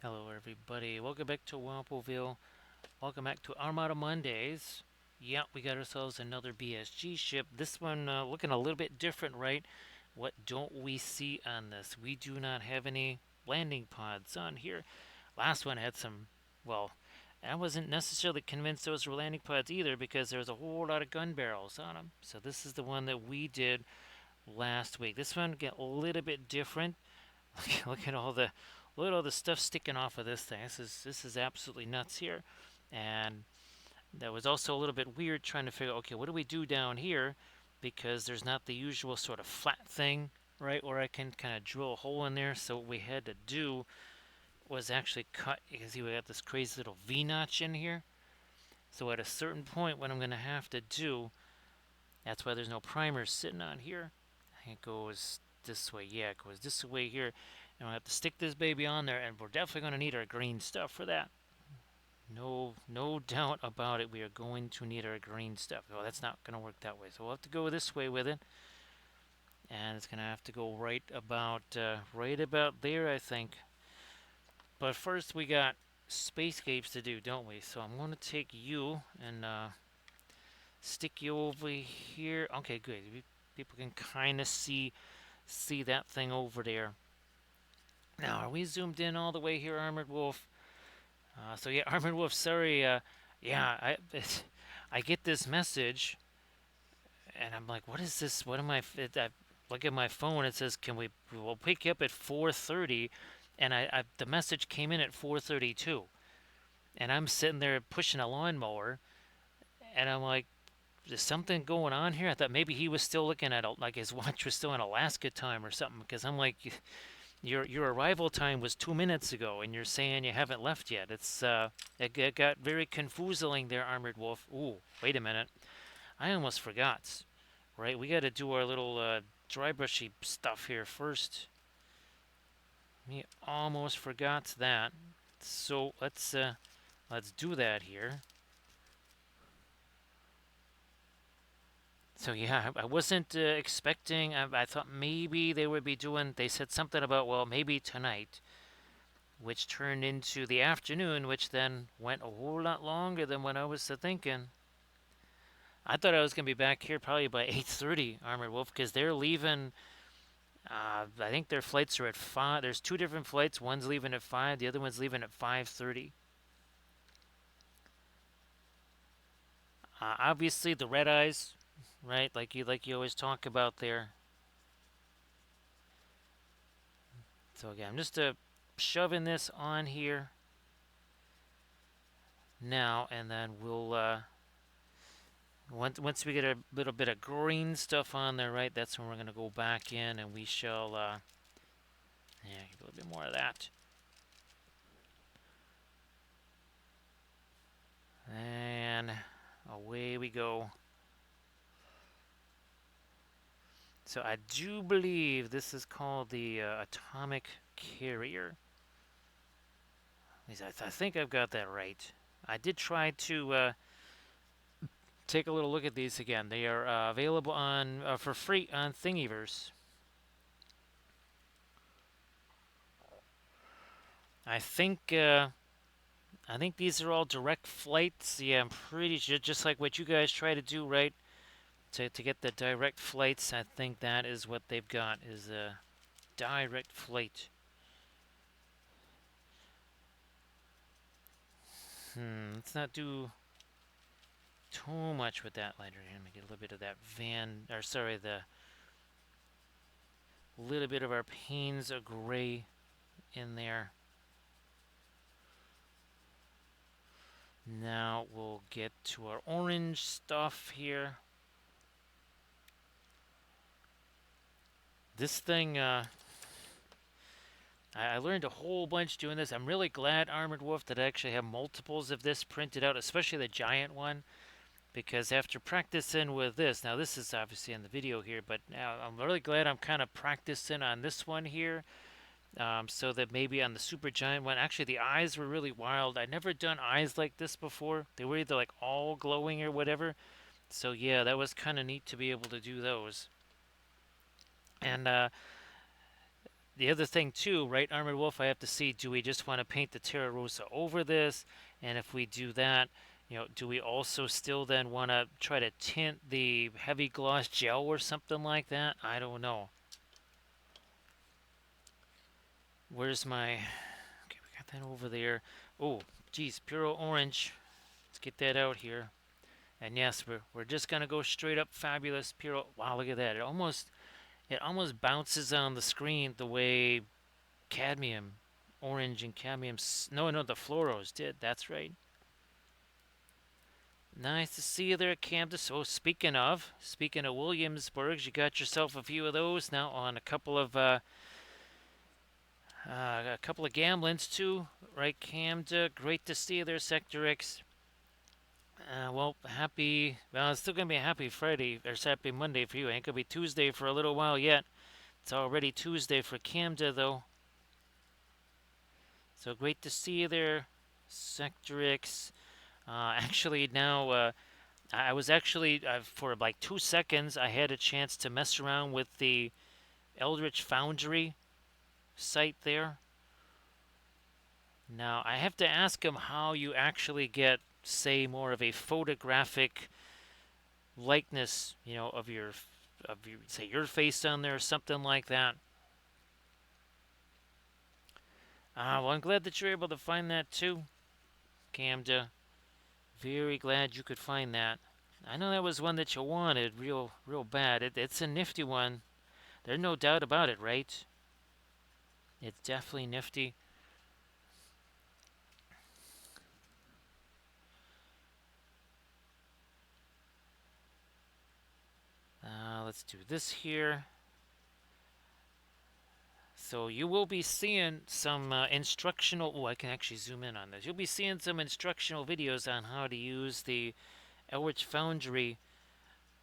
Hello, everybody. Welcome back to Wampoville. Welcome back to Armada Mondays. Yeah, we got ourselves another BSG ship. This one looking a little bit different, right? What don't we see on this? We do not have any landing pods on here. Last one had some, well, I wasn't necessarily convinced those were landing pods either because there's a whole lot of gun barrels on them. So this is the one that we did last week. This one get a little bit different. Look at all the stuff sticking off of this thing. This is absolutely nuts here. And that was also a little bit weird trying to figure, okay, what do we do down here? Because there's not the usual sort of flat thing, right, where I can kind of drill a hole in there. So what we had to do was actually cut, you can see we got this crazy little V-notch in here. So at a certain point, what I'm going to have to do, that's why there's no primer sitting on here. It goes this way. Yeah, it goes this way here. And we'll have to stick this baby on there, and we're definitely going to need our green stuff for that. No doubt about it. We are going to need our green stuff. Well, that's not going to work that way. So we'll have to go this way with it. And it's going to have to go right about there, I think. But first, we got spacescapes to do, don't we? So I'm going to take you and stick you over here. Okay, good. People can kind of see that thing over there. Now, are we zoomed in all the way here, Armored Wolf? So yeah, Armored Wolf. Sorry. Yeah, I get this message, and I'm like, what is this? What am I look at my phone. It says, we'll pick you up at 4:30, and the message came in at 4:32, and I'm sitting there pushing a lawnmower, and I'm like, is something going on here? I thought maybe he was still looking at like his watch was still in Alaska time or something, because I'm like, your arrival time was 2 minutes ago, and you're saying you haven't left yet. It got very confusing there, Armored Wolf. Ooh, wait a minute. I almost forgot. Right, we got to do our little dry brushy stuff here first. Me almost forgot that. So let's do that here. So yeah, I wasn't expecting. I thought maybe they would be doing. They said something about, well, maybe tonight, which turned into the afternoon, which then went a whole lot longer than what I was thinking. I thought I was going to be back here probably by 8:30, Armored Wolf, because they're leaving. I think their flights are at 5. There's two different flights. One's leaving at 5. The other one's leaving at 5:30. Obviously, the red eyes, right? Like you always talk about there. So again, I'm just shoving this on here now, and then we'll once we get a little bit of green stuff on there, right? That's when we're gonna go back in, and we shall yeah, give a little bit more of that. And away we go. So I do believe this is called the atomic carrier. At least I think I've got that right. I did try to take a little look at these again. They are available on for free on Thingiverse. I think these are all direct flights. Yeah, I'm pretty sure, just like what you guys try to do, right? To get the direct flights, I think that is what they've got, is a direct flight. Let's not do too much with that lighter. Let me get a little bit of that the little bit of our panes of gray in there. Now we'll get to our orange stuff here. This thing, I learned a whole bunch doing this. I'm really glad, Armored Wolf, that I actually have multiples of this printed out, especially the giant one, because after practicing with this, now this is obviously in the video here, but now I'm really glad I'm kind of practicing on this one here, so that maybe on the super giant one, actually the eyes were really wild. I'd never done eyes like this before. They were either like all glowing or whatever. So yeah, that was kind of neat to be able to do those. And the other thing too, right, Armored Wolf, I have to see, do we just want to paint the Terra Rosa over this? And if we do that, do we also still then want to try to tint the heavy gloss gel or something like that? I don't know. Where's my... Okay, we got that over there. Oh, geez, Puro Orange. Let's get that out here. And yes, we're just gonna go straight up fabulous Puro. Wow, look at that. It almost bounces on the screen the way cadmium, orange and cadmium. No, the fluoros did. That's right. Nice to see you there, Camden. So speaking of Williamsburgs, you got yourself a few of those now on a couple of Gamblins too, right, Camden? Great to see you there, Sector X. Well, happy. Well, it's still gonna be a happy Friday or happy Monday for you. Ain't gonna be Tuesday for a little while yet. It's already Tuesday for Camden though. So great to see you there, Sector X. Actually, now I was actually for like 2 seconds I had a chance to mess around with the Eldritch Foundry site there. Now I have to ask him how you actually get, say, more of a photographic likeness, of your say your face on there or something like that. Well, I'm glad that you're able to find that too, Camda. Very glad you could find that. I know that was one that you wanted real bad. It's a nifty one. There's no doubt about it, right? It's definitely nifty. Let's do this here. So you will be seeing some instructional. Oh, I can actually zoom in on this. You'll be seeing some instructional videos on how to use the Eldritch Foundry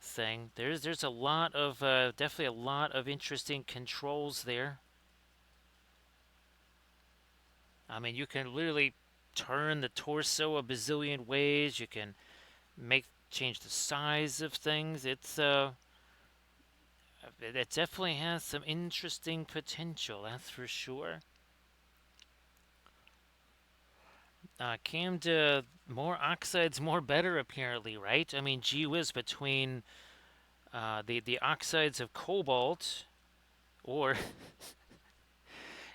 thing. There's a lot of definitely a lot of interesting controls there. I mean, you can literally turn the torso a bazillion ways. You can change the size of things. It definitely has some interesting potential, that's for sure. Came to more oxides, more better, apparently, right? I mean, gee whiz, between the oxides of cobalt, or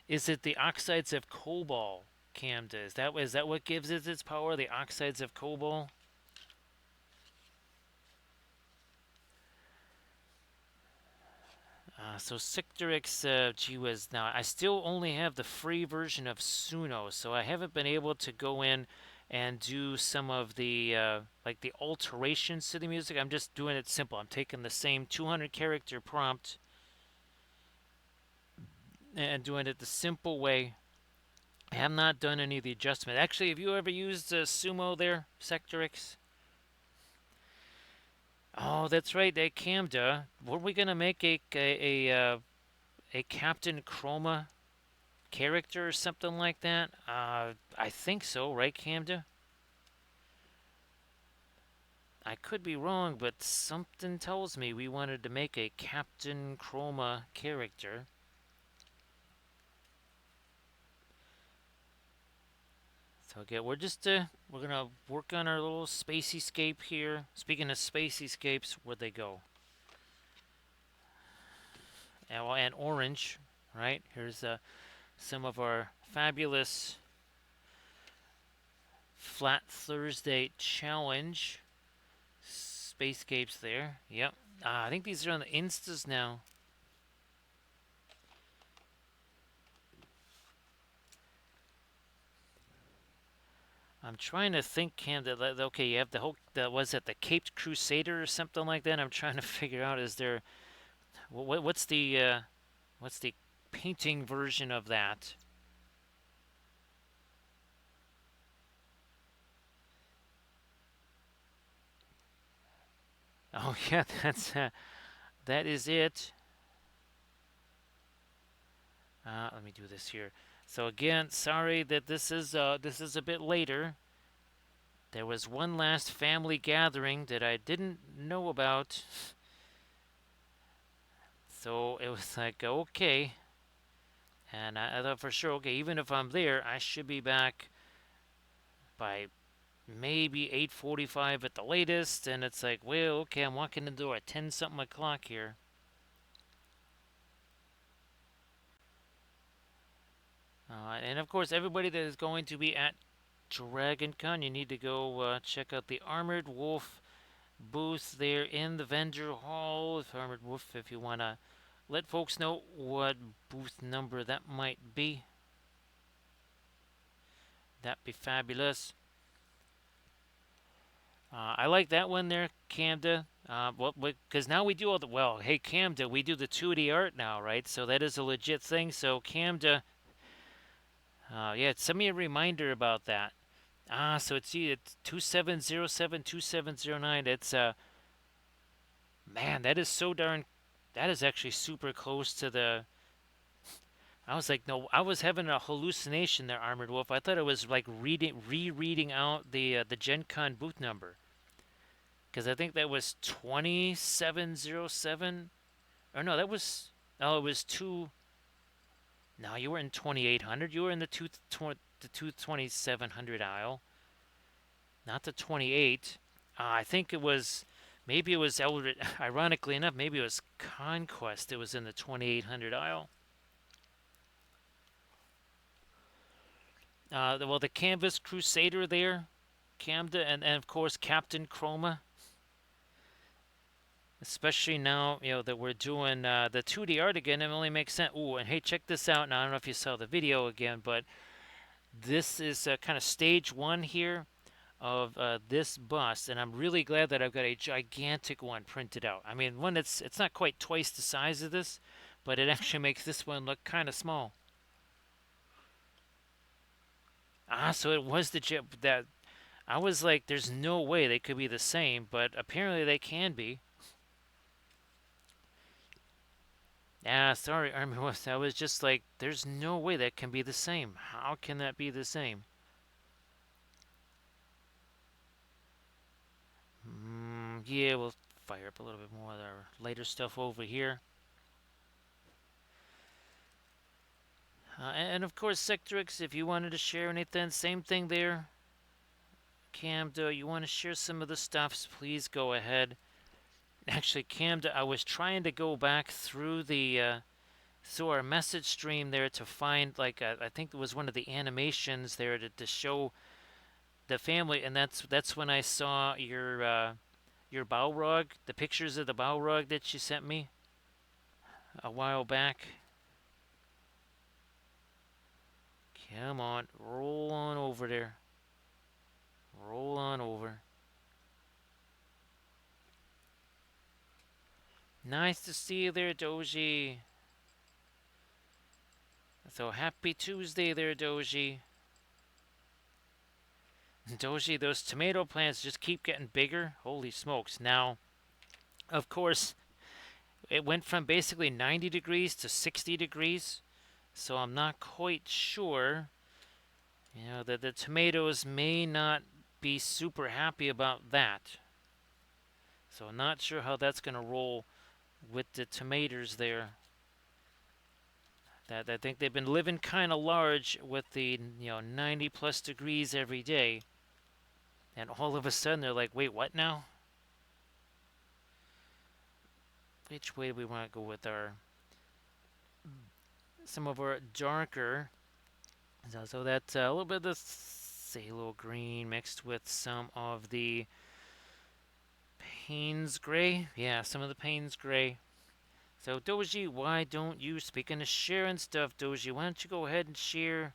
is it the oxides of cobalt, Camda? Is that what gives it its power? The oxides of cobalt? So Sictorix, gee whiz. Now, I still only have the free version of Suno, so I haven't been able to go in and do some of the, like the alterations to the music. I'm just doing it simple. I'm taking the same 200 character prompt and doing it the simple way. I have not done any of the adjustment. Actually, have you ever used Sumo there, Sectorix? Oh, that's right, they Camda. Were we gonna make a Captain Chroma character or something like that? I think so, right, Camda? I could be wrong, but something tells me we wanted to make a Captain Chroma character. So again, we're gonna work on our little spacey-scape here. Speaking of spacey-scapes, where'd they go? And orange, right? Here's some of our fabulous Flat Thursday challenge spacescapes there. Yep. I think these are on the Instas now. I'm trying to think, Cam. Okay, you have was it the Caped Crusader or something like that? I'm trying to figure out, is there what's the painting version of that? Oh yeah, that is it. Let me do this here. So again, sorry that this is a bit later. There was one last family gathering that I didn't know about. So it was like, okay. And I thought for sure, okay, even if I'm there, I should be back by maybe 8:45 at the latest. And it's like, well, okay, I'm walking in the door at 10 something o'clock here. And of course, everybody that is going to be at Dragon Con, you need to go check out the Armored Wolf booth there in the vendor hall. If Armored Wolf, if you want to let folks know what booth number that might be, that'd be fabulous. I like that one there, Camda. Well, because now we do all the well. Hey, Camda, we do the 2D art now, right? So that is a legit thing. So Camda, yeah, send me a reminder about that. So it's 2707 2709. It's man, that is so darn. That is actually super close to the. I was like, no, I was having a hallucination there, Armored Wolf. I thought I was like rereading out the Gen Con booth number because I think that was 2707. Or no, that was oh, it was two. No, you were in 2800. You were in the 2700 aisle, not the 28. I think it was. Maybe it was ironically enough, maybe it was Conquest. It was in the 2800 aisle. Well, the Canvas Crusader there, Camda, and of course Captain Chroma. Especially now, that we're doing the 2D art again, it only makes sense. Ooh, and hey, check this out. Now I don't know if you saw the video again, but this is kind of stage one here of this bust, and I'm really glad that I've got a gigantic one printed out. I mean, one that's it's not quite twice the size of this, but it actually makes this one look kind of small. So it was the chip that I was like, there's no way they could be the same, but apparently they can be. Sorry, Army West. I was just like, there's no way that can be the same. How can that be the same? Yeah, we'll fire up a little bit more of our later stuff over here. And of course, Sectrix, if you wanted to share anything, same thing there. Camda, you want to share some of the stuffs, please go ahead. Actually, Camda, I was trying to go back through through our message stream there to find, like, I think it was one of the animations there to show the family, and that's when I saw your Balrog, the pictures of the Balrog that you sent me a while back. Come on, roll on over there. Roll on over. Nice to see you there, Doji. So happy Tuesday there, Doji. Doji, those tomato plants just keep getting bigger. Holy smokes. Now, of course, it went from basically 90 degrees to 60 degrees. So I'm not quite sure. That the tomatoes may not be super happy about that. So I'm not sure how that's going to roll with the tomatoes there. That I think they've been living kind of large with the 90 plus degrees every day, and all of a sudden they're like, wait, what now? Which way do we want to go with some of our darker? So that's a little bit of the phthalo green mixed with some of the Payne's gray. Yeah, some of the Payne's gray. So Doji, why don't you, speaking of sharing stuff, Doji, why don't you go ahead and share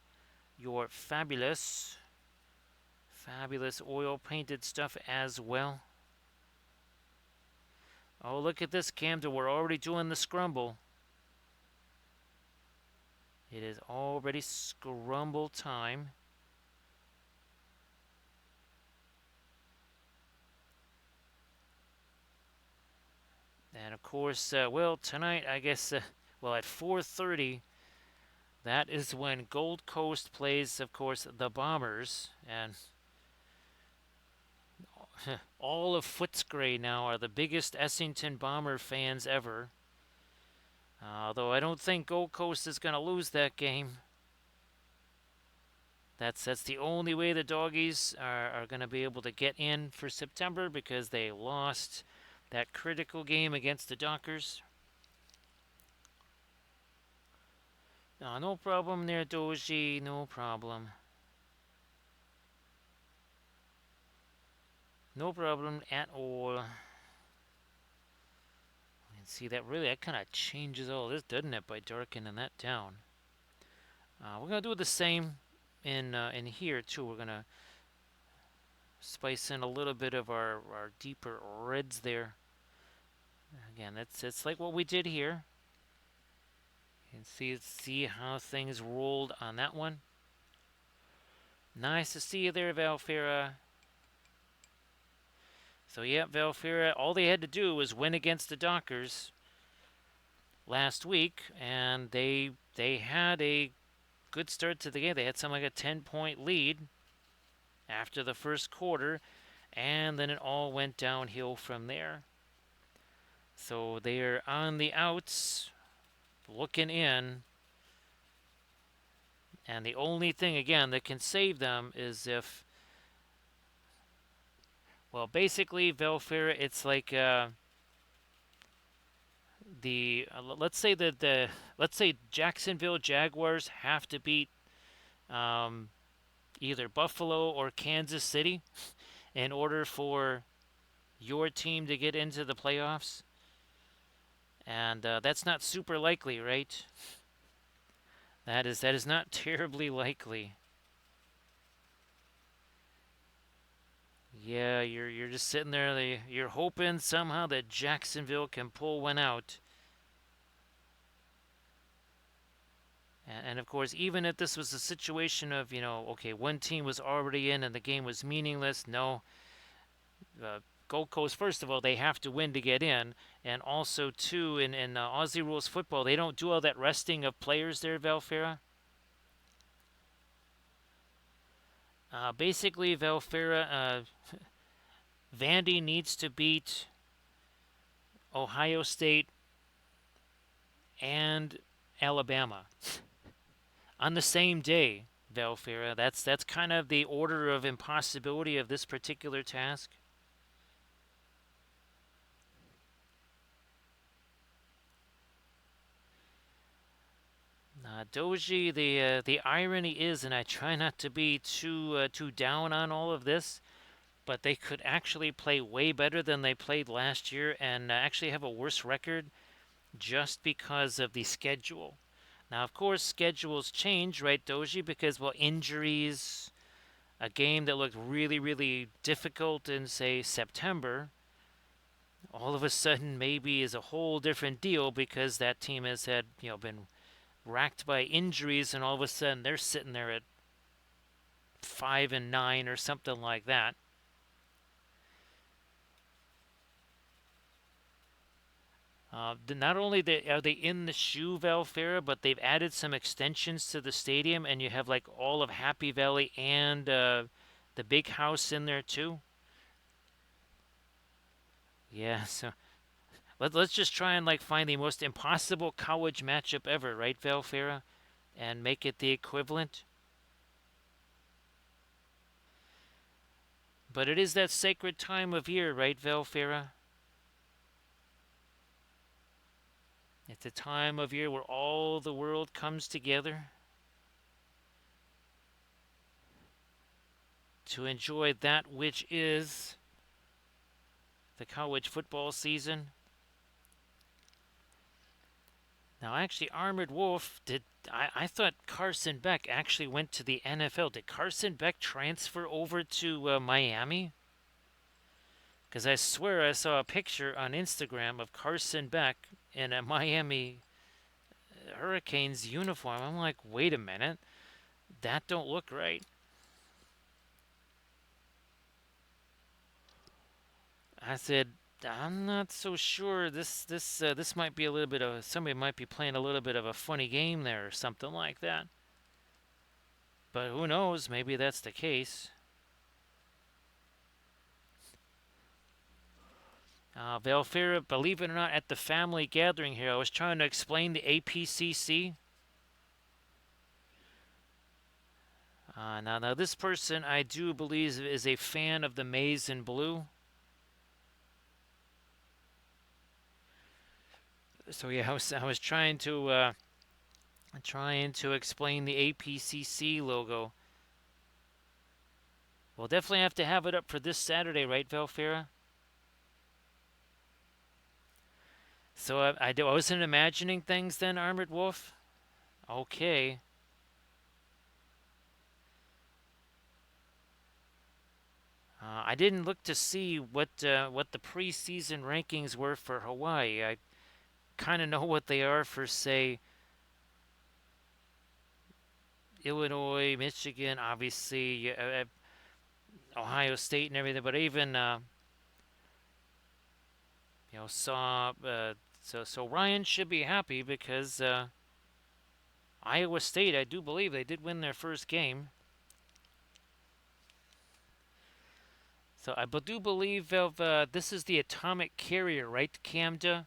your fabulous oil painted stuff as well? Oh, look at this, Camden. We're already doing the scrumble. It is already scrumble time. And of course, well, tonight, I guess, well, at 4:30, that is when Gold Coast plays, of course, the Bombers. And all of Footscray now are the biggest Essington Bomber fans ever. Although I don't think Gold Coast is going to lose that game. That's the only way the doggies are going to be able to get in for September because they lost that critical game against the Dockers. No problem there, Doji. No problem. No problem at all. You can see that kind of changes all this, doesn't it, by darkening that down. We're going to do the same in here, too. We're going to spice in a little bit of our deeper reds there. Again, it's like what we did here. You can see how things rolled on that one. Nice to see you there, Valfera. So yeah, Valfera, all they had to do was win against the Dockers last week, and they had a good start to the game. They had something like a 10-point lead after the first quarter, and then it all went downhill from there. So they're on the outs, looking in, and the only thing, again, that can save them is if, well, basically, Valfera, it's like let's say let's say Jacksonville Jaguars have to beat um, either Buffalo or Kansas City in order for your team to get into the playoffs, and that's not super likely, right? That is not terribly likely. Yeah, you're just sitting there. You're hoping somehow that Jacksonville can pull one out. And of course, even if this was a situation of, okay, one team was already in and the game was meaningless, no. Gold Coast, first of all, they have to win to get in. And also, too, in Aussie rules football, they don't do all that resting of players there, Valfera. Basically, Valfera, Vandy needs to beat Ohio State and Alabama on the same day, Valfera. That's kind of the order of impossibility of this particular task. Doji, the irony is, and I try not to be too down on all of this, but they could actually play way better than they played last year and actually have a worse record just because of the schedule. Now, of course, schedules change, right, Doji? Because, well, injuries, a game that looked really, really difficult in, say, September, all of a sudden maybe is a whole different deal because that team has had, been racked by injuries, and all of a sudden they're sitting there at 5-9 or something like that. Not only are they in the shoe, Valfera, but they've added some extensions to the stadium, and you have like all of Happy Valley and the big house in there too. Yeah, so let's just try and like find the most impossible college matchup ever, right, Valfera, and make it the equivalent. But it is that sacred time of year, right, Valfera? It's a time of year where all the world comes together to enjoy that which is the college football season. Now, actually, Armored Wolf did. I thought Carson Beck actually went to the NFL. Did Carson Beck transfer over to Miami? Because I swear I saw a picture on Instagram of Carson Beck in a Miami Hurricanes uniform. I'm like, wait a minute, that don't look right. I said, I'm not so sure. This might be a little bit of somebody might be playing a little bit of a funny game there or something like that. But who knows? Maybe that's the case. Valfera, believe it or not, at the family gathering here, I was trying to explain the APCC. Now, this person I do believe is a fan of the maize and blue. So yeah, I was trying to explain the APCC logo. We'll definitely have to have it up for this Saturday, right, Valfera? So I wasn't imagining things then, Armored Wolf. Okay. I didn't look to see what the preseason rankings were for Hawaii. I kind of know what they are for, say, Illinois, Michigan, obviously, Ohio State and everything. But even saw so Ryan should be happy because Iowa State, I do believe they did win their first game. So I do believe this is the atomic carrier, right, Camda?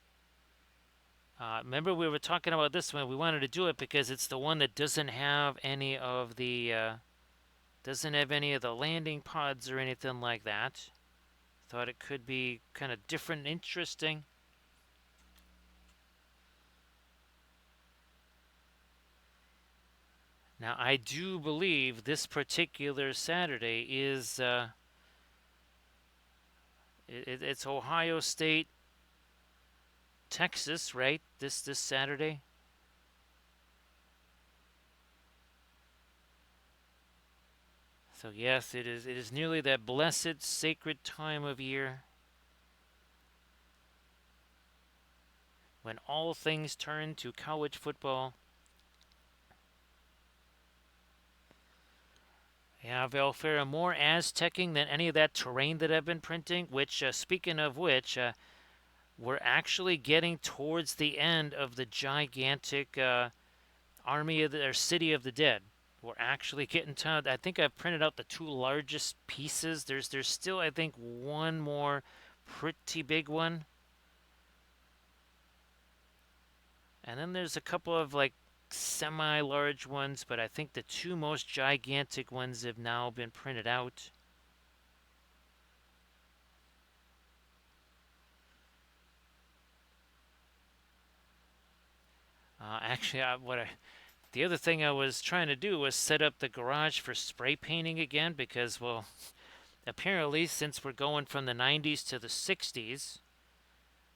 Remember we were talking about this one. We wanted to do it because it's the one that doesn't have any of the landing pods or anything like that. Thought it could be kind of different and interesting. Now I do believe this particular Saturday is it's Ohio State, Texas, right? This Saturday. So yes, it is. It is nearly that blessed, sacred time of year when all things turn to college football. Yeah, Valfera, more Aztecing than any of that terrain that I've been printing. Which, speaking of which, we're actually getting towards the end of the gigantic army of the or city of the dead. We're actually getting to. I think I've printed out the two largest pieces. There's still I think one more pretty big one, and then there's a couple of like semi-large ones. But I think the two most gigantic ones have now been printed out. Actually, the other thing I was trying to do was set up the garage for spray painting again because, well, apparently since we're going from the 90s to the 60s,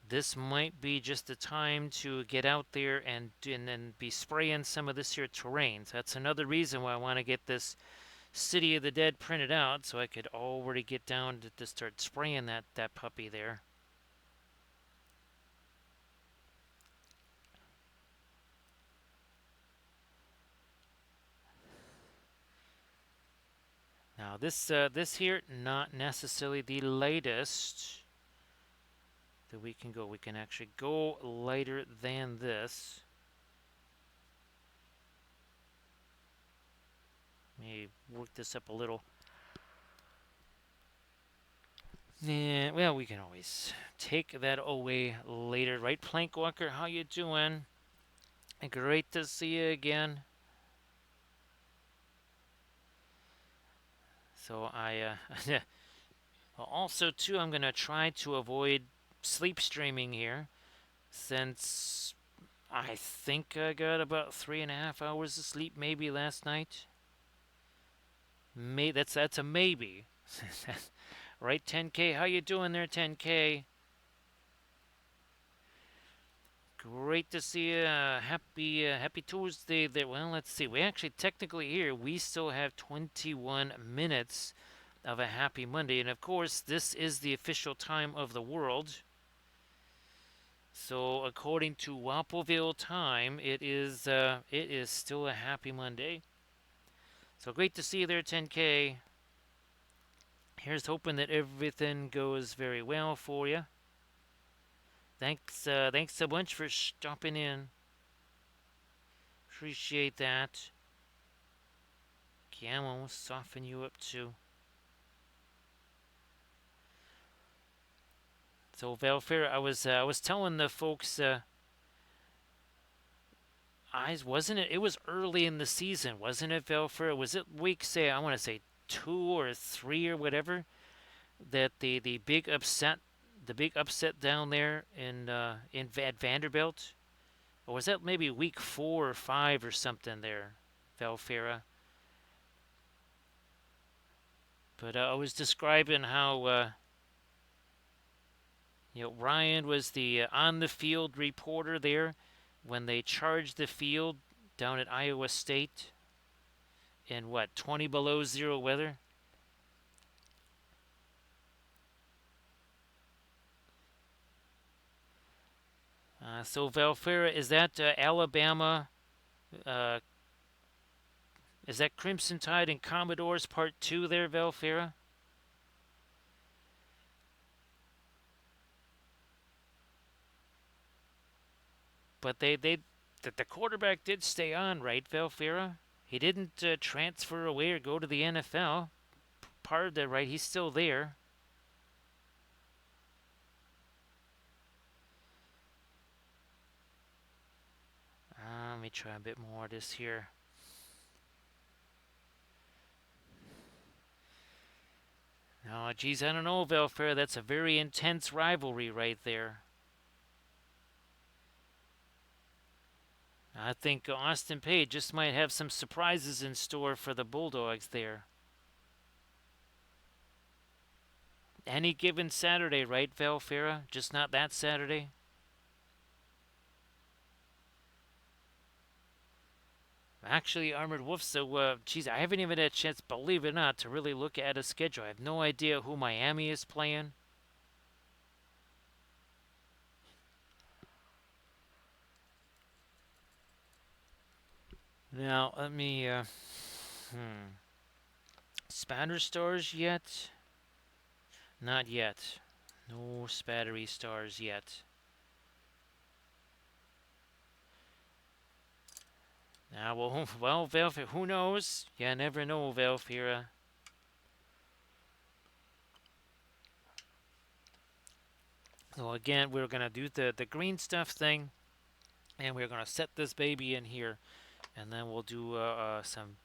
this might be just the time to get out there and then be spraying some of this here terrain. So that's another reason why I want to get this City of the Dead printed out so I could already get down to start spraying that puppy there. Now this here not necessarily the latest that we can go. We can actually go lighter than this. Let me work this up a little. Yeah, well, we can always take that away later, right, Plankwalker? How you doing? Great to see you again. So also too, I'm gonna try to avoid sleep streaming here, since I think I got about 3.5 hours of sleep maybe last night. That's a maybe. Right, 10K? How you doing there, 10K? Great to see you. Happy Tuesday there. Well, let's see. We actually technically here we still have 21 minutes of a happy Monday, and of course this is the official time of the world. So according to Wappeville time, it is still a happy Monday. So great to see you there, 10K. Here's hoping that everything goes very well for you. Thanks so much for stopping in. Appreciate that. Okay, I'm almost soften you up too. So Valfair, I was telling the folks, I wasn't it. It was early in the season, wasn't it, Valfair? Was it week say I want to say 2 or 3 or whatever that the big upset down there in at Vanderbilt, or was that maybe week 4 or 5 or something there, Valfera? But I was describing how Ryan was the on the field reporter there when they charged the field down at Iowa State in what 20 below zero weather. So Valfera, is that Alabama? Uh, is that Crimson Tide and Commodores Part Two there, Valfera? But the quarterback did stay on, right, Valfera? He didn't transfer away or go to the NFL. Part of that, right? He's still there. Let me try a bit more of this here. Oh, geez, I don't know, Valfera. That's a very intense rivalry right there. I think Austin Peay just might have some surprises in store for the Bulldogs there. Any given Saturday, right, Valfera? Just not that Saturday. Actually, Armored Wolf, so, geez, I haven't even had a chance, believe it or not, to really look at a schedule. I have no idea who Miami is playing. Now, let me, Spatter stars yet? Not yet. No spattery stars yet. Now, well, Valfira, who knows? You never know, Valfira. So again, we're gonna do the green stuff thing, and we're gonna set this baby in here, and then we'll do some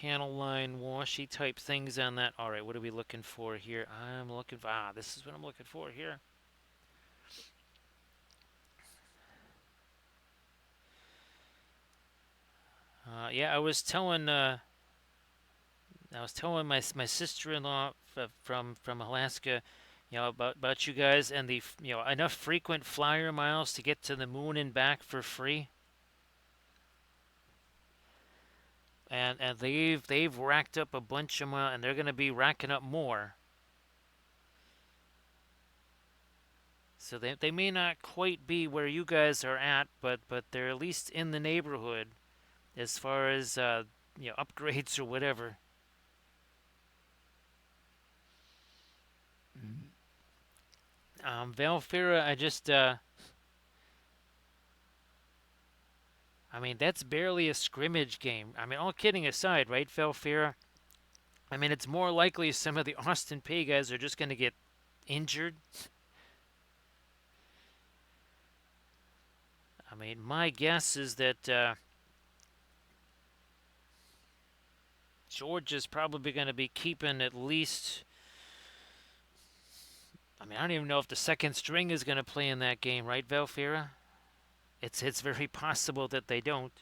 panel line washy type things on that. All right, what are we looking for here? I'm looking for this is what I'm looking for here. Yeah, I was telling my sister-in-law from Alaska, about you guys and the enough frequent flyer miles to get to the moon and back for free. And they've racked up a bunch of miles, and they're going to be racking up more. So they may not quite be where you guys are at, but they're at least in the neighborhood as far as upgrades or whatever. Valfira, I mean, that's barely a scrimmage game. I mean, all kidding aside, right, Valfira? I mean, it's more likely some of the Austin Peay guys are just going to get injured. I mean, my guess is that Georgia's probably going to be keeping at least. I mean, I don't even know if the second string is going to play in that game, right, Valfira? It's very possible that they don't.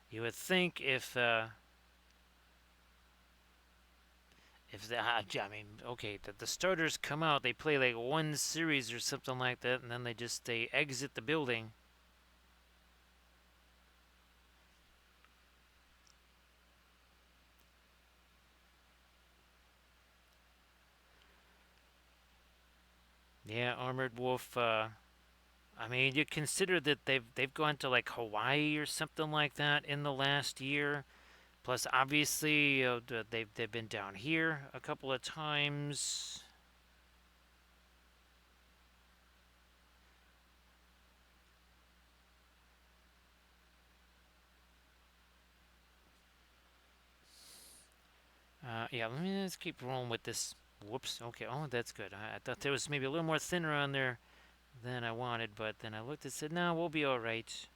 You would think if I mean, okay, the starters come out, they play like one series or something like that, and then they exit the building. Yeah, Armored Wolf. I mean, you consider that they've gone to like Hawaii or something like that in the last year. Plus, obviously, they've been down here a couple of times. Yeah, let me just keep rolling with this. Whoops. Okay. Oh, that's good. I thought there was maybe a little more thinner on there than I wanted, but then I looked and said, "No, we'll be all right.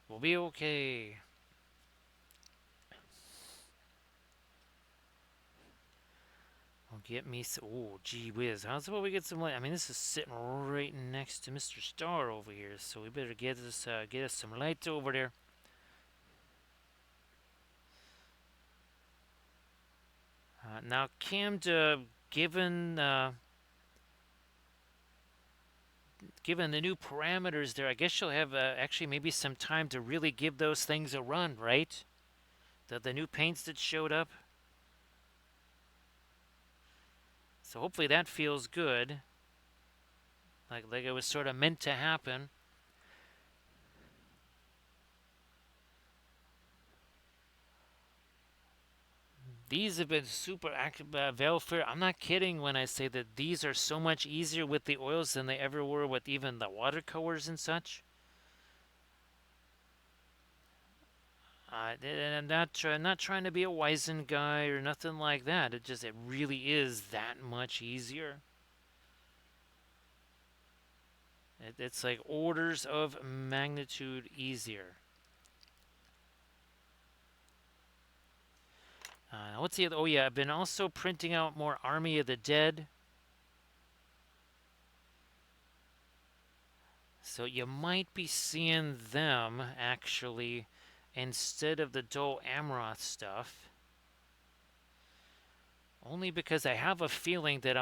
We'll be okay." I'll get me some. Oh, gee whiz. How's about we get some light? I mean, this is sitting right next to Mr. Star over here, so we better get us some light over there. Now, Camd, given given the new parameters there, I guess you'll have actually maybe some time to really give those things a run, right? The new paints that showed up. So hopefully that feels good, like it was sort of meant to happen. These have been super active, Velfair. I'm not kidding when I say that these are so much easier with the oils than they ever were with even the watercolors and such. And I'm not trying to be a wizened guy or nothing like that. It really is that much easier. It's like orders of magnitude easier. What's the other? Oh yeah, I've been also printing out more Army of the Dead. So you might be seeing them actually instead of the Dol Amroth stuff. Only because I have a feeling that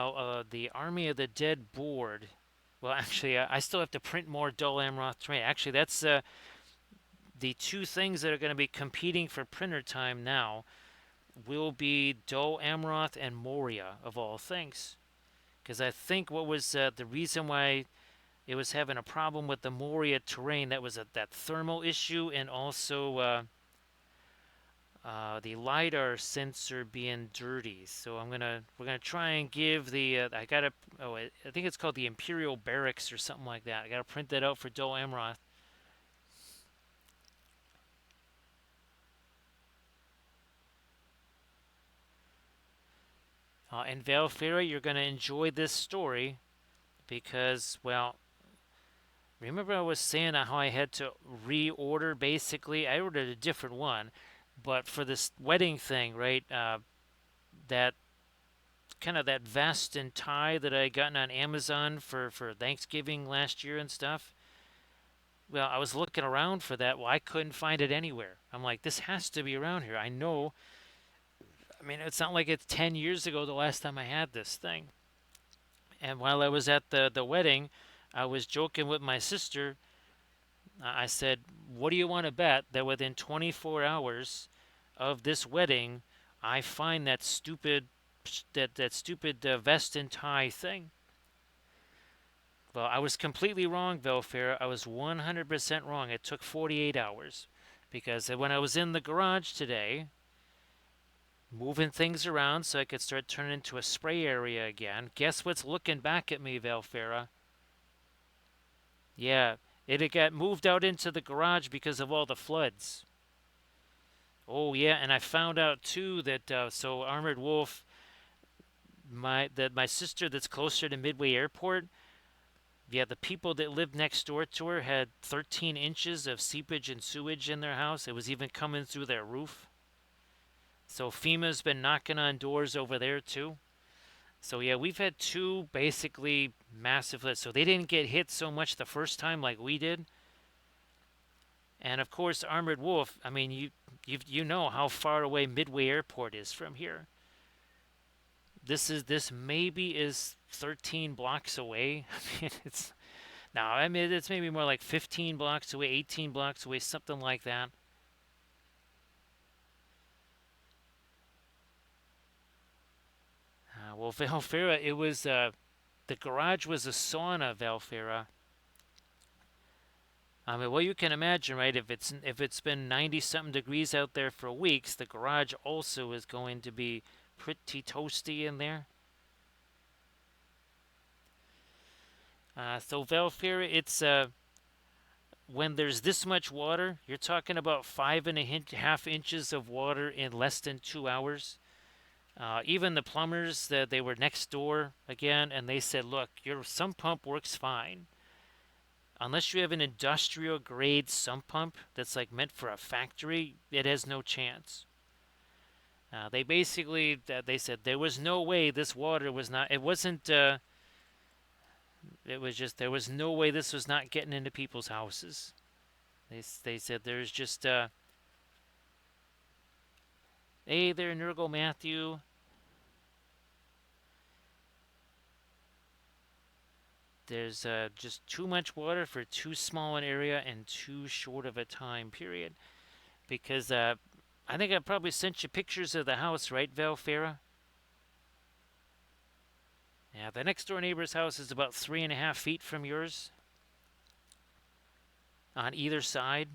the Army of the Dead board. Well, actually, I still have to print more Dol Amroth terrain. Actually, that's the two things that are going to be competing for printer time now will be Dol Amroth and Moria, of all things. Because I think what was the reason why it was having a problem with the Moria terrain, that was that thermal issue, and also the lidar sensor being dirty. So we're gonna try and give the I think it's called the Imperial Barracks or something like that. I gotta print that out for Dol Amroth. And Valfera, you're gonna enjoy this story because, well, remember I was saying how I had to reorder basically? I ordered a different one, but for this wedding thing, right? That kind of that vest and tie that I gotten on Amazon for Thanksgiving last year and stuff. Well, I was looking around for that. Well, I couldn't find it anywhere. I'm like, this has to be around here. I know. I mean, it's not like it's 10 years ago the last time I had this thing. And while I was at the wedding, I was joking with my sister. I said, "What do you want to bet that within 24 hours of this wedding, I find that stupid vest and tie thing?" Well, I was completely wrong, Velfair. I was 100% wrong. It took 48 hours because when I was in the garage today, moving things around so I could start turning into a spray area again, guess what's looking back at me, Velfera? Yeah, it had got moved out into the garage because of all the floods. Oh yeah, and I found out too that so Armored Wolf, my sister that's closer to Midway Airport, yeah, the people that lived next door to her had 13 inches of seepage and sewage in their house. It was even coming through their roof. So FEMA's been knocking on doors over there too. So yeah, we've had two basically massive hits. So they didn't get hit so much the first time like we did. And of course, Armored Wolf. I mean, you know how far away Midway Airport is from here. This maybe is 13 blocks away. I mean, it's now. I mean, it's maybe more like 15 blocks away, 18 blocks away, something like that. Well, Valfera, it was the garage was a sauna, Valfera. I mean, well, you can imagine, right? If it's been 90 something degrees out there for weeks, the garage also is going to be pretty toasty in there. So Valfera, it's when there's this much water, you're talking about 5.5 inches of water in less than 2 hours. Even the plumbers, they were next door again, and they said, "Look, your sump pump works fine. Unless you have an industrial grade sump pump that's like meant for a factory, it has no chance." They basically they said there was no way this water was not. It wasn't. It was just there was no way this was not getting into people's houses. They said there's just. Hey there, Nurgle Matthew. There's just too much water for too small an area and too short of a time period. Because I think I probably sent you pictures of the house, right, Valfera? Yeah, the next door neighbor's house is about 3.5 feet from yours on either side,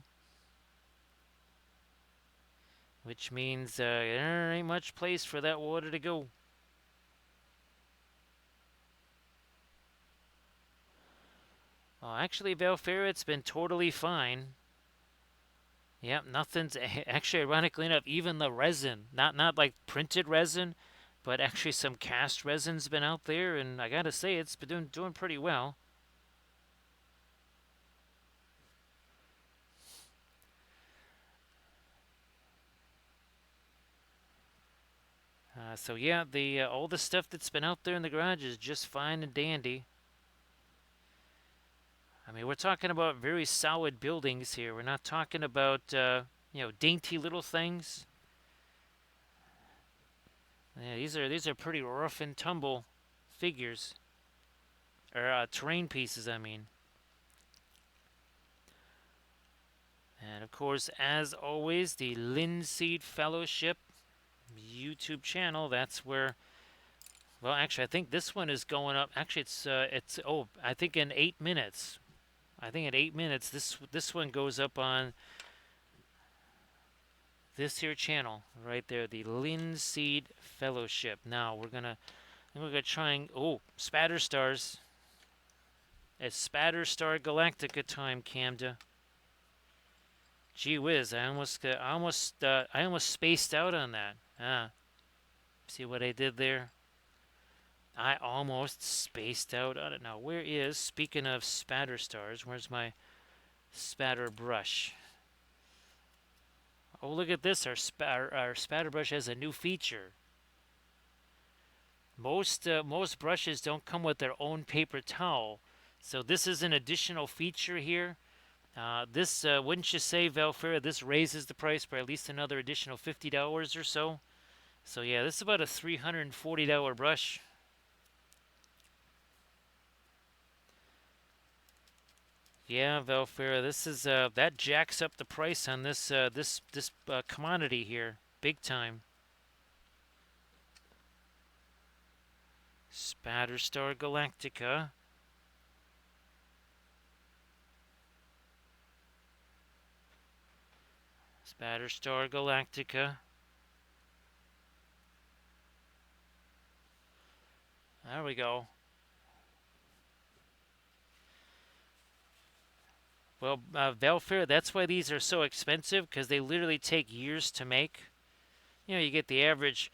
which means there ain't much place for that water to go. Well, actually, Valfera, it's been totally fine. Yep, nothing's actually, ironically enough, even the resin, not like printed resin, but actually some cast resin's been out there, and I gotta say it's been doing pretty well. So yeah, the all the stuff that's been out there in the garage is just fine and dandy. I mean, we're talking about very solid buildings here. We're not talking about dainty little things. Yeah, these are pretty rough and tumble figures or terrain pieces, I mean. And of course, as always, the Linseed Fellowship YouTube channel. That's where. Well, actually, I think this one is going up. Actually, it's oh, I think in 8 minutes. I think in 8 minutes, this one goes up on this here channel right there, the Linseed Fellowship. Now we're gonna try and Spatter Stars. It's Spatter Star Galactica time, Camda. Gee whiz, I almost spaced out on that. See what I did there? I almost spaced out on it. Now, speaking of spatter stars, where's my spatter brush? Oh, look at this. Our spatter brush has a new feature. Most brushes don't come with their own paper towel. So this is an additional feature here. This, wouldn't you say, Valfera, this raises the price by at least another additional $50 or so. So yeah, this is about a $340 brush. Yeah, Valfera, this is that jacks up the price on this commodity here, big time. Spatter Star Galactica. Spatter Star Galactica. There we go. Well, Valfera, that's why these are so expensive, because they literally take years to make. You get the average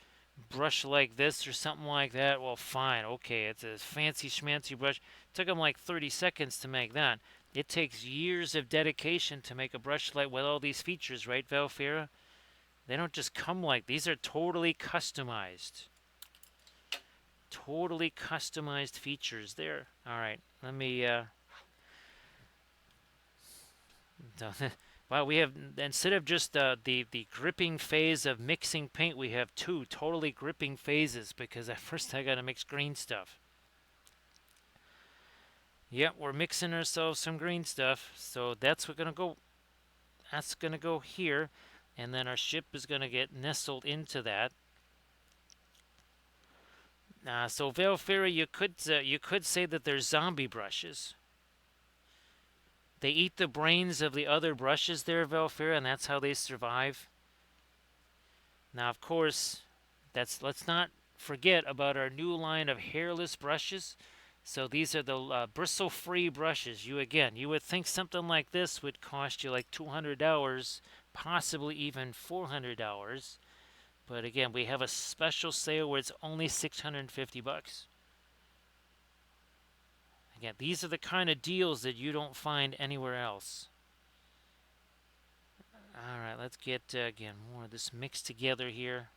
brush like this or something like that. Well, fine, okay, it's a fancy schmancy brush. It took them like 30 seconds to make that. It takes years of dedication to make a brush like with all these features, right, Valfera? They don't just come like these are totally customized. Totally customized features there. All right, let me wow, we have, instead of just the gripping phase of mixing paint, we have two totally gripping phases, because at first I gotta mix green stuff. Yep, we're mixing ourselves some green stuff, so that's gonna go here, and then our ship is gonna get nestled into that. So Valfera, you could say that they're zombie brushes. They eat the brains of the other brushes there, Valfera, and that's how they survive. Now, of course, let's not forget about our new line of hairless brushes. So these are the bristle-free brushes. You would think something like this would cost you like $200, possibly even $400. But again, we have a special sale where it's only 650 bucks. Again, these are the kind of deals that you don't find anywhere else. All right, let's get again more of this mixed together here.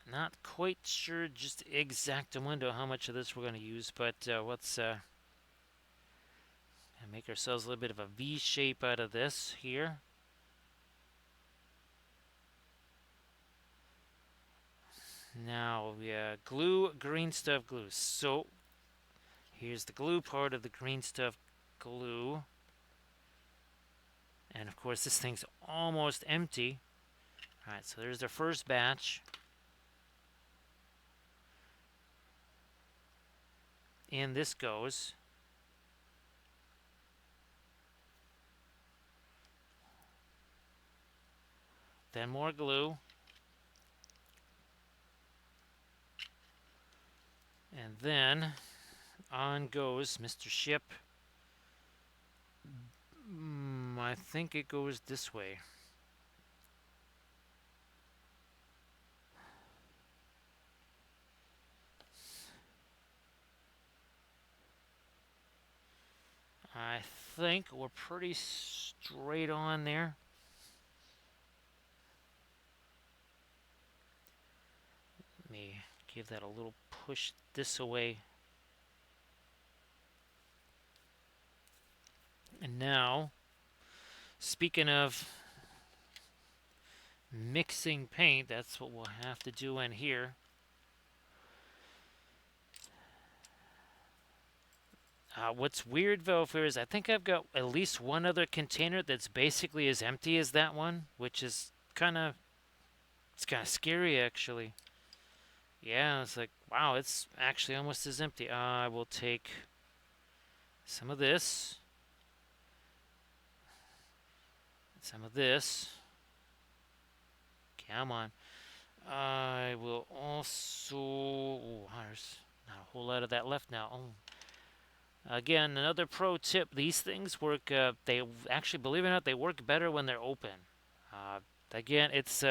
Not quite sure just exactamundo how much of this we're going to use, but let's make ourselves a little bit of a V shape out of this here. Now we glue, green stuff glue. So here's the glue part of the green stuff glue. And of course this thing's almost empty. Alright, so there's the first batch. In this goes. Then more glue. And then on goes Mr. Ship. I think it goes this way. I think we're pretty straight on there. Let me give that a little push this away. And now, speaking of mixing paint, that's what we'll have to do in here. What's weird, Velfer, is I think I've got at least one other container that's basically as empty as that one, which is it's kind of scary, actually. Yeah, it's like, wow, it's actually almost as empty. I will take some of this, some of this. Come on. I will also... Oh, there's not a whole lot of that left now. Oh. Again, another pro tip. These things work, they actually, believe it or not, they work better when they're open. Again, it's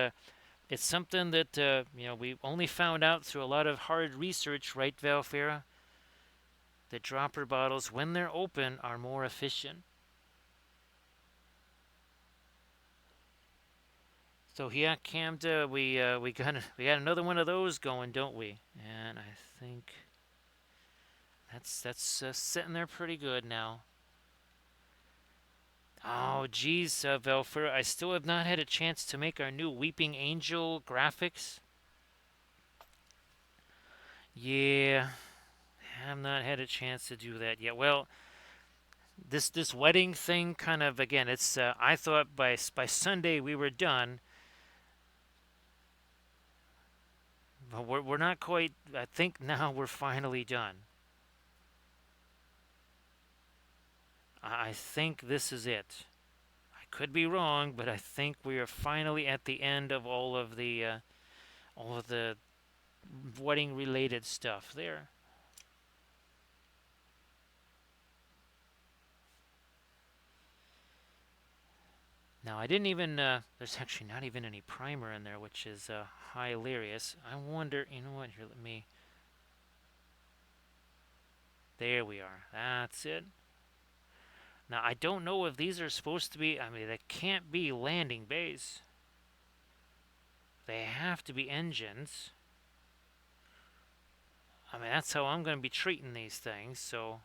something that, we only found out through a lot of hard research, right, Valfera? The dropper bottles, when they're open, are more efficient. So yeah, Camda, we got another one of those going, don't we? And I think that's sitting there pretty good now. Oh, geez, Velfer, I still have not had a chance to make our new Weeping Angel graphics. Yeah, have not had a chance to do that yet. Well, this wedding thing kind of, again, it's I thought by Sunday we were done. But we're not quite. I think now we're finally done. I think this is it. I could be wrong, but I think we are finally at the end of all of the wedding related stuff there. Now I didn't even. There's actually not even any primer in there, which is hilarious. I wonder. You know what? Here, let me. There we are. That's it. Now, I don't know if these are supposed to be, I mean, they can't be landing bays. They have to be engines. I mean, that's how I'm going to be treating these things, so...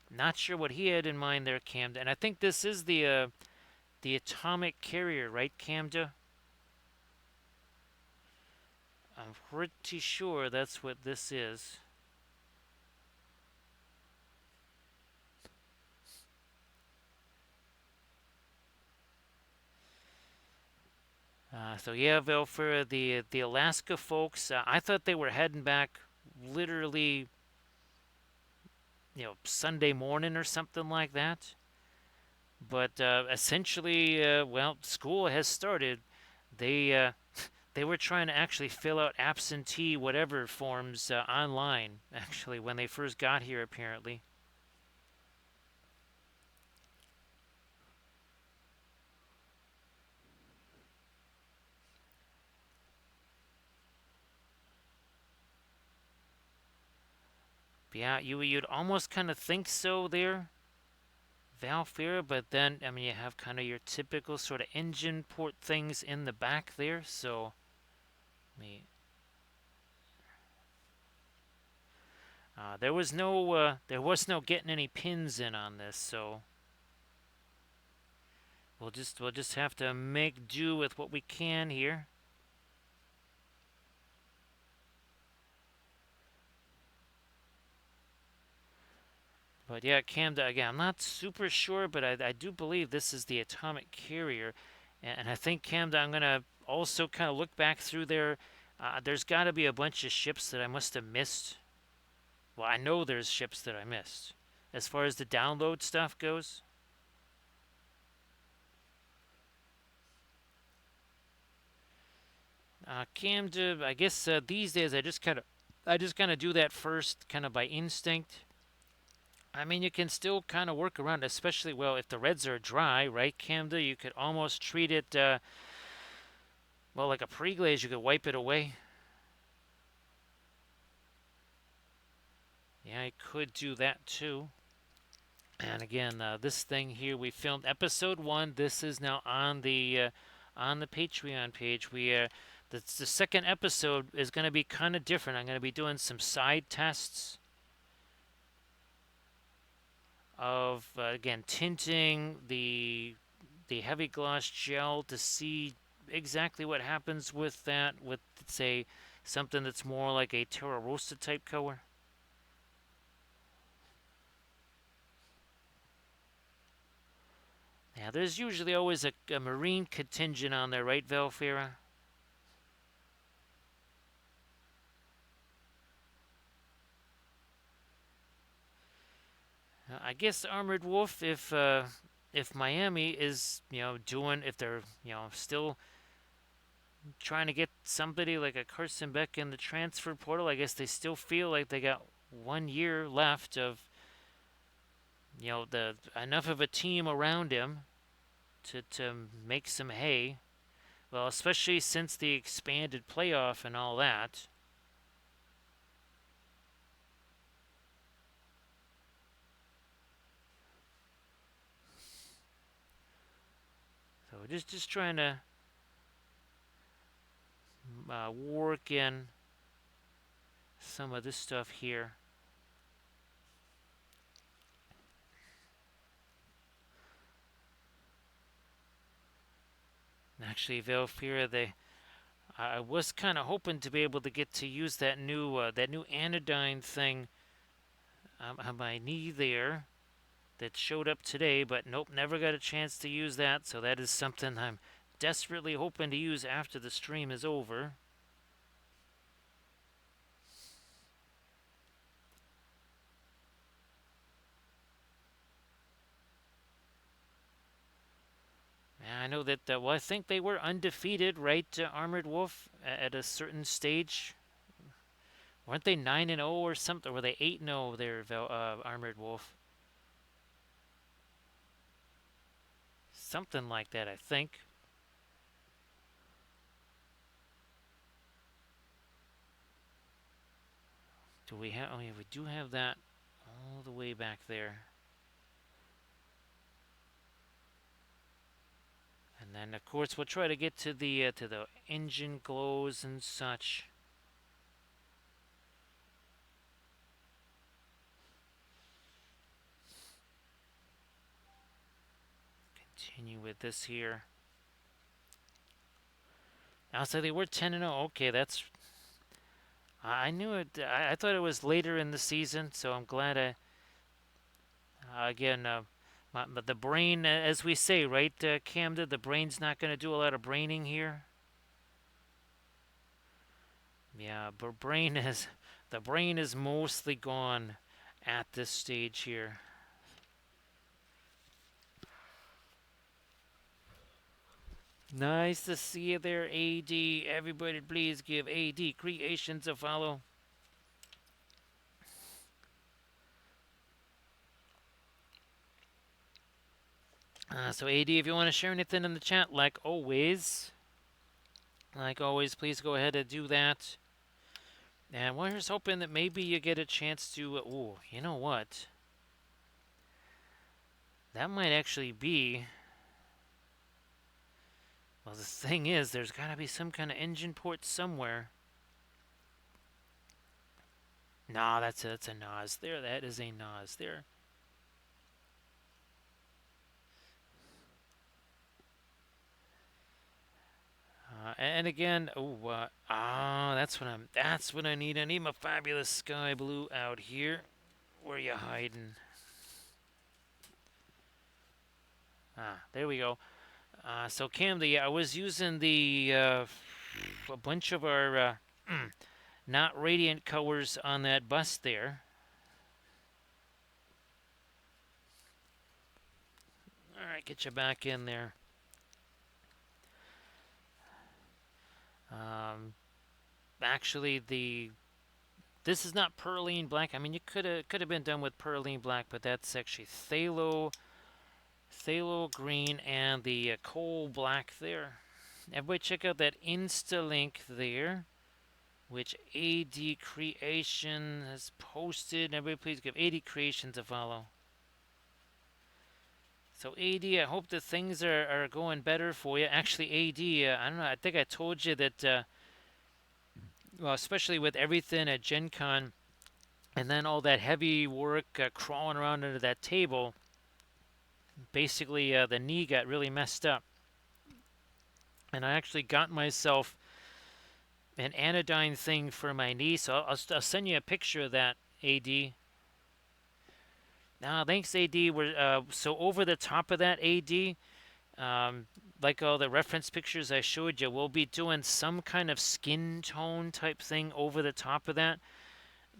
Not sure what he had in mind there, Camda. And I think this is the atomic carrier, right, Camda? I'm pretty sure that's what this is. So yeah, Val, for the Alaska folks, I thought they were heading back literally, Sunday morning or something like that. But essentially, well, school has started. They they were trying to actually fill out absentee whatever forms online, actually, when they first got here, apparently. But yeah, you'd almost kind of think so there, Valfira, but then, I mean, you have kind of your typical sort of engine port things in the back there, so, me. There was no getting any pins in on this, so we'll just have to make do with what we can here. But yeah, Camda again. I'm not super sure, but I do believe this is the atomic carrier, and I think Camda. I'm gonna also kind of look back through there. There's got to be a bunch of ships that I must have missed. Well, I know there's ships that I missed. As far as the download stuff goes, Camda. I guess these days I just kind of do that first, kind of by instinct. I mean, you can still kind of work around, especially well if the reds are dry, right, Camda? You could almost treat it well like a pre-glaze. You could wipe it away. Yeah, I could do that too. And again, this thing here we filmed episode 1. This is now on the Patreon page. The second episode is going to be kind of different. I'm going to be doing some side tests of again tinting the heavy gloss gel to see exactly what happens with that, with say something that's more like a Terra Rosa type color. Yeah, there's usually always a marine contingent on there, right, Velfira? I guess Armored Wolf, if Miami is doing, if they're still trying to get somebody like a Carson Beck in the transfer portal, I guess they still feel like they got 1 year left of the enough of a team around him to make some hay. Well, especially since the expanded playoff and all that. So just trying to work in some of this stuff here. Actually, Velfira, I was kind of hoping to be able to get to use that new anodyne thing on my knee there that showed up today, but nope, never got a chance to use that. So that is something I'm desperately hoping to use after the stream is over. I know that, well, I think they were undefeated, right, Armored Wolf, at a certain stage. Weren't they 9-0 or something? Or were they 8-0 there, Armored Wolf? Something like that, I think. Do we have? Oh, yeah, we do have that all the way back there. And then, of course, we'll try to get to the engine glows and such. Continue with this here. I'll say they were 10-0. Okay, that's. I knew it. I thought it was later in the season, so I'm glad. Again, the brain, as we say, right, Camden, the brain's not going to do a lot of braining here. Yeah, but the brain is mostly gone at this stage here. Nice to see you there, AD. Everybody, please give AD Creations a follow. So AD, if you want to share anything in the chat, please go ahead and do that. And we're just hoping that maybe you get a chance to. Oh, you know what? That might actually be. Well, the thing is, there's got to be some kind of engine port somewhere. Nah, that's a NOS there. That is a NOS there. And again, that's what I need. I need my fabulous sky blue out here. Where you hiding? There we go. So Cam, I was using a bunch of our not radiant colors on that bus there. All right, get you back in there. Actually, this is not Perline black. I mean, you could have been done with Perline black, but that's actually phthalo green and the coal black there. Everybody check out that Insta link there, which AD Creation has posted. Everybody please give AD Creations a follow. So AD, I hope that things are going better for you. Actually, AD, I don't know, I think I told you that, well, especially with everything at Gen Con, and then all that heavy work crawling around under that table, basically the knee got really messed up. And I actually got myself an anodyne thing for my knee, so I'll send you a picture of that, AD. Thanks, AD. So over the top of that, AD, like all the reference pictures I showed you, we'll be doing some kind of skin tone type thing over the top of that.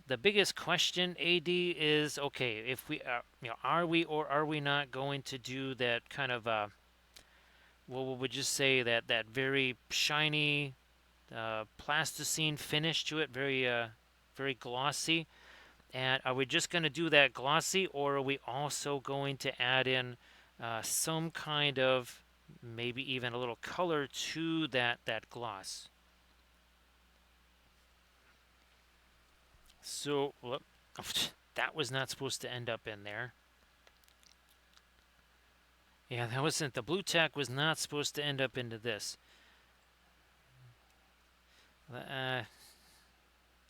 The biggest question, AD, is okay, if we are we or are we not going to do that kind of what would you say, that very shiny plasticine finish to it, very glossy? And are we just going to do that glossy, or are we also going to add in some kind of maybe even a little color to that gloss? So that was not supposed to end up in there. Yeah, that wasn't. The blue tack was not supposed to end up into this.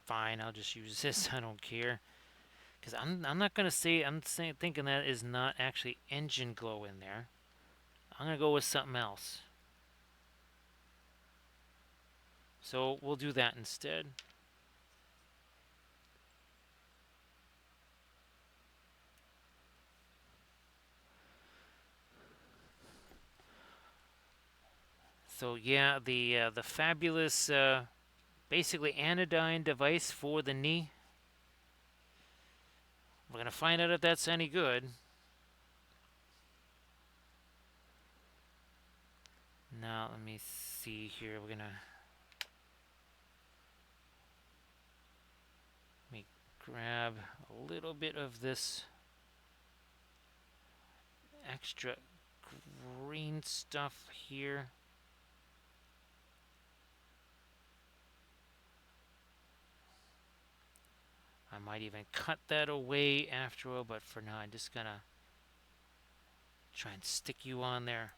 Fine, I'll just use this. I don't care. Because I'm not going to say, thinking that is not actually engine glow in there. I'm going to go with something else. So we'll do that instead. So yeah, the fabulous, basically anodyne device for the knee. We're going to find out if that's any good. Now, let me see here. We're going to... Let me grab a little bit of this extra green stuff here. I might even cut that away after all, but for now I'm just going to try and stick you on there.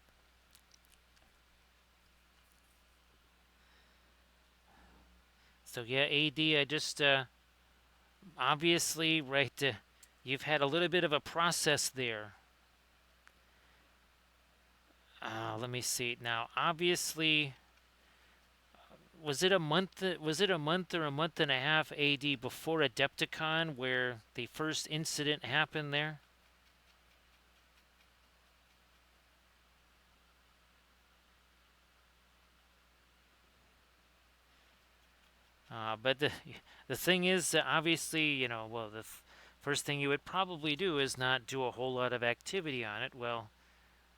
So yeah, AD, I just, obviously, right, you've had a little bit of a process there. Let me see. Now, obviously, was it a month or a month and a half, AD, before Adepticon where the first incident happened there? But the thing is, obviously, well, first thing you would probably do is not do a whole lot of activity on it. Well,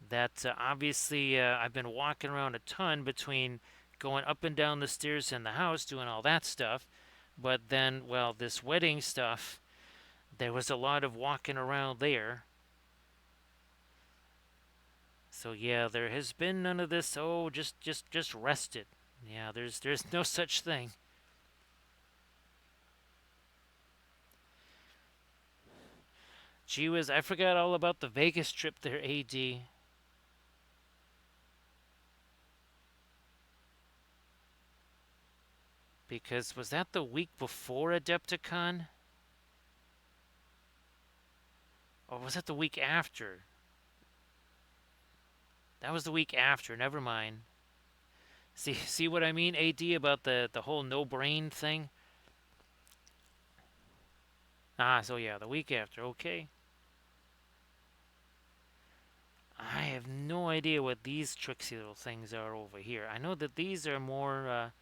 that obviously I've been walking around a ton between going up and down the stairs in the house, doing all that stuff. But then, well, this wedding stuff, there was a lot of walking around there. So yeah, there has been none of this. Oh, just rest it. Yeah, there's no such thing. Gee whiz, I forgot all about the Vegas trip there, AD. Because was that the week before Adepticon? Or was that the week after? That was the week after. Never mind. See what I mean, AD, about the whole no brain thing? Ah, so yeah, the week after. Okay. I have no idea what these tricksy little things are over here. I know that these are more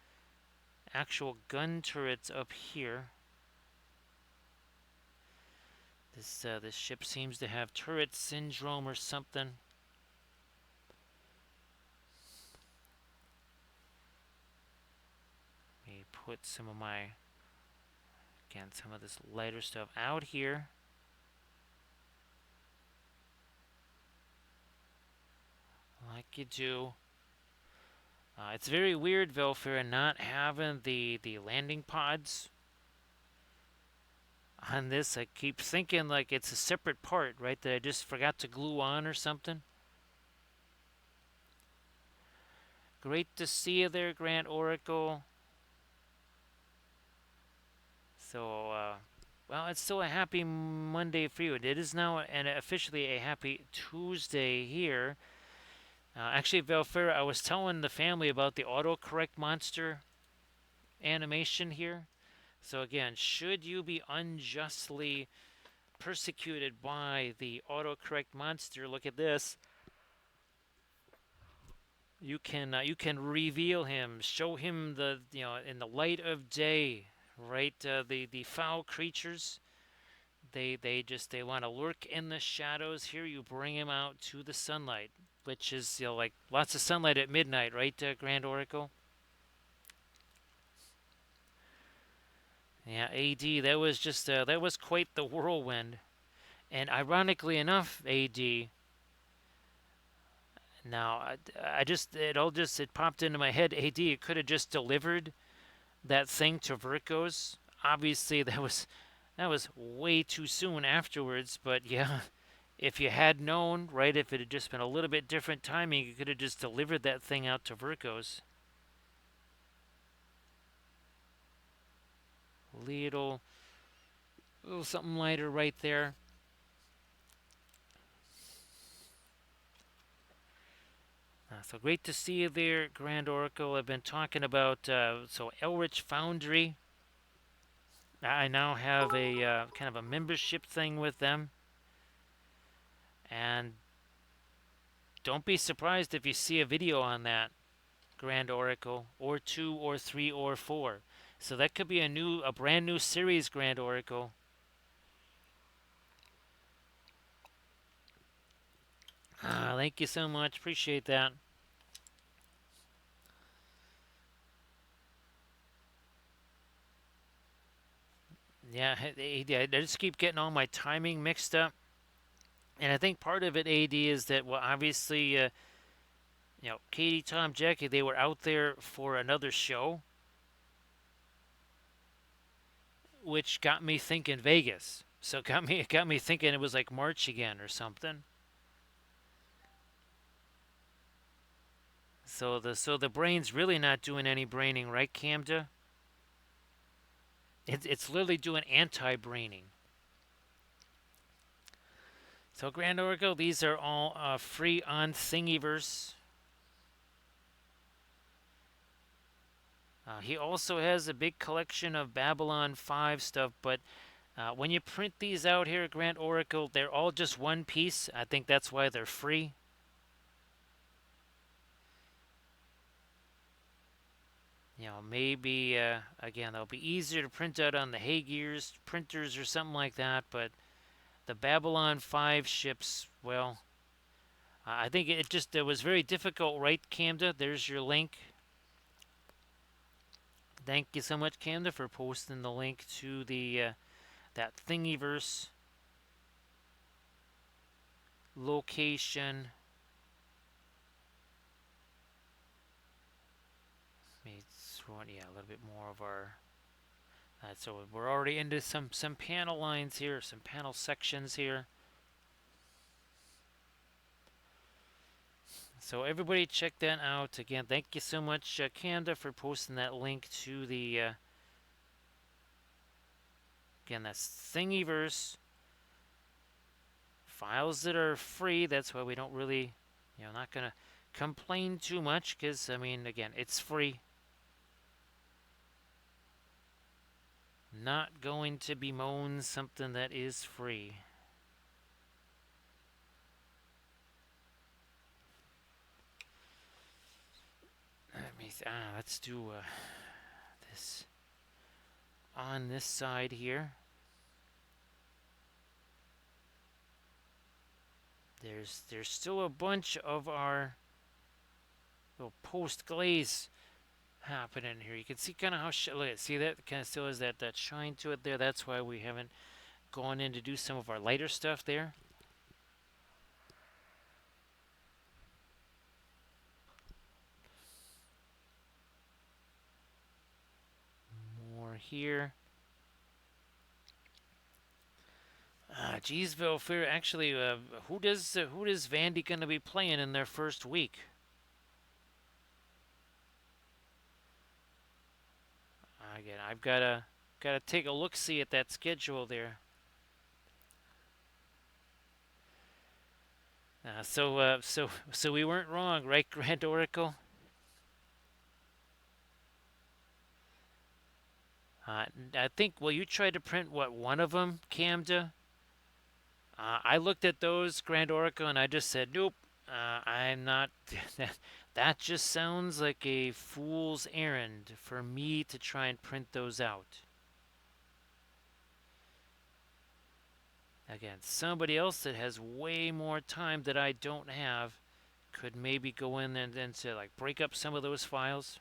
actual gun turrets up here. This ship seems to have turret syndrome or something. Let me put some of some of this lighter stuff out here. Like you do. It's very weird, Velfair, not having the landing pods on this. I keep thinking like it's a separate part, right, that I just forgot to glue on or something. Great to see you there, Grant Oracle. So, well, it's still a happy Monday for you. It is now and officially a happy Tuesday here. Actually, Velfair, I was telling the family about the autocorrect monster animation here. So again, should you be unjustly persecuted by the autocorrect monster, look at this. You can reveal him, show him the in the light of day, right? The foul creatures, they want to lurk in the shadows. Here you bring him out to the sunlight, which is like lots of sunlight at midnight, right, Grand Oracle? Yeah, AD, that was quite the whirlwind. And ironically enough, AD, now I just it popped into my head. AD, it could have just delivered that thing to Virgos. Obviously, that was way too soon afterwards. But yeah, if you had known, right, if it had just been a little bit different timing, you could have just delivered that thing out to Virgos. Little, little something lighter right there. So great to see you there, Grand Oracle. I've been talking about Elrich Foundry. I now have a kind of a membership thing with them, and don't be surprised if you see a video on that, Grand Oracle, or two, or three, or four. So that could be a brand new series, Grand Oracle. Thank you so much. Appreciate that. Yeah, I just keep getting all my timing mixed up. And I think part of it, AD, is that, well, obviously, Katie, Tom, Jackie, they were out there for another show, which got me thinking Vegas. So it got me thinking it was like March again or something. So the brain's really not doing any braining, right, Camda? It's literally doing anti-braining. So Grand Oracle, these are all free on Thingiverse. He also has a big collection of Babylon 5 stuff, but when you print these out here, Grand Oracle, they're all just one piece. I think that's why they're free. Maybe, again, they'll be easier to print out on the Hagears printers or something like that, but the Babylon 5 ships, well, I think it was very difficult, right, Camda? There's your link. Thank you so much, Camda, for posting the link to the that Thingiverse location. Let me throw in, yeah, a little bit more of our. So we're already into some panel lines here, some panel sections here. So everybody check that out. Again, thank you so much, Camda, for posting that link to the, again, that's Thingiverse. Files that are free, that's why we don't really, not going to complain too much because, I mean, again, it's free. Not going to bemoan something that is free. Let's do this on this side here. There's still a bunch of our little post glaze happening here. You can see kind of how look at, see that kind of still has that shine to it there. That's why we haven't gone in to do some of our lighter stuff there. More here. Geez, Velfair, actually, who does Vandy gonna be playing in their first week? Again, I've gotta take a look see at that schedule there. So we weren't wrong, right, Grand Oracle? I think. Well, you tried to print what, one of them, Camda? I looked at those, Grand Oracle, and I just said, nope. I'm not. That just sounds like a fool's errand for me to try and print those out. Again, somebody else that has way more time that I don't have could maybe go in and say, like, break up some of those files.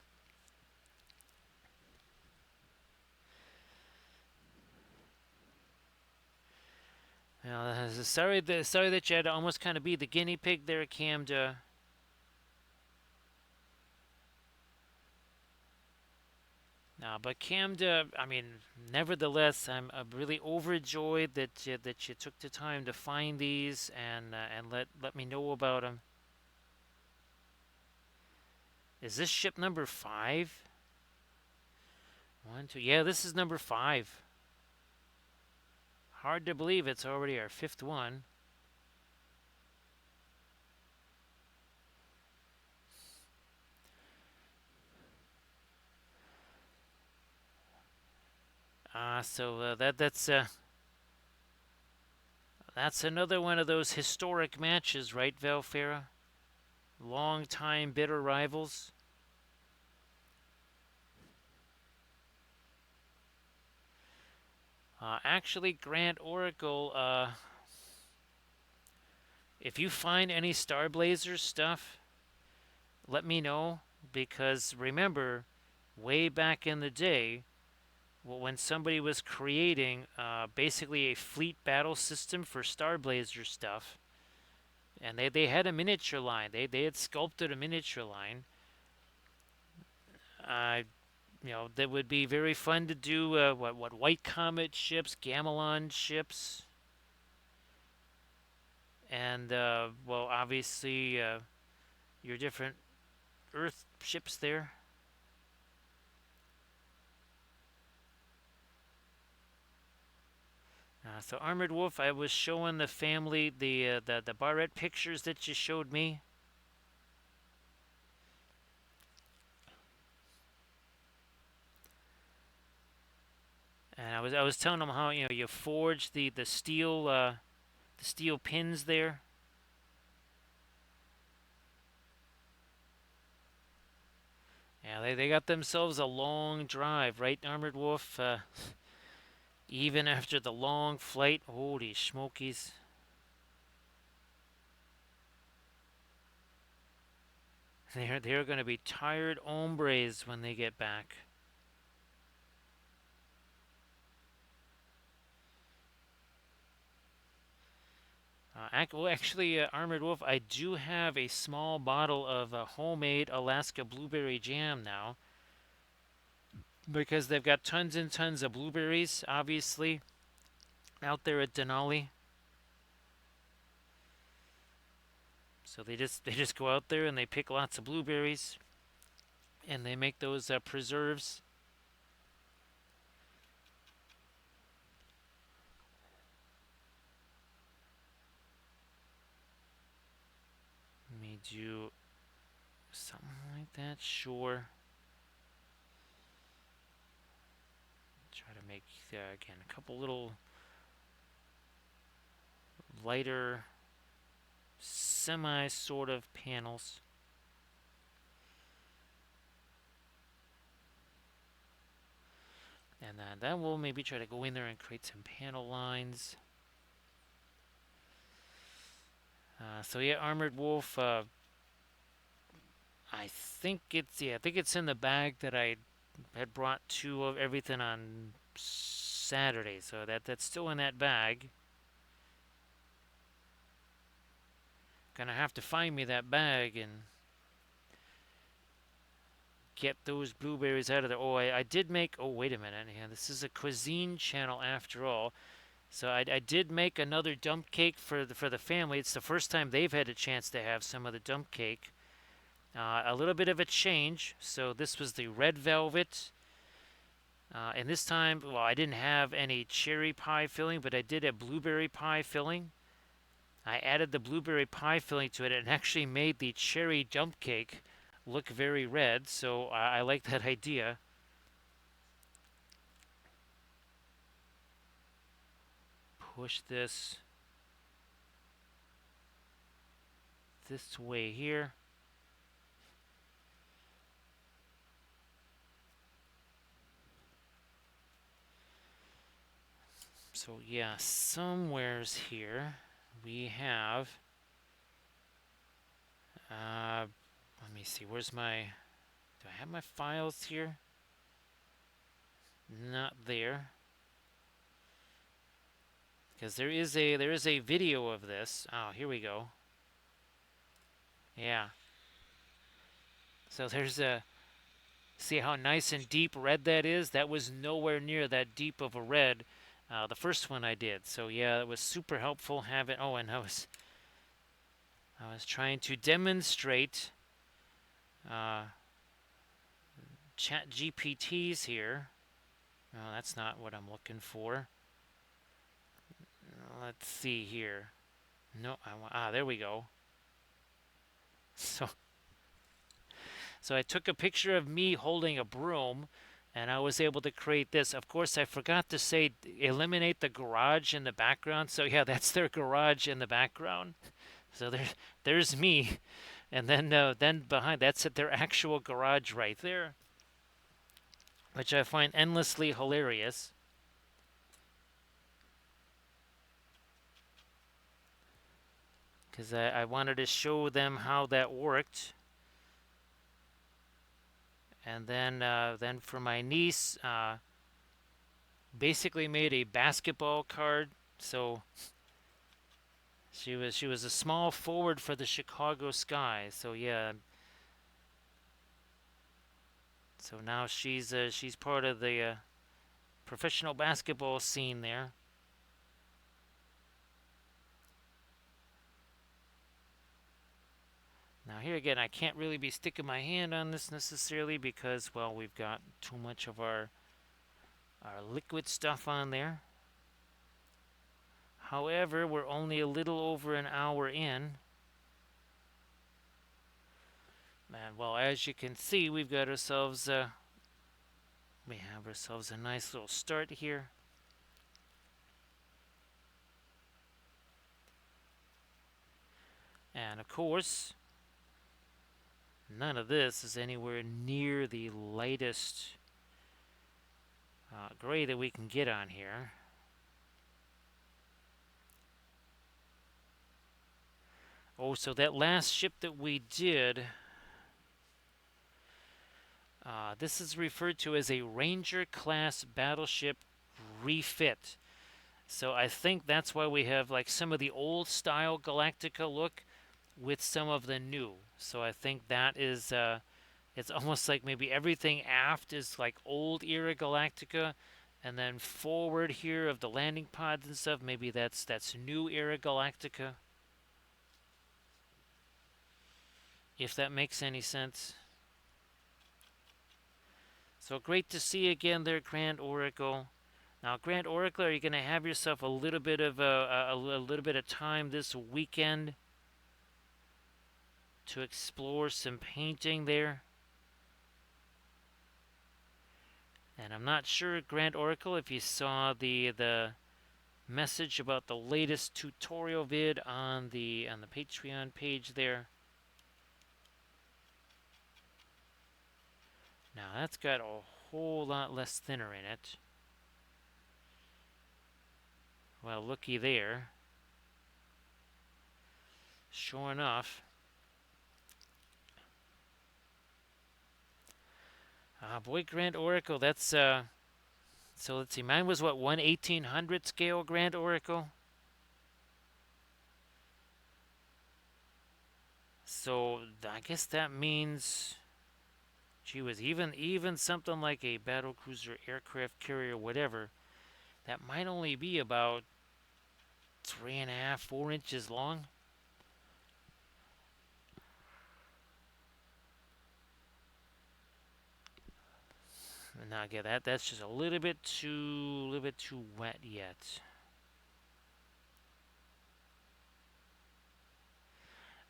Sorry that you had to almost kind of be the guinea pig there, Camda. But Camda, I mean, nevertheless, I'm really overjoyed that you took the time to find these and let me know about them. Is this ship number 5? 1, 2. Yeah, this is number 5. Hard to believe it's already our 5th one. That's another one of those historic matches, right, Valfera? Long-time bitter rivals. Actually, Grand Oracle, if you find any Star Blazer stuff, let me know, because remember, way back in the day, when somebody was creating basically a fleet battle system for Star Blazer stuff, and they had a miniature line. They had sculpted a miniature line. That would be very fun to do. What White Comet ships, Gamelon ships, and well, obviously your different Earth ships there. So Armored Wolf, I was showing the family the Barrett pictures that you showed me. And I was telling them how you forge the steel pins there. Yeah, they got themselves a long drive, right, Armored Wolf? Even after the long flight, holy smokies. They're going to be tired hombres when they get back. Well, actually, Armored Wolf, I do have a small bottle of homemade Alaska blueberry jam now because they've got tons and tons of blueberries, obviously, out there at Denali. So they just go out there and they pick lots of blueberries and they make those preserves. Let me do something like that, sure. Try to make again a couple little lighter semi sort of panels. And then we'll maybe try to go in there and create some panel lines. So yeah, Armored Wolf. I think it's in the bag that I had brought to of everything on Saturday. So that's still in that bag. Gonna have to find me that bag and get those blueberries out of there. Oh, I did make. Oh, wait a minute. Yeah, this is a cuisine channel after all. So I did make another dump cake for the family. It's the first time they've had a chance to have some of the dump cake. A little bit of a change. So this was the red velvet. And this time, well, I didn't have any cherry pie filling, but I did have blueberry pie filling. I added the blueberry pie filling to it and actually made the cherry dump cake look very red. So I like that idea. Push this way here. So yeah, somewheres here we have. Let me see. Where's my? Do I have my files here? Not there. Because there is a video of this. Oh, here we go. Yeah. So there's a. See how nice and deep red that is? That was nowhere near that deep of a red. The first one I did. So yeah, it was super helpful having. Oh, and I was trying to demonstrate chat GPTs here. No, that's not what I'm looking for. Let's see here. No, there we go. So I took a picture of me holding a broom, and I was able to create this. Of course, I forgot to say eliminate the garage in the background. So yeah, that's their garage in the background. So there's me, and then behind that's at their actual garage right there, which I find endlessly hilarious. Because I wanted to show them how that worked. And then for my niece, basically made a basketball card. So she was a small forward for the Chicago Sky. So yeah. So now she's part of the professional basketball scene there. Now here again, I can't really be sticking my hand on this necessarily because, well, we've got too much of our liquid stuff on there. However, we're only a little over an hour in. And well, as you can see, we have ourselves a nice little start here. And of course, none of this is anywhere near the lightest gray that we can get on here. Oh, so that last ship that we did, This is referred to as a Ranger class battleship refit. So I think that's why we have like some of the old style Galactica look with some of the new. So I think that is it's almost like maybe everything aft is like old era Galactica, and then forward here of the landing pods and stuff, maybe that's new era Galactica. If that makes any sense. So great to see you again there, Grand Oracle. Now, Grand Oracle, are you going to have yourself a little bit of a little bit of time this weekend to explore some painting there? And I'm not sure, Grand Oracle, if you saw the message about the latest tutorial vid on the Patreon page there. Now that's got a whole lot less thinner in it. Well, looky there. Sure enough. Boy, Grand Oracle, that's so let's see, mine was what, 1/1800 scale, Grand Oracle? So I guess that means, gee whiz, even something like a battle cruiser, aircraft carrier, whatever, that might only be about 3.5, 4 inches long. And now again, that's just a little bit too wet yet.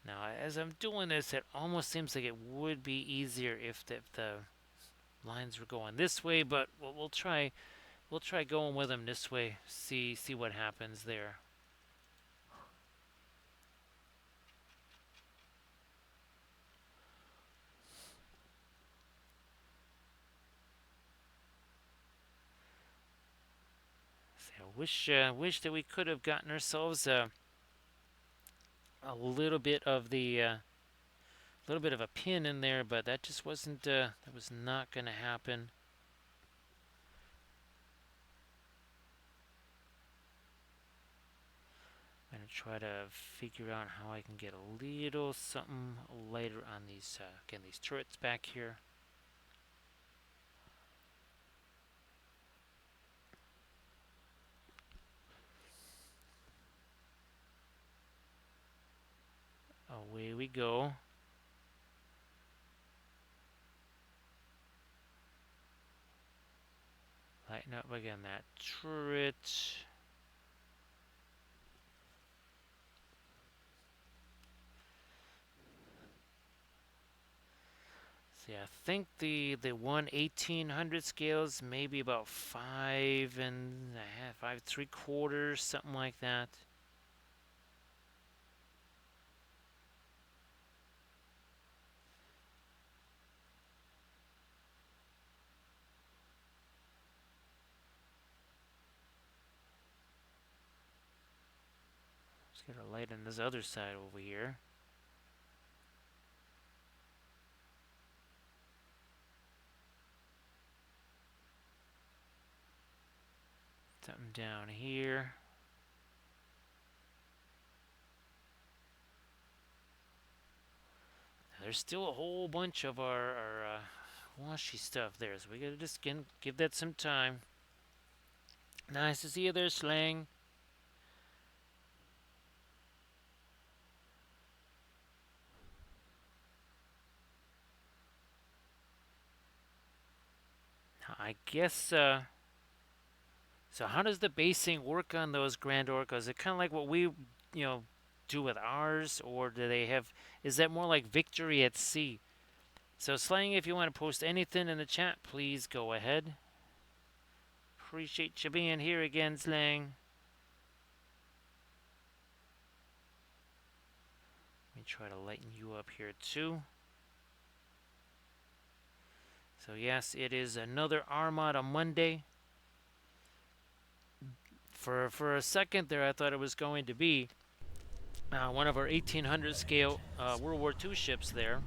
Now, as I'm doing this, it almost seems like it would be easier if the lines were going this way, but we'll try going with them this way. See what happens there. See, I wish that we could have gotten ourselves a little bit of the little bit of a pin in there, but that just wasn't that was not going to happen. I'm going to try to figure out how I can get a little something lighter on these again, these turrets back here. Away we go. Lighten up again that turret. See, I think the 1/1800 scales maybe about 5.5, 5.75, something like that. Let's get a light on this other side over here. Something down here. There's still a whole bunch of our washy stuff there, so we gotta just give that some time. Nice to see you there, Slang. I guess, so how does the basing work on those Grand Orcas? Is it kind of like what we, do with ours, or do they have, is that more like Victory at Sea? So Slang, if you want to post anything in the chat, please go ahead. Appreciate you being here again, Slang. Let me try to lighten you up here too. So yes, it is another Armada Monday. For a second there, I thought it was going to be one of our 1800 scale World War II ships there.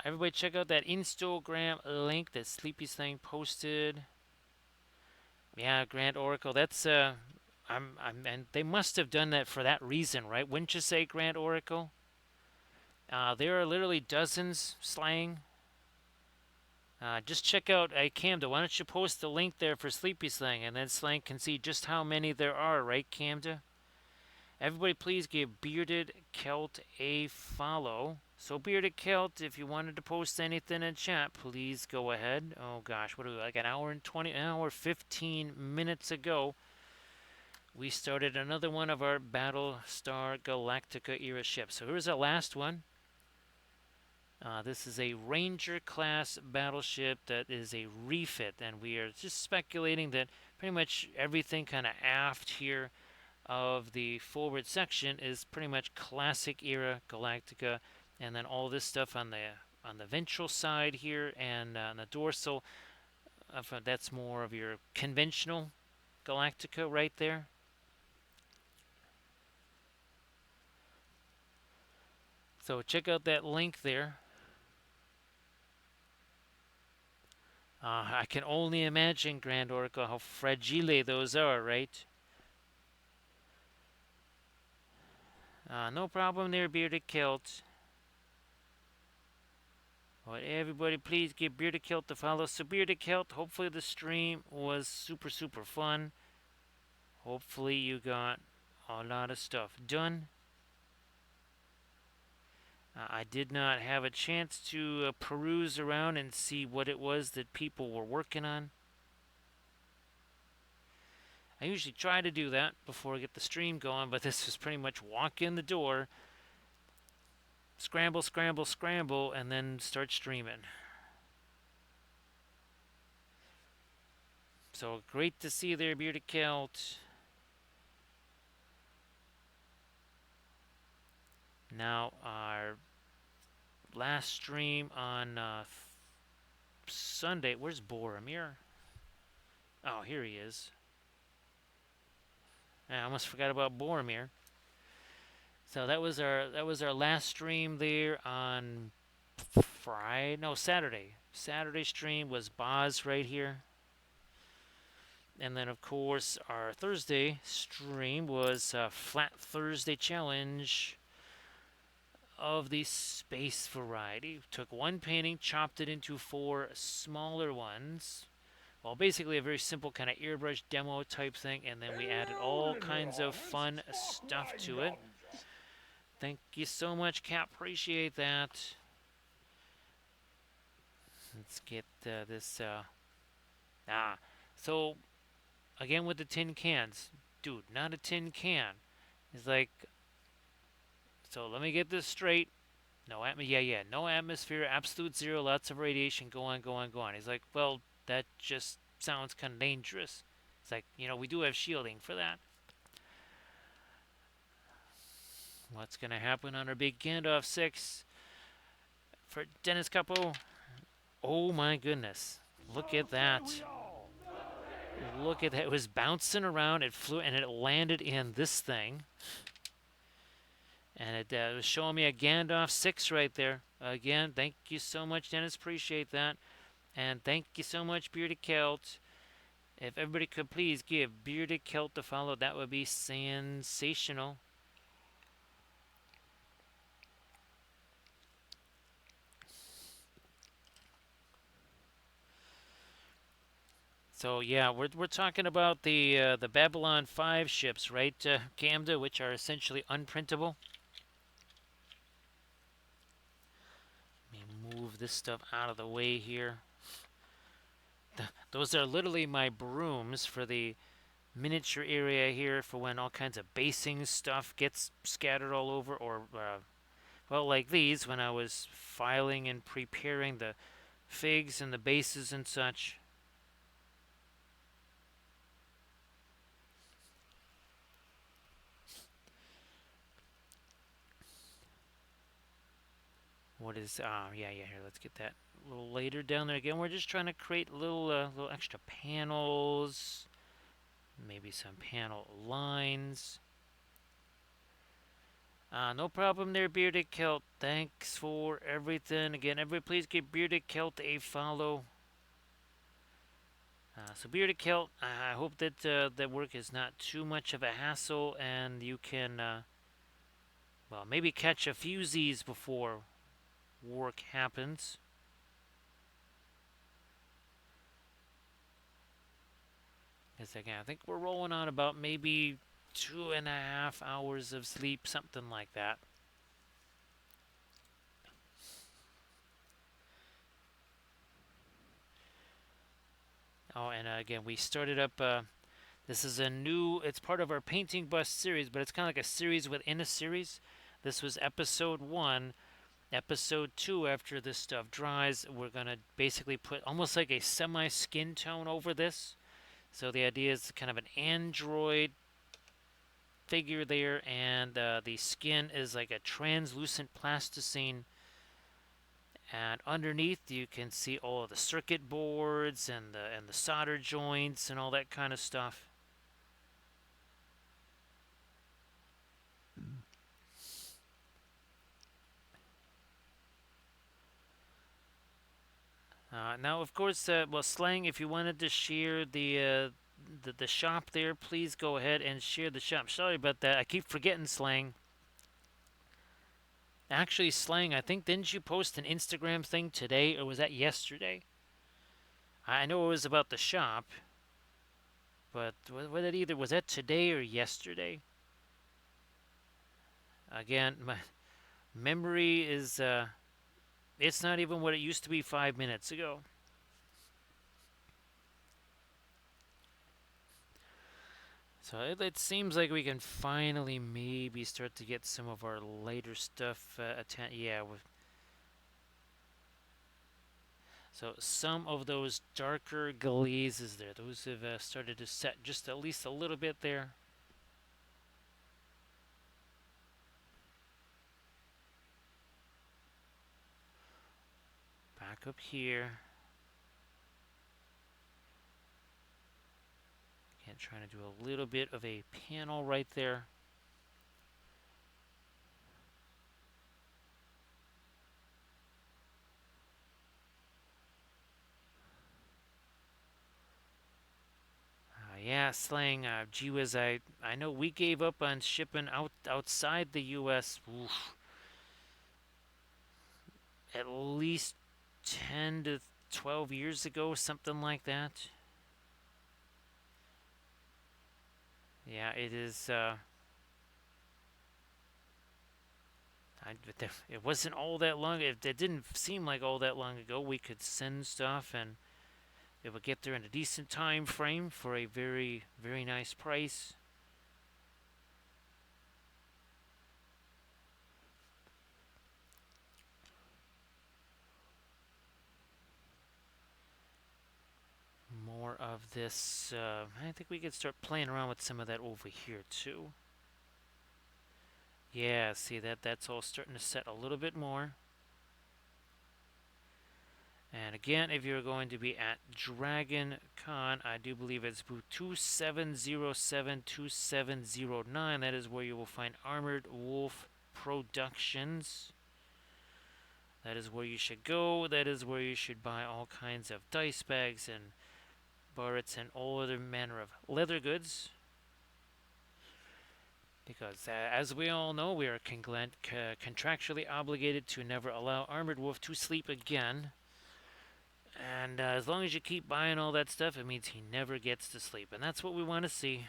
Everybody check out that Instagram link that Sleepy's thing posted. Yeah, Grand Oracle. That's and they must have done that for that reason, right? Wouldn't you say, Grand Oracle? There are literally dozens, Slang. Just check out Camda. Why don't you post the link there for Sleepy Slang, and then Slang can see just how many there are, right, Camda? Everybody, please give Bearded Celt a follow. So, Bearded Celt, if you wanted to post anything in chat, please go ahead. Oh gosh, what are we, like an hour and 20, an hour 15 minutes ago? We started another one of our Battlestar Galactica era ships. So here's our last one. This is a Ranger class battleship that is a refit, and we are just speculating that pretty much everything kind of aft here of the forward section is pretty much classic era Galactica, and then all this stuff on the ventral side here and on the dorsal, that's more of your conventional Galactica right there. So check out that link there. I can only imagine, Grand Oracle, how fragile those are, right? No problem there, Bearded Kilt. But everybody, please give Bearded Kilt a follow. So, Bearded Kilt, hopefully the stream was super, super fun. Hopefully you got a lot of stuff done. I did not have a chance to peruse around and see what it was that people were working on. I usually try to do that before I get the stream going, but this was pretty much walk in the door, scramble, scramble, scramble, and then start streaming. So great to see you there, Bearded Celt. Now, our last stream on Sunday. Where's Boromir? Oh, here he is. I almost forgot about Boromir. So that was our last stream there on Friday. No, Saturday. Saturday stream was Boz right here. And then, of course, our Thursday stream was Flat Thursday Challenge of the space variety. Took one painting, chopped it into 4 smaller ones. Well, basically a very simple kind of airbrush demo type thing, and then we added all kinds of fun stuff to it. Thank you so much, Cap. Appreciate that. Let's get this. So again with the tin cans, dude, not a tin can. It's like, so let me get this straight. No no atmosphere, absolute zero, lots of radiation, go on, go on, go on. He's like, well, that just sounds kind of dangerous. It's like, we do have shielding for that. What's going to happen on our big Gandalf 6 for Dennis Capo? Oh my goodness. Look at that. Look at that. It was bouncing around. It flew and it landed in this thing. And it was showing me a Gandalf 6 right there. Again, thank you so much, Dennis. Appreciate that. And thank you so much, Bearded Celt. If everybody could please give Bearded Celt a follow, that would be sensational. So yeah, we're talking about the Babylon 5 ships, right, Camda, which are essentially unprintable. Let me move this stuff out of the way here. Those are literally my brooms for the miniature area here for when all kinds of basing stuff gets scattered all over, or well, like these when I was filing and preparing the figs and the bases and such. What is, yeah, here, let's get that a little later down there. Again, we're just trying to create little extra panels, maybe some panel lines. No problem there, Bearded Celt. Thanks for everything. Again, everybody please give Bearded Celt a follow. So Bearded Celt, I hope that that work is not too much of a hassle and you can, well, maybe catch a few Z's before work happens. Because again, I think we're rolling on about maybe 2.5 hours of sleep, something like that. Oh, and again, we started up. This is a new. It's part of our painting bus series, but it's kind of like a series within a series. This was episode 1. Episode 2, after this stuff dries, we're gonna basically put almost like a semi-skin tone over this. So the idea is kind of an android figure there, and the skin is like a translucent plasticine. And underneath, you can see all of the circuit boards and the solder joints and all that kind of stuff. Now, of course, well, Slang, if you wanted to share the shop there, please go ahead and share the shop. Sorry about that. I keep forgetting, Slang. Actually, Slang, I think, didn't you post an Instagram thing today, or was that yesterday? I know it was about the shop, but was it either, was that today or yesterday? Again, my memory is, it's not even what it used to be 5 minutes ago. So it seems like we can finally maybe start to get some of our later stuff. Yeah. So some of those darker glazes there, those have started to set just at least a little bit there. Back up here. Again, trying to do a little bit of a panel right there. Yeah, Slang. Gee whiz, I know we gave up on shipping outside the U.S. Oof, at least 10 to 12 years ago, something like that. Yeah, it is. It wasn't all that long. It didn't seem like all that long ago. We could send stuff and it would get there in a decent time frame for a very, very nice price. More of this. I think we could start playing around with some of that over here too. Yeah, see that's all starting to set a little bit more. And again, if you're going to be at Dragon Con, I do believe it's booth 2707 2709. That is where you will find Armored Wolf Productions. That is where you should go. That is where you should buy all kinds of dice bags and barrettes and all other manner of leather goods. Because, as we all know, we are contractually obligated to never allow Armored Wolf to sleep again. And as long as you keep buying all that stuff, it means he never gets to sleep. And that's what we want to see.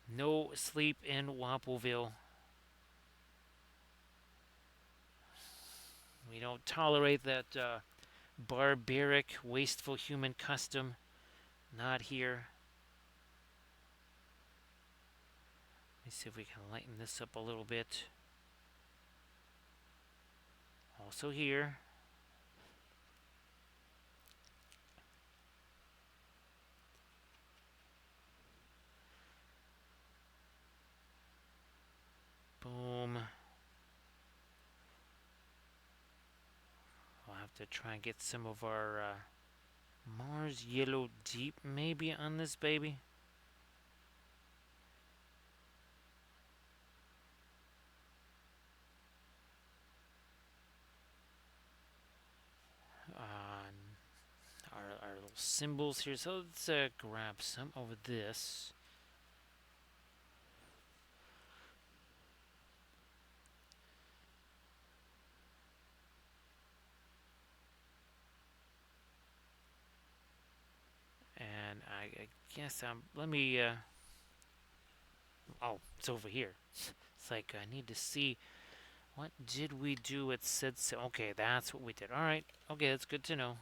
No sleep in Wampleville. We don't tolerate that barbaric, wasteful human custom. Not here. Let me see if we can lighten this up a little bit. Also here. Boom. I'll have to try and get some of our Mars Yellow Deep maybe on this baby. symbols here. So let's grab some of this. And I guess let me. Oh, it's over here. It's like I need to see what did we do. It said so. Okay, that's what we did. All right. Okay, that's good to know.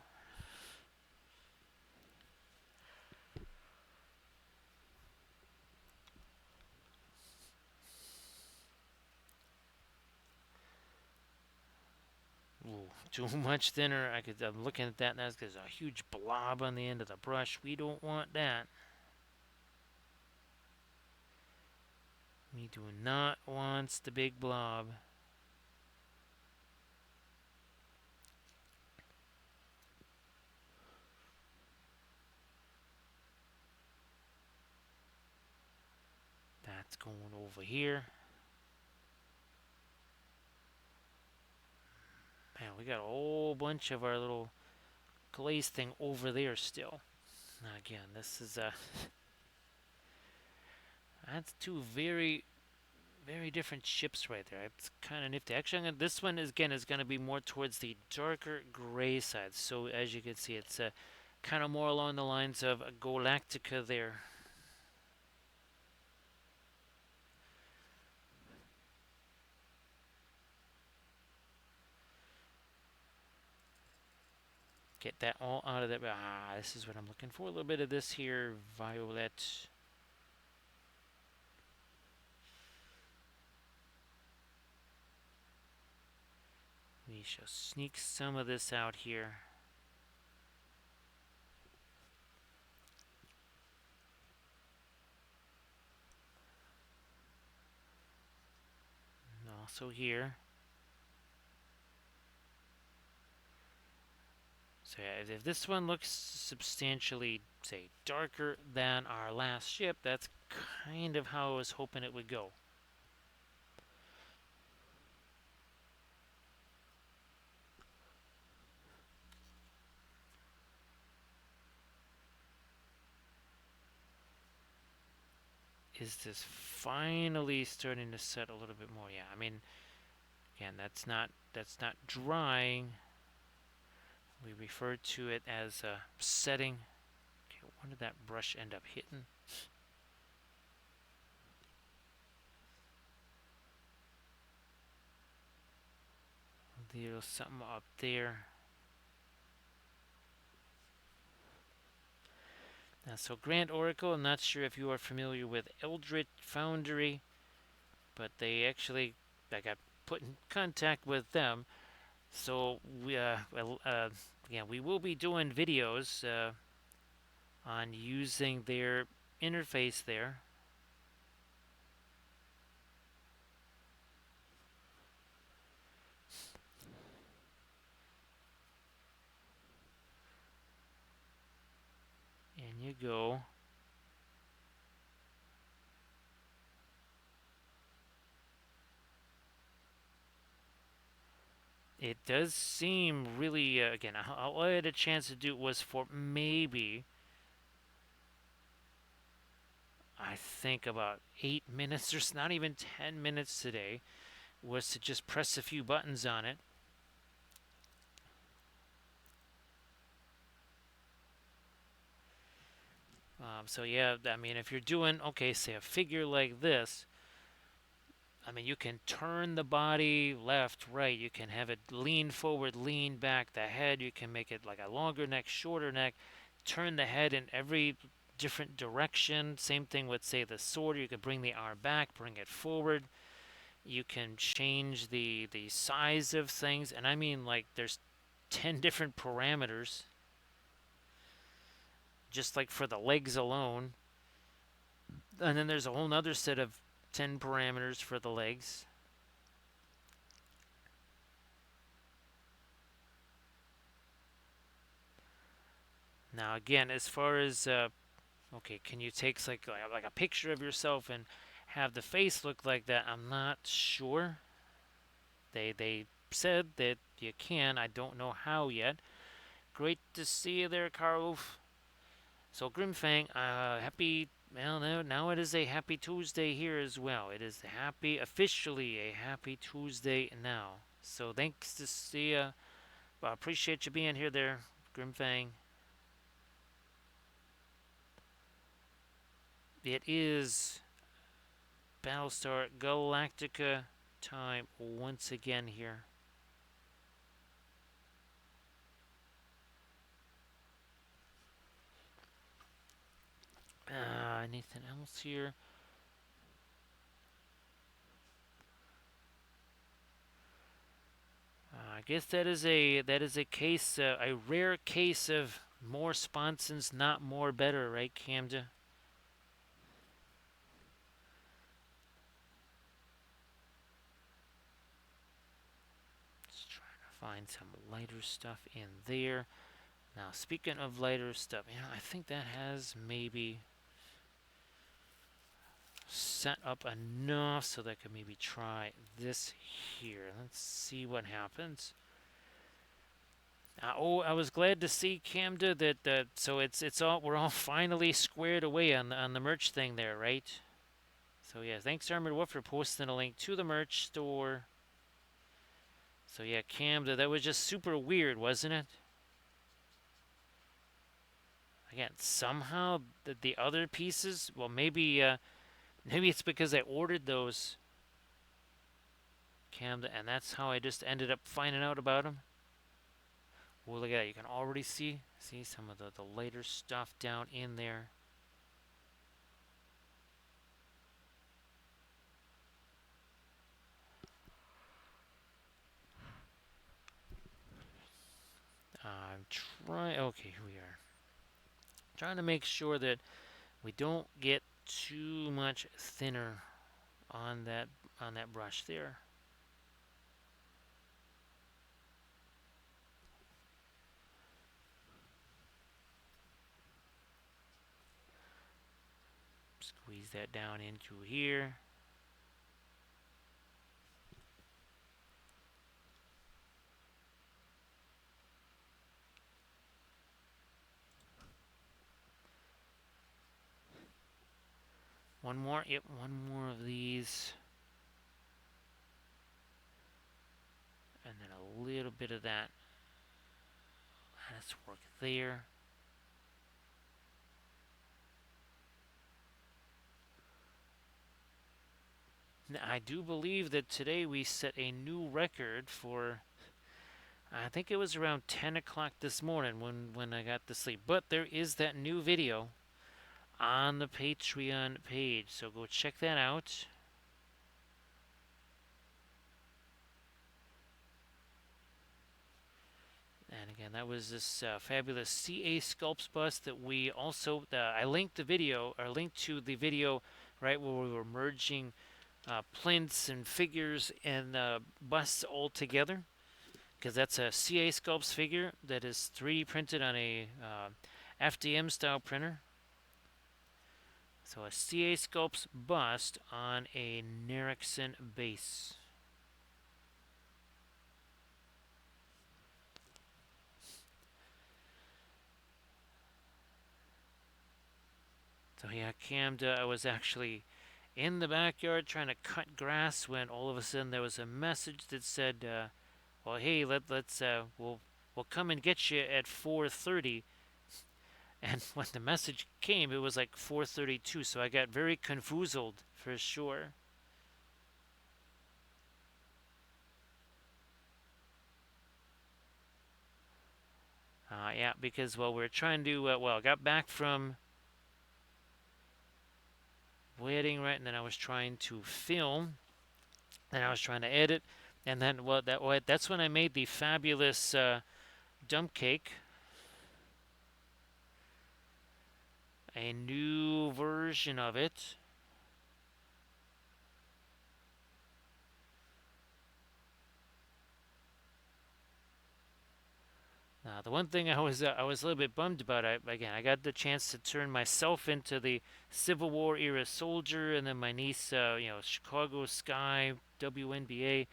Ooh, too much thinner. I'm looking at that, and that's because a huge blob on the end of the brush. We don't want that. We do not want the big blob. That's going over here. Man, we got a whole bunch of our little glaze thing over there still. Now again, this is that's two very different ships right there. It's kind of nifty. Actually, this one is again is going to be more towards the darker gray side. So as you can see, it's kind of more along the lines of Galactica there. Get that all out of there. Ah, this is what I'm looking for. A little bit of this here, violet. We shall sneak some of this out here. And also here. So yeah, if this one looks substantially, say, darker than our last ship, that's kind of how I was hoping it would go. Is this finally starting to set a little bit more? Yeah, I mean, again, that's not drying. We refer to it as setting. Okay, where did that brush end up hitting? There's something up there. So Grand Oracle, I'm not sure if you are familiar with Eldritch Foundry, but they actually, I got put in contact with them. So we will be doing videos on using their interface there. And you go. It does seem really, again, all I had a chance to do was for maybe, I think about 8 minutes, there's not even 10 minutes today, was to just press a few buttons on it. So yeah, I mean, if you're doing, okay, say a figure like this, I mean, you can turn the body left, right. You can have it lean forward, lean back. The head, you can make it like a longer neck, shorter neck. Turn the head in every different direction. Same thing with, say, the sword. You can bring the arm back, bring it forward. You can change the size of things. And I mean, like, there's 10 different parameters, just like for the legs alone. And then there's a whole other set of 10 parameters for the legs. Now, again, as far as okay, can you take like a picture of yourself and have the face look like that? I'm not sure. They said that you can. I don't know how yet. Great to see you there, Karloof. So Grimfang, happy. Well, now it is a happy Tuesday here as well. It is officially a happy Tuesday now. So thanks to see you. Appreciate you being here there, Grimfang. It is Battlestar Galactica time once again here. Anything else here? I guess that is a case, a rare case of more sponsons, not more better, right, Camden? Just trying to find some lighter stuff in there. Now, speaking of lighter stuff, I think that has maybe set up enough so that I could maybe try this here. Let's see what happens. I was glad to see Camda that so it's all we're all finally squared away on the merch thing there, right? So yeah, thanks Armored Wolf for posting a link to the merch store. So yeah, Camda, that was just super weird, wasn't it? Again, somehow the other pieces, well maybe it's because I ordered those Camda, and that's how I just ended up finding out about them. Well, look at that. You can already see some of the later stuff down in there. I'm trying. Okay, here we are. Trying to make sure that we don't get too much thinner on that brush there. Squeeze that down into here. One more. Yep, one more of these. And then a little bit of that. Let's work there. Now, I do believe that today we set a new record for, I think it was around 10 o'clock this morning when I got to sleep. But there is that new video on the Patreon page, so go check that out. And again, that was this fabulous CA Sculpts bust that we also, I linked the video, or linked to the video, right, where we were merging plinths and figures and busts all together. Because that's a CA Sculpts figure that is 3D printed on a FDM style printer. So a CA Sculpts bust on a Nerixon base. So yeah, Camda, I was actually in the backyard trying to cut grass when all of a sudden there was a message that said, "Well, hey, we'll come and get you at 4:30." And when the message came, it was like 4:32, so I got very confused for sure. Yeah, because we're trying to I got back from wedding, right, and then I was trying to film, and I was trying to edit, and then that's when I made the fabulous dump cake, a new version of it. Now, the one thing I was a little bit bummed about, I got the chance to turn myself into the Civil War era soldier, and then my niece, Chicago Sky WNBA.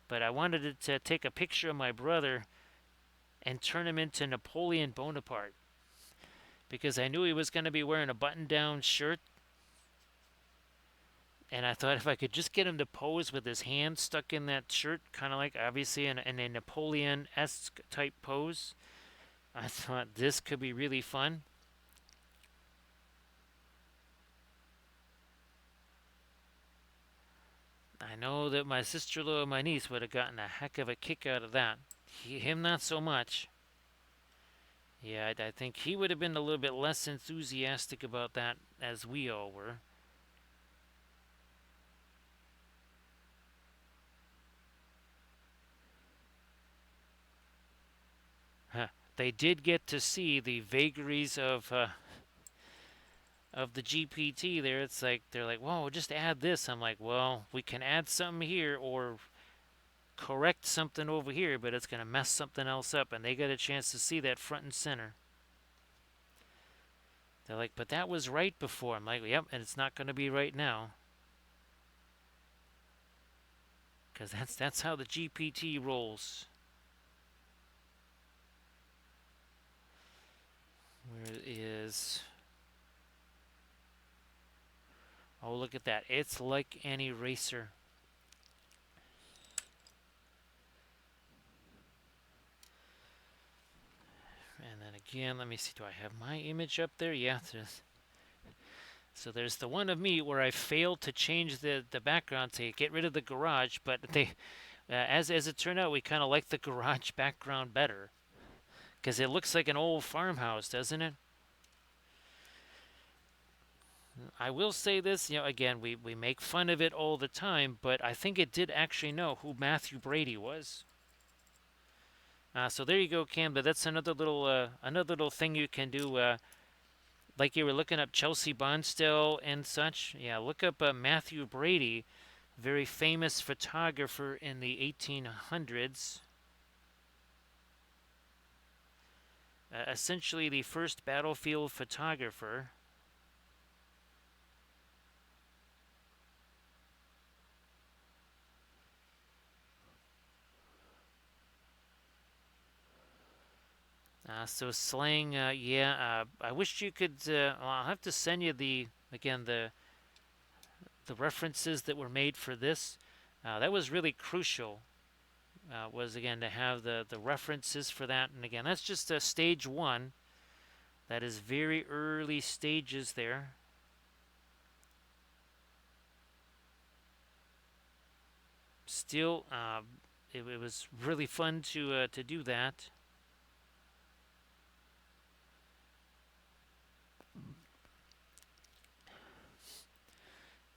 But I wanted to take a picture of my brother and turn him into Napoleon Bonaparte, because I knew he was going to be wearing a button-down shirt, and I thought if I could just get him to pose with his hand stuck in that shirt, kind of like obviously in a Napoleon-esque type pose, I thought this could be really fun. I know that my sister-in-law and my niece would have gotten a heck of a kick out of that. Him not so much. Yeah, I think he would have been a little bit less enthusiastic about that as we all were. Huh. They did get to see the vagaries of the GPT there. It's like they're like, "Whoa, just add this." I'm like, "Well, we can add something here or correct something over here, but it's going to mess something else up." And they got a chance to see that front and center. They're like, "But that was right before." I'm like, "Yep, and it's not going to be right now." Because that's how the GPT rolls. Where is... Oh, look at that. It's like an eraser. And then again, let me see. Do I have my image up there? Yeah. So there's the one of me where I failed to change the background to get rid of the garage, but as it turned out, we kind of like the garage background better because it looks like an old farmhouse, doesn't it? I will say this, again, we make fun of it all the time, but I think it did actually know who Matthew Brady was. So there you go, Cam. But that's another little thing you can do. Like you were looking up Chelsea Bonstell and such. Yeah, look up Matthew Brady, very famous photographer in the 1800s. Essentially the first battlefield photographer. So slang, yeah. I wish you could. Well, I'll have to send you the references that were made for this. That was really crucial. Was again to have the references for that, and again, that's just stage one. That is very early stages there. Still, it was really fun to do that.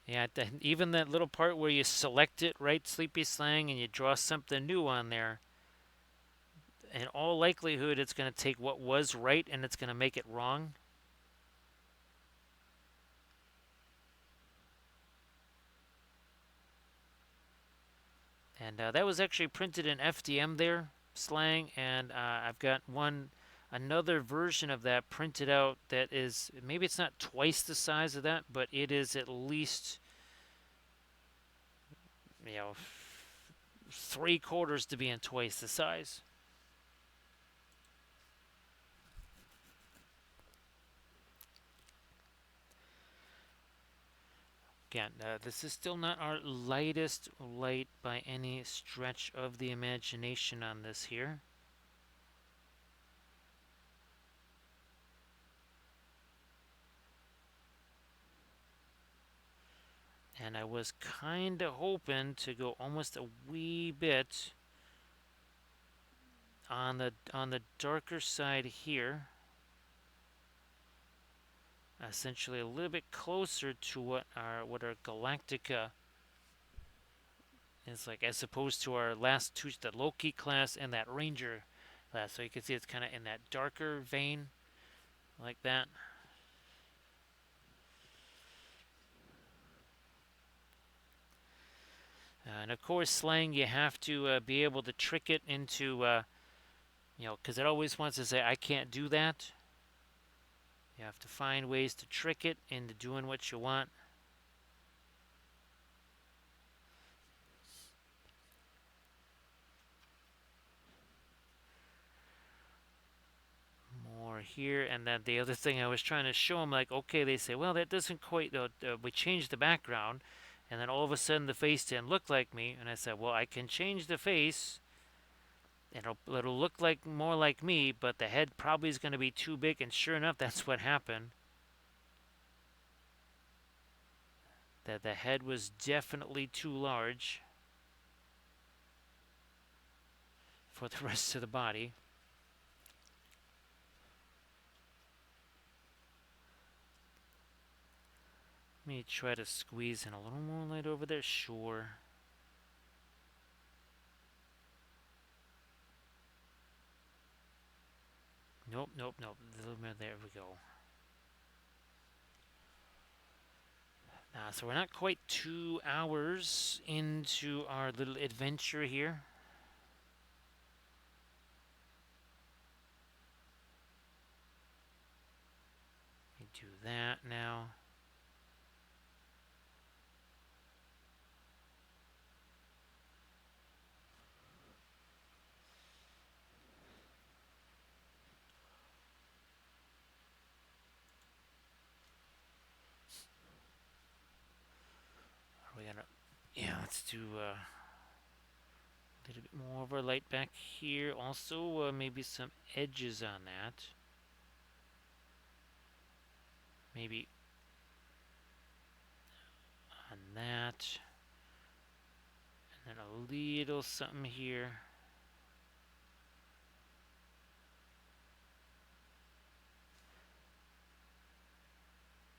Yeah, even that little part where you select it, right, Sleepy Slang, and you draw something new on there. In all likelihood, it's going to take what was right and it's going to make it wrong. And that was actually printed in FDM there, Slang, and I've got another version of that printed out that is, maybe it's not twice the size of that, but it is at least, you know, 3/4 to being twice the size. Again, this is still not our lightest light by any stretch of the imagination on this here. And I was kind of hoping to go almost a wee bit on the darker side here. Essentially a little bit closer to what our Galactica is like, as opposed to our last two, the Loki class and that Ranger class. So you can see it's kind of in that darker vein, like that. And of course, Slang, you have to be able to trick it into, because it always wants to say, I can't do that. You have to find ways to trick it into doing what you want. More here. And then the other thing I was trying to show them, like, okay, they say, well, that doesn't quite, we changed the background. And then all of a sudden the face didn't look like me. And I said, well, I can change the face. It'll look like more like me, but the head probably is going to be too big. And sure enough, that's what happened. That the head was definitely too large for the rest of the body. Let me try to squeeze in a little more light over there. Sure. Nope, nope, nope. A little bit. There we go. So we're not quite 2 hours into our little adventure here. Let me do that now. Are we gonna? Yeah, let's do a little bit more of our light back here. Also, maybe some edges on that. Maybe on that. And then a little something here.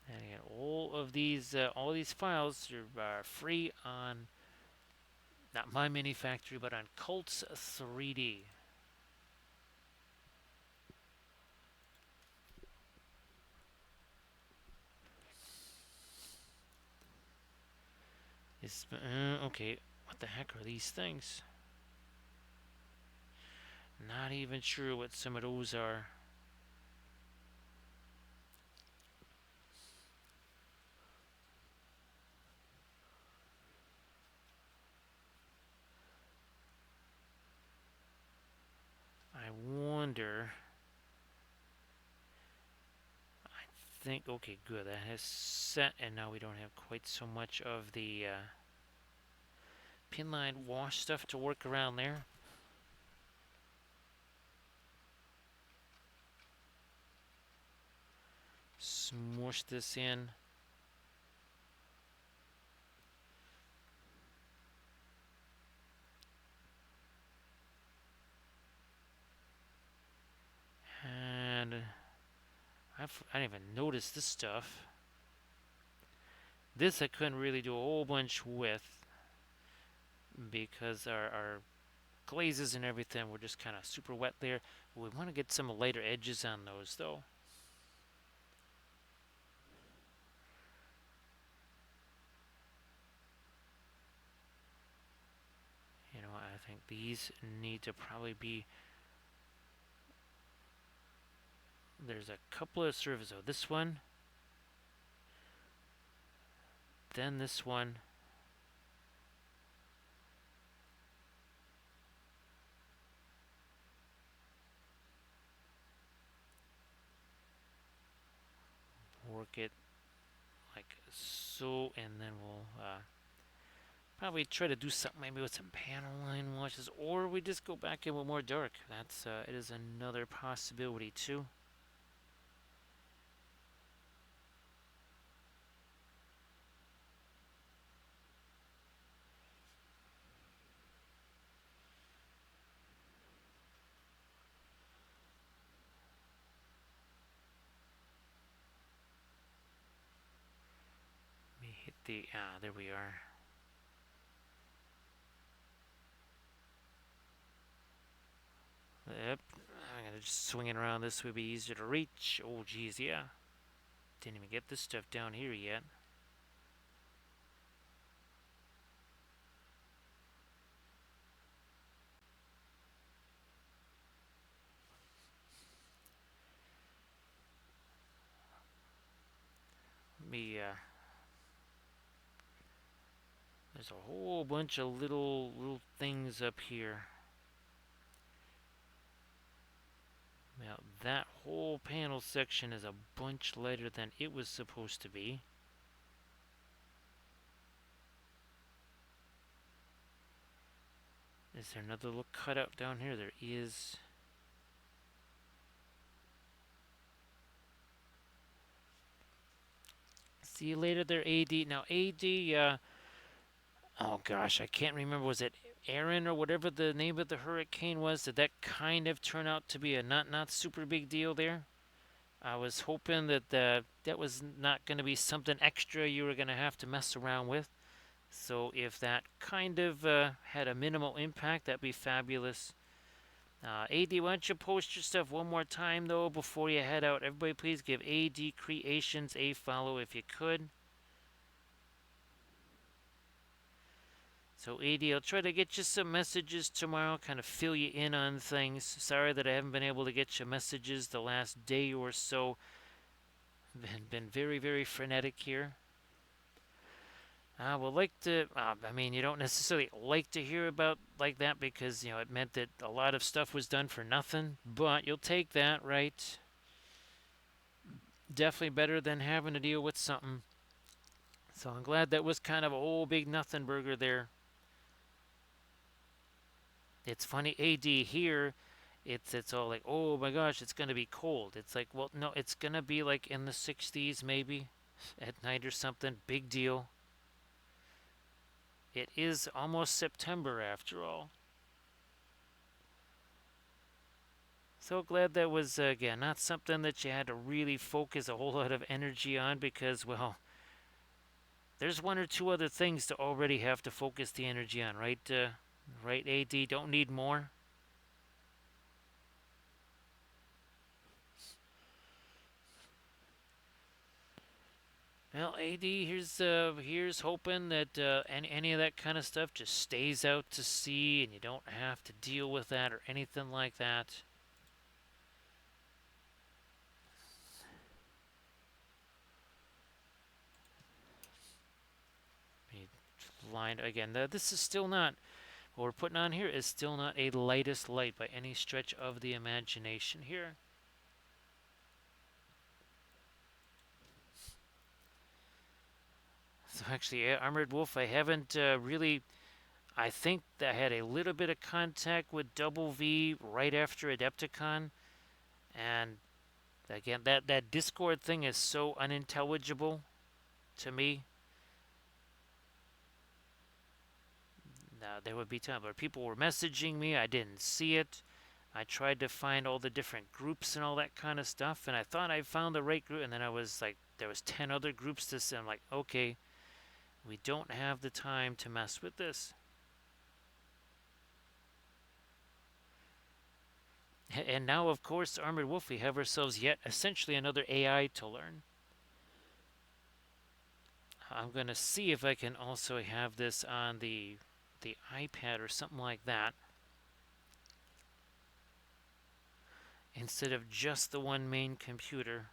And again, all these files are free on not my mini factory, but on Cults 3D. Okay, what the heck are these things? Not even sure what some of those are. I wonder. I think, okay, good. That has set, and now we don't have quite so much of the pinline wash stuff to work around there. Smush this in. And I didn't even notice this stuff. This I couldn't really do a whole bunch with because our glazes and everything were just kind of super wet there. We want to get some lighter edges on those though. You know, I think these need to probably be. There's a couple of surfaces. Oh, this one, then this one. Work it like so, and then we'll probably try to do something maybe with some panel line washes, or we just go back in with more dark. That's it is another possibility too. Let me hit the there we are. Yep, I'm gonna just swing it around. This would be easier to reach. Oh geez, yeah. Didn't even get this stuff down here yet. Let me there's a whole bunch of little things up here. Now that whole panel section is a bunch lighter than it was supposed to be. Is there another little cutout down here? There is. See you later there, AD. Now, AD, oh gosh, I can't remember. Was it Aaron or whatever the name of the hurricane was? Did that kind of turn out to be a not super big deal there? I was hoping that that was not going to be something extra you were going to have to mess around with. So if that kind of had a minimal impact, that'd be fabulous. AD, why don't you post your stuff one more time, though, before you head out? Everybody, please give AD Creations a follow if you could. So, AD, I'll try to get you some messages tomorrow, kind of fill you in on things. Sorry that I haven't been able to get you messages the last day or so. Been very, very frenetic here. I would like to, I mean, you don't necessarily like to hear about like that because, it meant that a lot of stuff was done for nothing, but you'll take that, right? Definitely better than having to deal with something. So I'm glad that was kind of a whole big nothing burger there. It's funny, AD here, it's all like, oh my gosh, it's going to be cold. It's like, well, no, it's going to be like in the 60s maybe at night or something. Big deal. It is almost September after all. So glad that was, again, not something that you had to really focus a whole lot of energy on because, well, there's one or two other things to already have to focus the energy on, right? Right, AD? Don't need more? Well, AD, here's hoping that any of that kind of stuff just stays out to sea and you don't have to deal with that or anything like that. Line again. This is still not what we're putting on here is still not a lightest light by any stretch of the imagination here. So actually, Armored Wolf, I haven't really. I think that I had a little bit of contact with Double V right after Adepticon, and again, that Discord thing is so unintelligible to me. Now, there would be times where people were messaging me, I didn't see it. I tried to find all the different groups and all that kind of stuff, and I thought I found the right group, and then I was like, there was 10 other groups to see. I'm like, okay, we don't have the time to mess with this. And now, of course, Armored Wolf, we have ourselves yet essentially another AI to learn. I'm going to see if I can also have this on the iPad or something like that, instead of just the one main computer.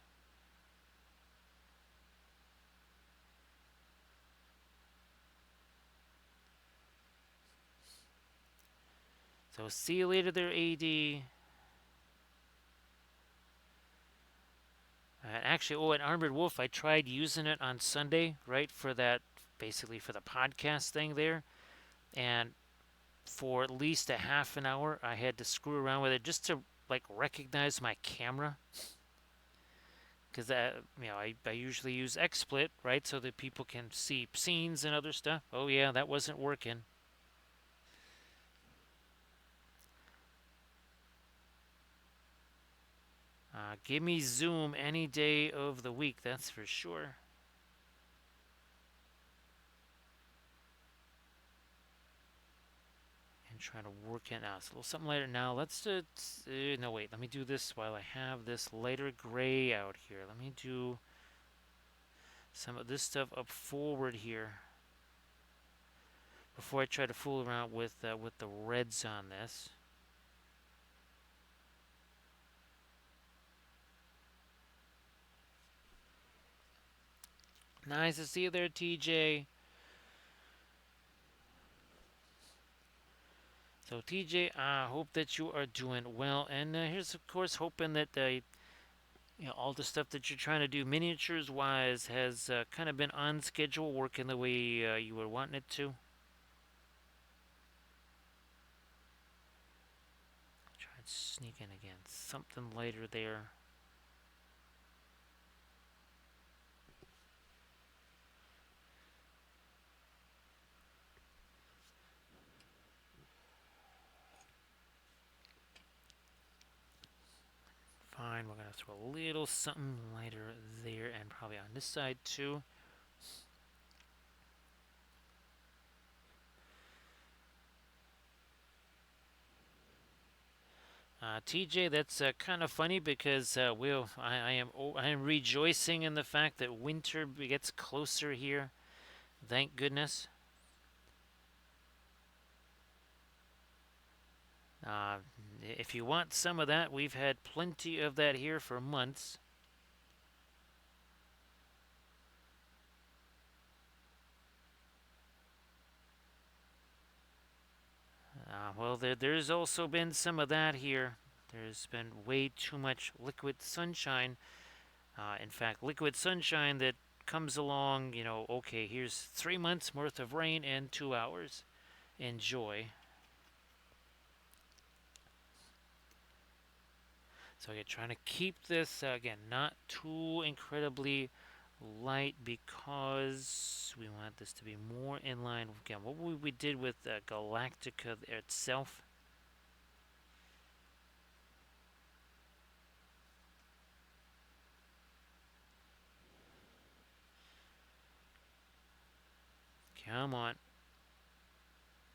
So see you later there, AD. Actually, an Armored Wolf, I tried using it on Sunday, right, for that, basically for the podcast thing there. And for at least a half an hour, I had to screw around with it just to, like, recognize my camera. Because, I usually use XSplit, right, so that people can see scenes and other stuff. Oh, yeah, that wasn't working. Give me Zoom any day of the week, that's for sure. And trying to work it out. It's a little something lighter now. Let's no, wait, let me do this while I have this lighter gray out here. Let me do some of this stuff up forward here before I try to fool around with the reds on this. Nice to see you there, TJ. So TJ, I hope that you are doing well, and here's of course hoping that all the stuff that you're trying to do miniatures wise has kind of been on schedule, working the way you were wanting it to. Try and sneak in again, something lighter there. Fine, we're gonna throw a little something lighter there, and probably on this side too. TJ, that's kind of funny because I am rejoicing in the fact that winter gets closer here. Thank goodness. Uh, if you want some of that, we've had plenty of that here for months. Well, there's also been some of that here. There's been way too much liquid sunshine. In fact, liquid sunshine that comes along, okay, here's 3 months worth of rain in 2 hours. Enjoy. So you're trying to keep this, again, not too incredibly light because we want this to be more in line with, again, what we did with Galactica itself. Come on.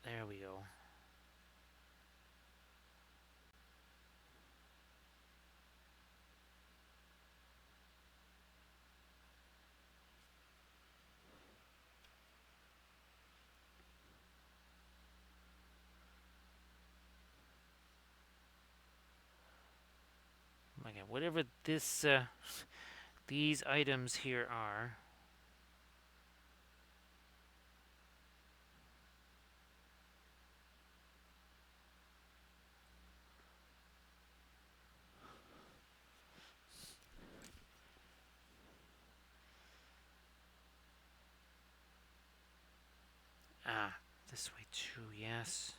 There we go. Again, whatever these items here are. This way too, yes.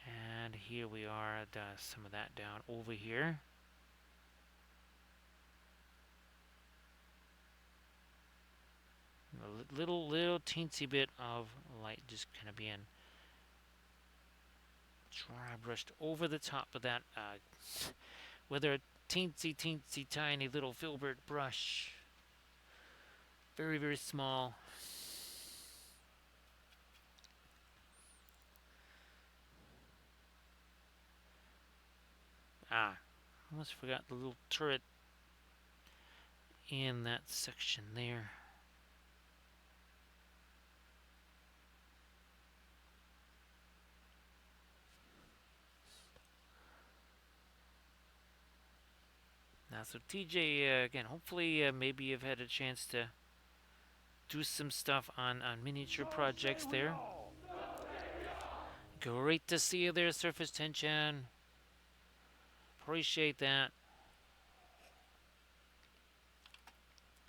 And here we are, some of that down over here. A little teensy bit of light just kind of being dry brushed over the top of that with a teensy tiny little filbert brush. Very, very small. Almost forgot the little turret in that section there. Now, so TJ, again, hopefully maybe you've had a chance to do some stuff on miniature projects there. Great to see you there, Surface Tension. Appreciate that.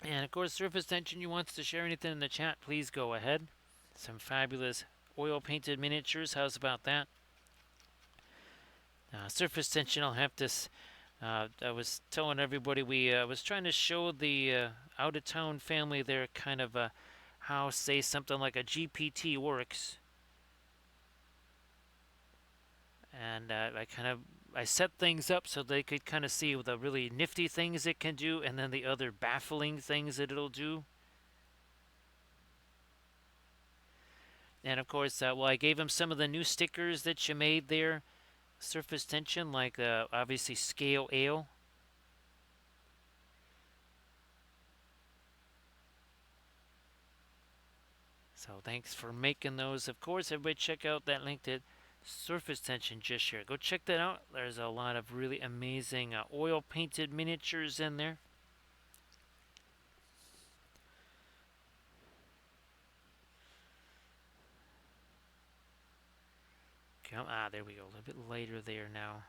And of course, Surface Tension, you wants to share anything in the chat, please go ahead. Some fabulous oil painted miniatures. How's about that? Surface Tension, I'll have to. I was telling everybody we was trying to show the out of town family there kind of how, say, something like a GPT works. And I set things up so they could kind of see the really nifty things it can do, and then the other baffling things that it'll do. And of course, well, I gave him some of the new stickers that you made there, Surface Tension, like obviously Scale Ale. So thanks for making those. Of course, everybody check out that link that Surface tension just here. Go check that out. There's a lot of really amazing oil painted miniatures in there. Come, there we go. A little bit lighter there now.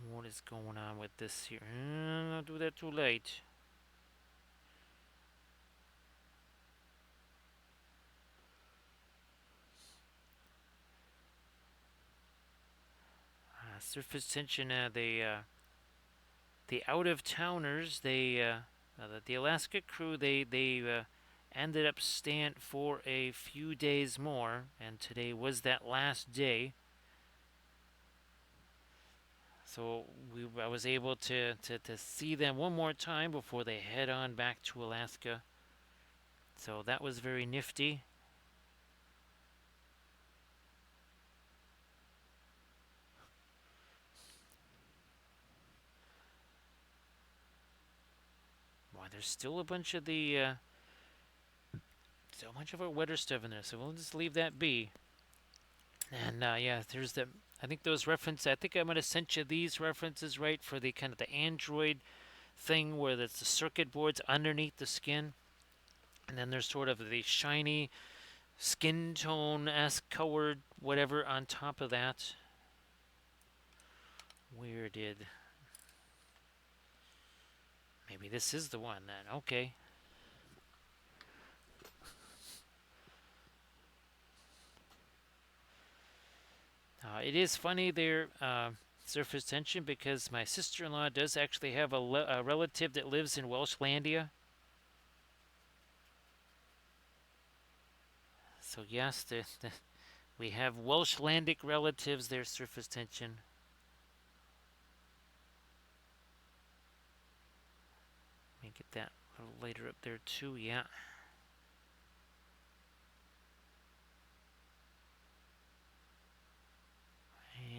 What is going on with this here? Don't do that too late. Surface tension. The out of towners. The Alaska crew. They ended up staying for a few days more, and today was that last day. So I was able to see them one more time before they head on back to Alaska. So that was very nifty. Wow, there's still a bunch of still a bunch of our wetter stuff in there. So we'll just leave that be. And yeah, there's the. I think those references. I think I might have sent you these references right for the kind of the Android thing where it's the circuit boards underneath the skin, and then there's sort of the shiny skin tone-esque colored whatever on top of that. Where did... Maybe this is the one then. Okay. It is funny there, surface tension, because my sister-in-law does actually have a relative that lives in Welshlandia. So yes, we have Welshlandic relatives there, surface tension. Let me get that a little later up there too, yeah.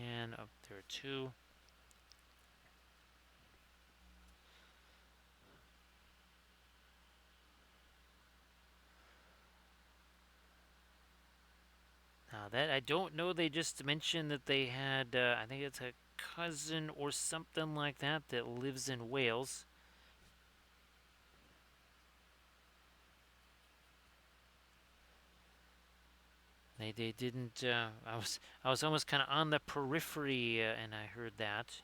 And up there too. Now that I don't know, they just mentioned that they had, I think it's a cousin or something like that that lives in Wales. They didn't. I was almost kind of on the periphery, and I heard that.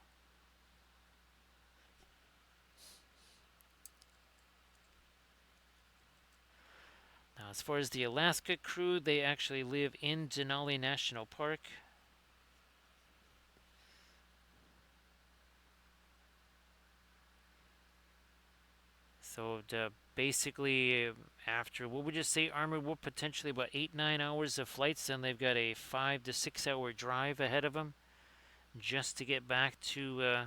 Now, as far as the Alaska crew, they actually live in Denali National Park. So basically, after what would you say, Armored Wolf, potentially about 8-9 hours of flights, then they've got a 5 to 6 hour drive ahead of them just to get back to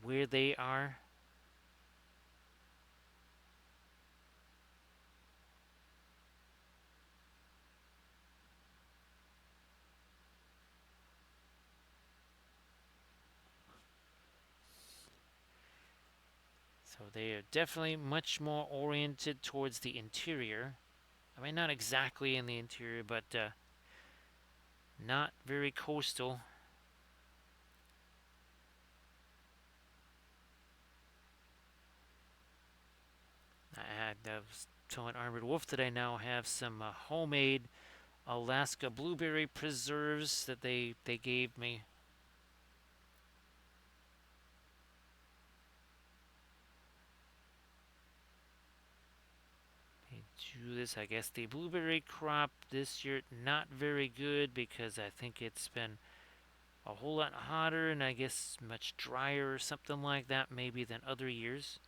where they are. So they are definitely much more oriented towards the interior. I mean, not exactly in the interior, but not very coastal. I was telling Armored Wolf that I now have some homemade Alaska blueberry preserves that they gave me. They do this, I guess the blueberry crop this year not very good because I think it's been a whole lot hotter and I guess much drier or something like that maybe than other years.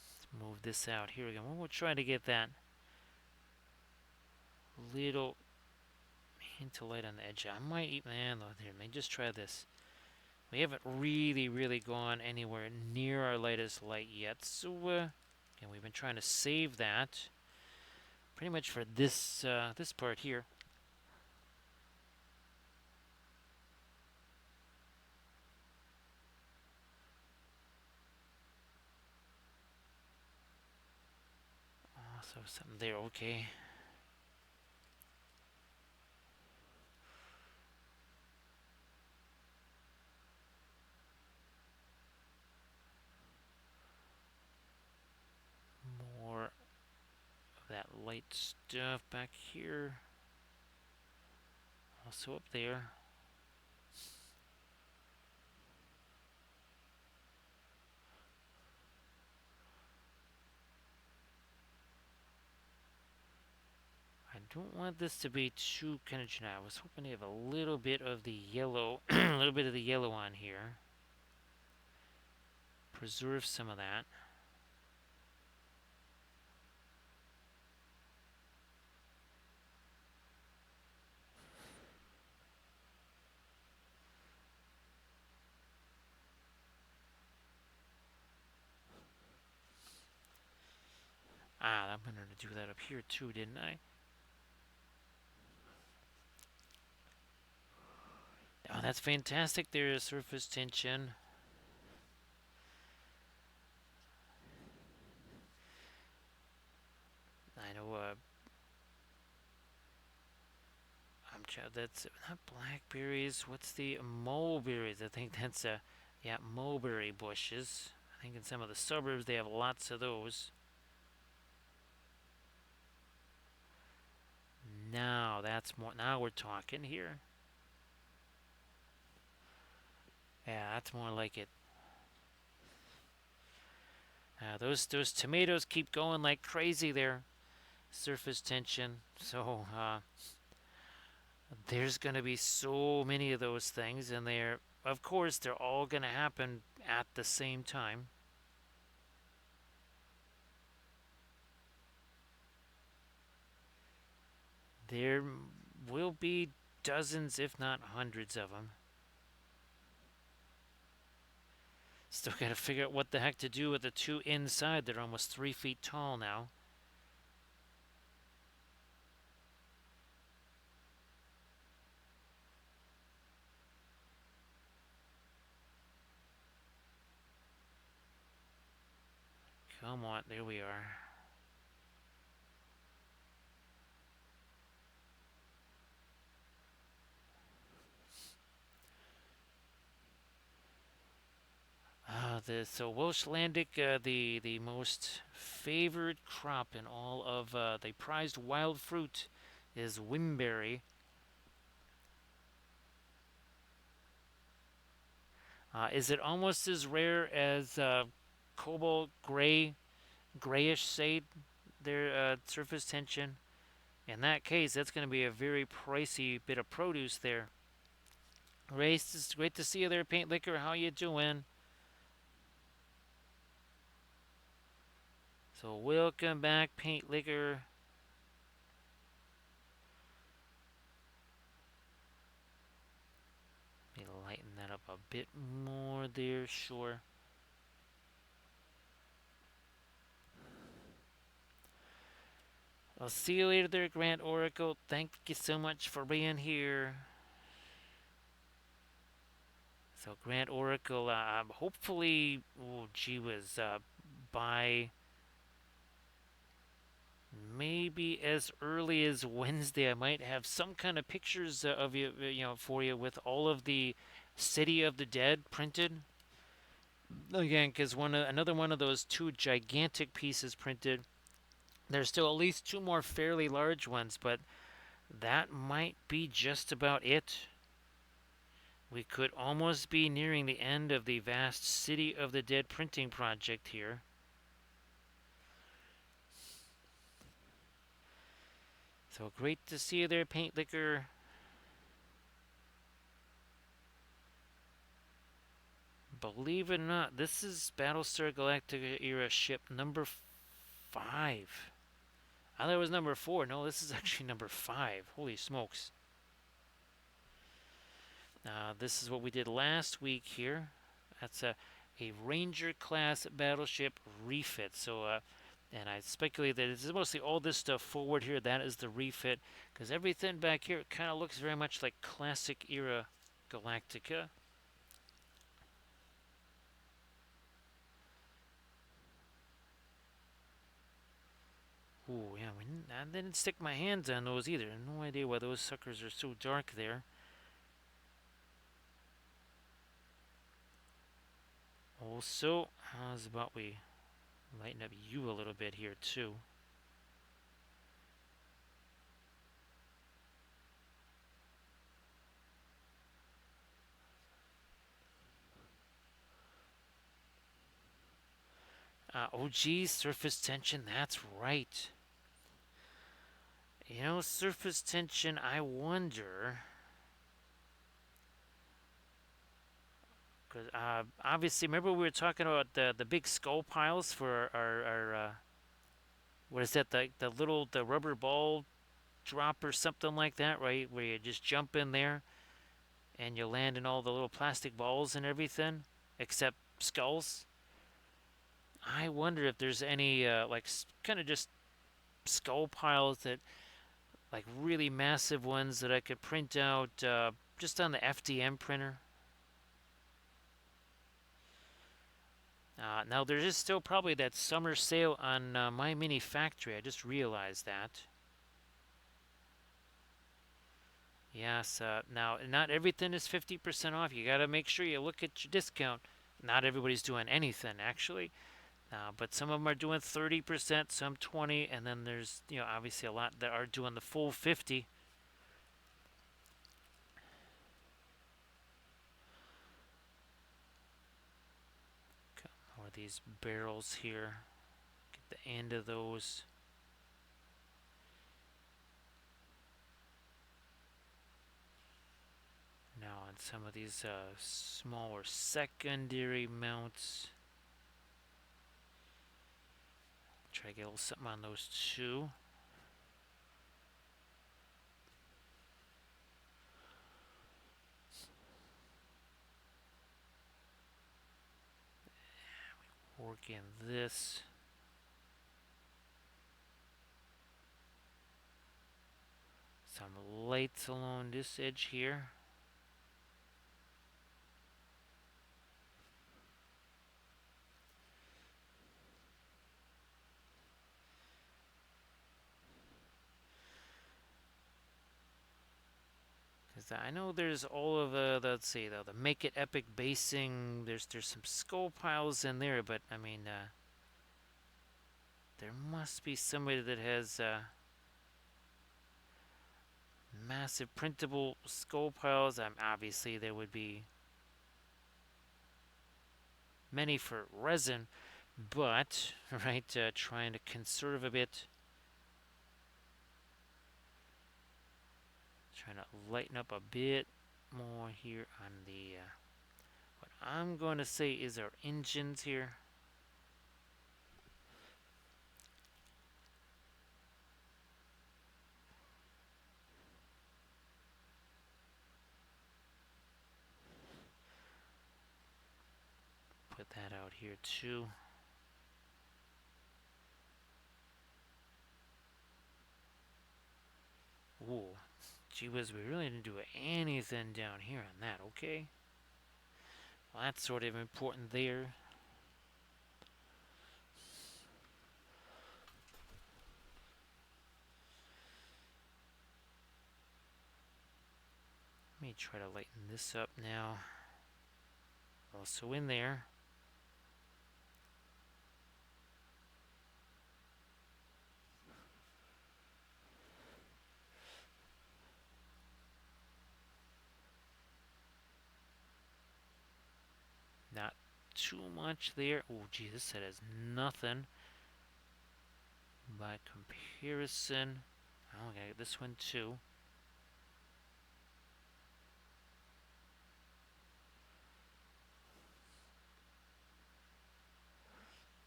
Let's move this out. Here we go. We'll try to get that little hint of light on the edge. I might eat, man, here, let me just try this. We haven't really gone anywhere near our latest light yet, so and we've been trying to save that pretty much for this this part here. Something there, okay. More of that light stuff back here. Also up there. I don't want this to be too kind of generic. I was hoping to have a little bit of the yellow, a little bit of the yellow on here. Preserve some of that. Ah, I'm going to do that up here too, didn't I? Oh, that's fantastic. There's surface tension. I know, that's not blackberries. What's the mulberries? I think that's, yeah, mulberry bushes. I think in some of the suburbs they have lots of those. Now that's more, now we're talking here. Yeah, that's more like it. Those tomatoes keep going like crazy there. Surface tension. So there's going to be so many of those things, and of course, they're all going to happen at the same time. There will be dozens, if not hundreds of them. Still got to figure out what the heck to do with the two inside. They're almost 3 feet tall now. Come on, there we are. So Welshlandic, the most favored crop in all of the prized wild fruit is wimberry. Is it almost as rare as cobalt gray, grayish shade? Their surface tension. In that case, that's going to be a very pricey bit of produce there. Race, it's great to see you there, Paint Liquor. How you doing? So welcome back, Paint Liquor. Let me lighten that up a bit more there, sure. I'll see you later there, Grant Oracle. Thank you so much for being here. So Grant Oracle, hopefully, oh gee whiz, by maybe as early as Wednesday, I might have some kind of pictures of you, for you with all of the City of the Dead printed. Again, because another one of those two gigantic pieces printed. There's still at least two more fairly large ones, but that might be just about it. We could almost be nearing the end of the vast City of the Dead printing project here. So great to see you there, Paint Liquor. Believe it or not, this is Battlestar Galactica era ship number 5. I thought it was number 4. No, this is actually number 5. Holy smokes. This is what we did last week here. That's a Ranger class battleship refit. So, and I speculate that it's mostly all this stuff forward here. That is the refit, because everything back here kind of looks very much like classic era Galactica. Ooh, yeah, I didn't stick my hands on those either. No idea why those suckers are so dark there. Also, how's about we lighten up you a little bit here too? Oh geez, surface tension, that's right. You know, surface tension, I wonder, because obviously, remember we were talking about the big skull piles for our what is that, the rubber ball drop or something like that, right? Where you just jump in there and you land in all the little plastic balls and everything, except skulls. I wonder if there's any like kind of just skull piles that like really massive ones that I could print out just on the FDM printer. Now there is still probably that summer sale on My Mini Factory. I just realized that. Yes. Now not everything is 50% off. You got to make sure you look at your discount. Not everybody's doing anything actually, but some of them are doing 30%, some 20, and then there's obviously a lot that are doing the full 50. Or these barrels here. Get the end of those. Now on some of these smaller secondary mounts, try to get a little something on those too. Work in this. Some lights along this edge here. Because I know there's all of let's see, the Make It Epic basing. There's some skull piles in there, but I mean, there must be somebody that has massive printable skull piles. Obviously, there would be many for resin, but right, trying to conserve a bit, trying to lighten up a bit more here on the what I'm going to say is our engines here. Put that out here too. Ooh, gee whiz, we really didn't do anything down here on that, okay? Well, that's sort of important there. Let me try to lighten this up now. Also in there. Not too much there. Oh, gee, this set has nothing. By comparison, oh, I gotta get this one too.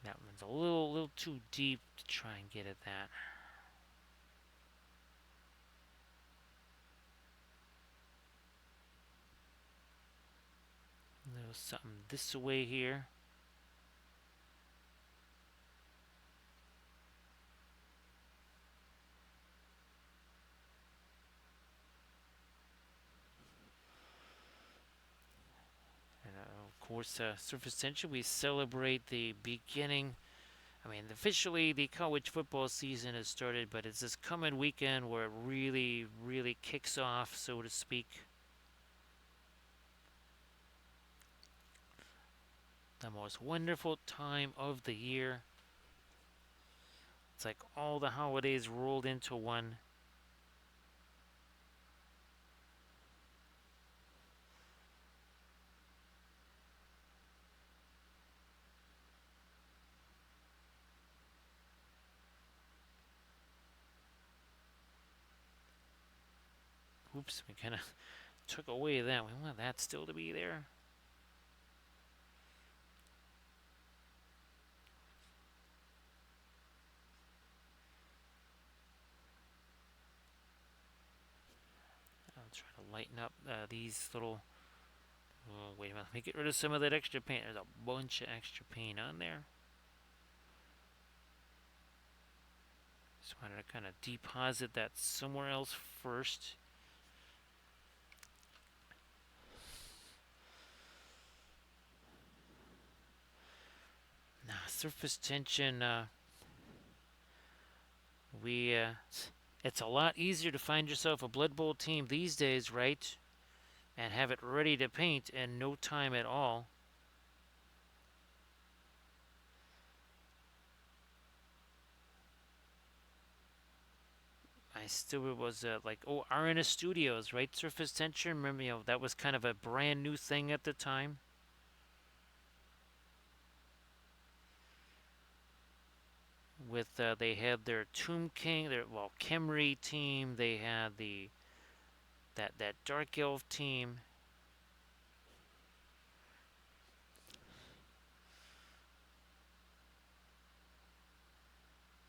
That one's a little too deep to try and get at that. A little something this way here. And of course, surface tension, we celebrate the beginning I mean, officially the college football season has started, but it's this coming weekend where it really, really kicks off, so to speak. The most wonderful time of the year. It's like all the holidays rolled into one. Oops, we kind of took away that. We want that still to be there. I'll try to lighten up these little. Oh, wait a minute. Let me get rid of some of that extra paint. There's a bunch of extra paint on there. Just wanted to kind of deposit that somewhere else first. Now, surface tension. We it's a lot easier to find yourself a Blood Bowl team these days, right? And have it ready to paint in no time at all. I still was like, oh, RNS Studios, right? Surface tension. Remember, that was kind of a brand new thing at the time. With they had their Tomb King, their Khemri team. They had that Dark Elf team.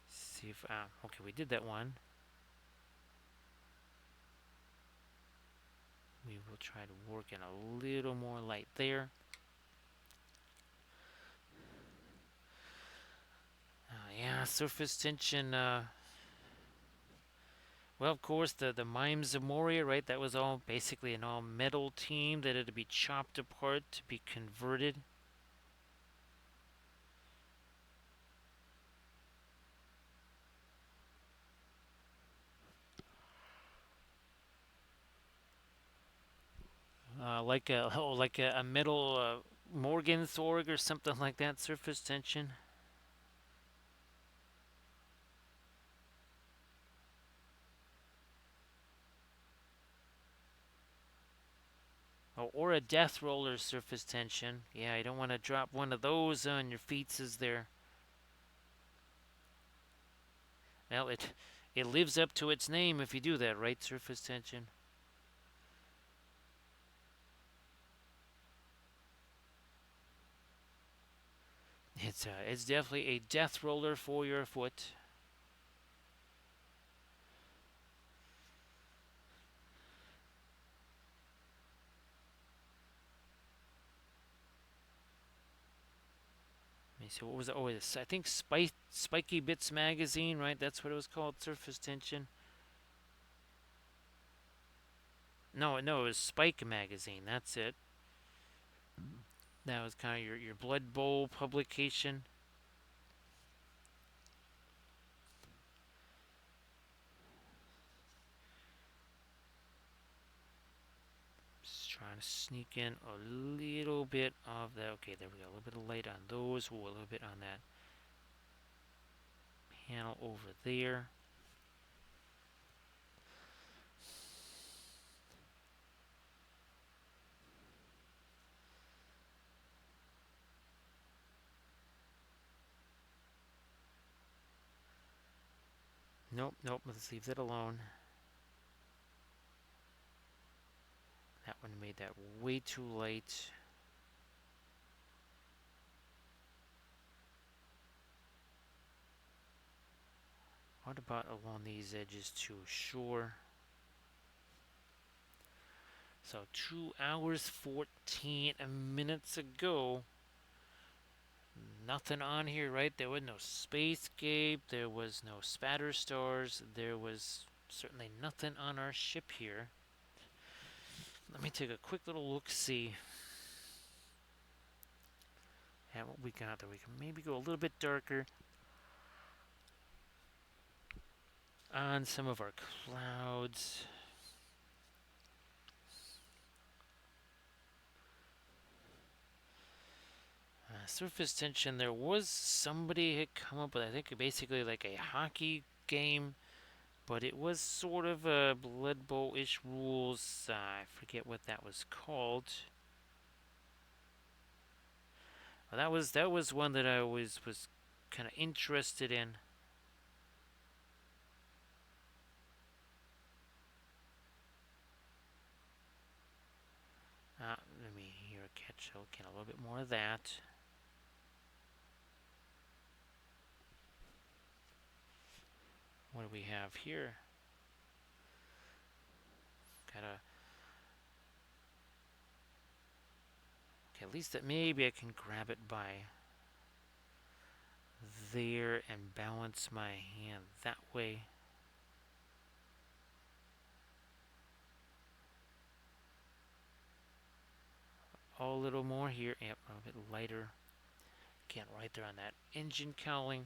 See if okay, we did that one. We will try to work in a little more light there. Yeah, surface tension. Well, of course, the Mimes of Moria, right? That was all basically an all metal team that had to be chopped apart to be converted. Like a metal Morgenthorg or something like that. Surface tension. Oh, or a Death Roller surface tension. Yeah, you don't want to drop one of those on your feet, is there? Well, it lives up to its name if you do that, right? Surface tension. It's definitely a death roller for your foot. Let me see, what was it? Oh, I think Spiky Bits magazine, right? That's what it was called. Surface tension. No, it was Spike magazine. That's it. That was kind of your Blood Bowl publication. Just trying to sneak in a little bit of that. Okay, there we go. A little bit of light on those. Ooh, a little bit on that panel over there. Nope. Let's leave that alone. That one made that way too light. What about along these edges too? Sure. So 2 hours 14 minutes ago. Nothing on here, right? There was no Spacescape. There was no Spatter Stars. There was certainly nothing on our ship here. Let me take a quick little look, see at what we got there. We can maybe go a little bit darker. on some of our clouds. Surface tension, there was somebody had come up with, I think, basically like a hockey game, but it was sort of a Blood Bowl-ish rules. I forget what that was called. Well, that was one that I always was kind of interested in. Let me here catch a little bit more of that. What do we have here? Gotta. Okay, at least that maybe I can grab it by there and balance my hand that way. Oh, a little more here. Yep, a little bit lighter. Again, right there on that engine cowling.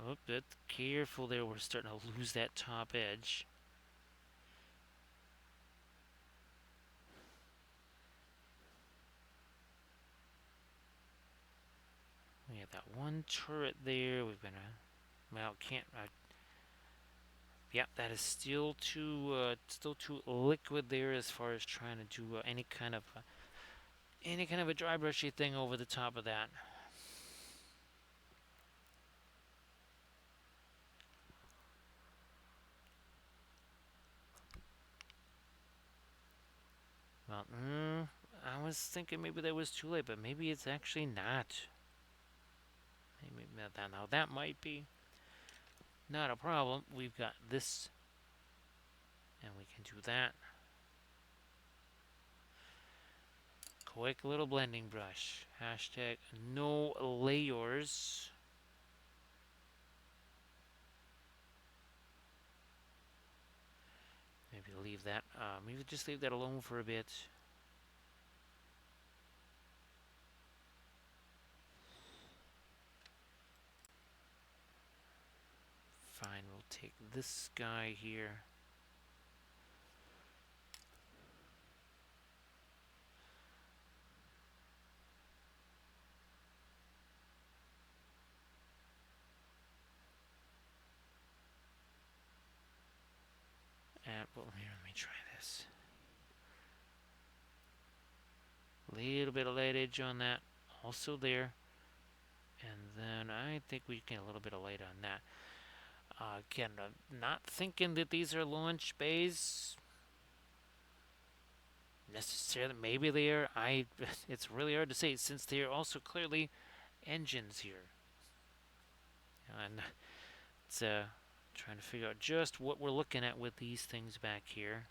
Oh, bit careful there. We're starting to lose that top edge. We have that one turret there. We've been well, can't. Yeah, that is still too liquid there as far as trying to do any kind of a dry brushy thing over the top of that. Well, I was thinking maybe that was too late, but maybe it's actually not. Maybe now that might be not a problem. We've got this, and we can do that. Quick little blending brush. Hashtag no layers. Maybe leave that. Maybe just leave that alone for a bit. Fine, we'll take this guy here. And well, here, let me try this. Little bit of light edge on that, also there. And then I think we get a little bit of light on that. Again, not thinking that these are launch bays necessarily. Maybe they are. It's really hard to say since they are also clearly engines here. And it's trying to figure out just what we're looking at with these things back here.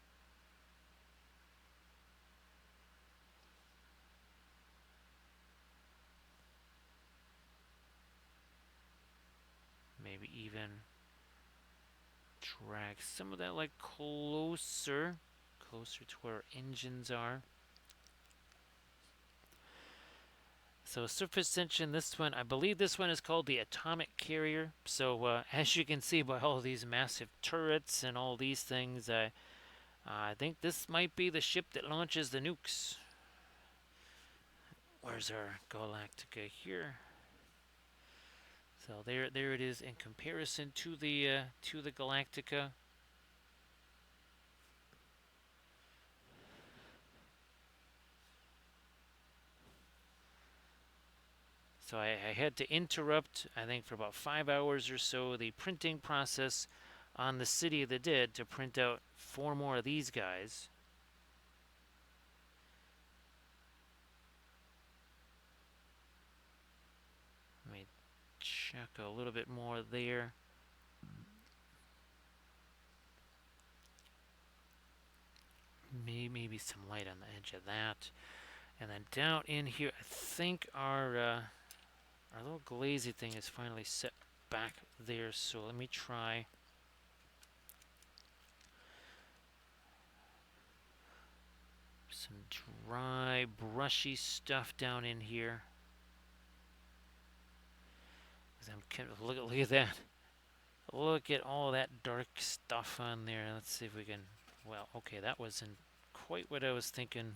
Maybe even drag some of that like closer to where our engines are. So surface tension, this one, I believe this one is called the atomic carrier. So as you can see by all these massive turrets and all these things, I think this might be the ship that launches the nukes. Where's our Galactica here? So there it is in comparison to the Galactica. So I had to interrupt, I think, for about 5 hours or so, the printing process on the City of the Dead to print out 4 more of these guys. Let me check a little bit more there. Maybe some light on the edge of that. And then down in here, I think our little glazy thing is finally set back there. So let me try. Some dry, brushy stuff down in here. Look at that. Look at all that dark stuff on there. Let's see if we can... Well, okay, that wasn't quite what I was thinking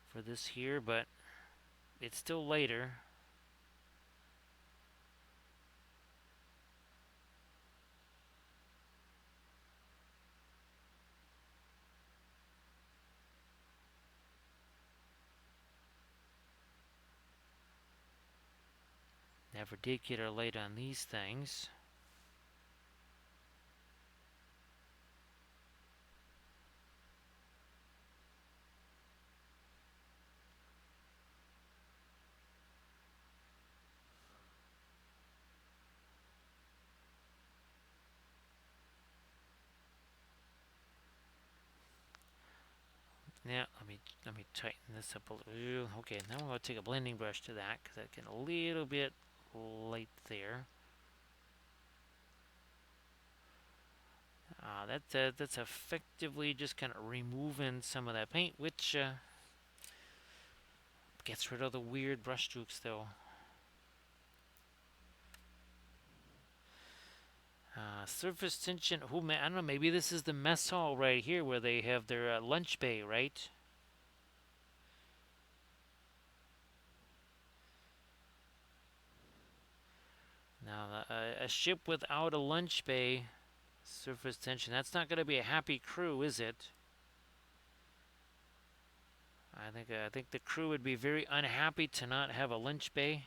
for this here, but it's still later. Never did get our light on these things. Now, let me tighten this up a little. Okay, now I'm going to take a blending brush to that because I get a little bit light there. That's effectively just kind of removing some of that paint, which gets rid of the weird brush strokes, though. Surface tension. Oh man, I don't know. Maybe this is the mess hall right here where they have their lunch bay, right? Now, a ship without a lunch bay, surface tension. That's not going to be a happy crew, is it? I think the crew would be very unhappy to not have a lunch bay.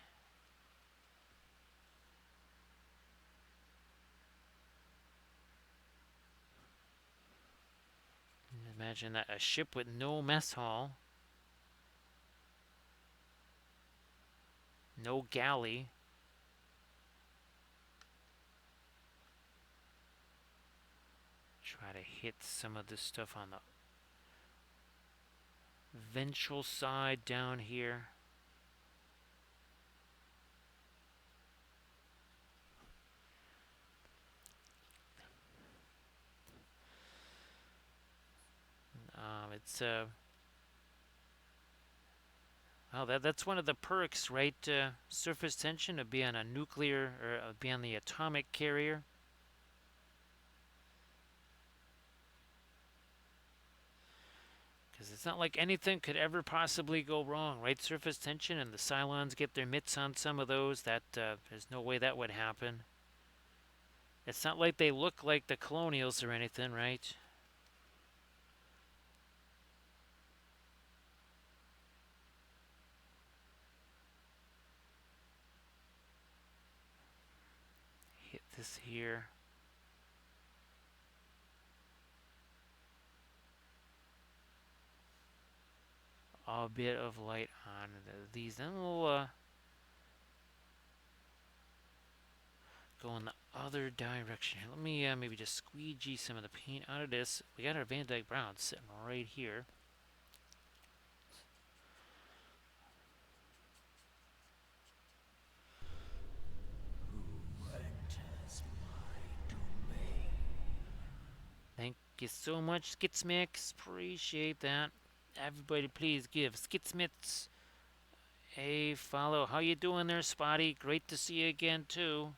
Imagine that, a ship with no mess hall, no galley. Try to hit some of this stuff on the ventral side down here. It's well, that's one of the perks, right? Surface tension to be on a nuclear or be on the atomic carrier. Because it's not like anything could ever possibly go wrong, right? Surface tension, and the Cylons get their mitts on some of those. That there's no way that would happen. It's not like they look like the Colonials or anything, right? Hit this here. A bit of light on these. Then we'll go in the other direction. Let me maybe just squeegee some of the paint out of this. We got our Van Dyke Brown sitting right here. Thank you so much, Skitsmix. Appreciate that. Everybody, please give Skitsmix a follow. How you doing there, Spotty? Great to see you again, too.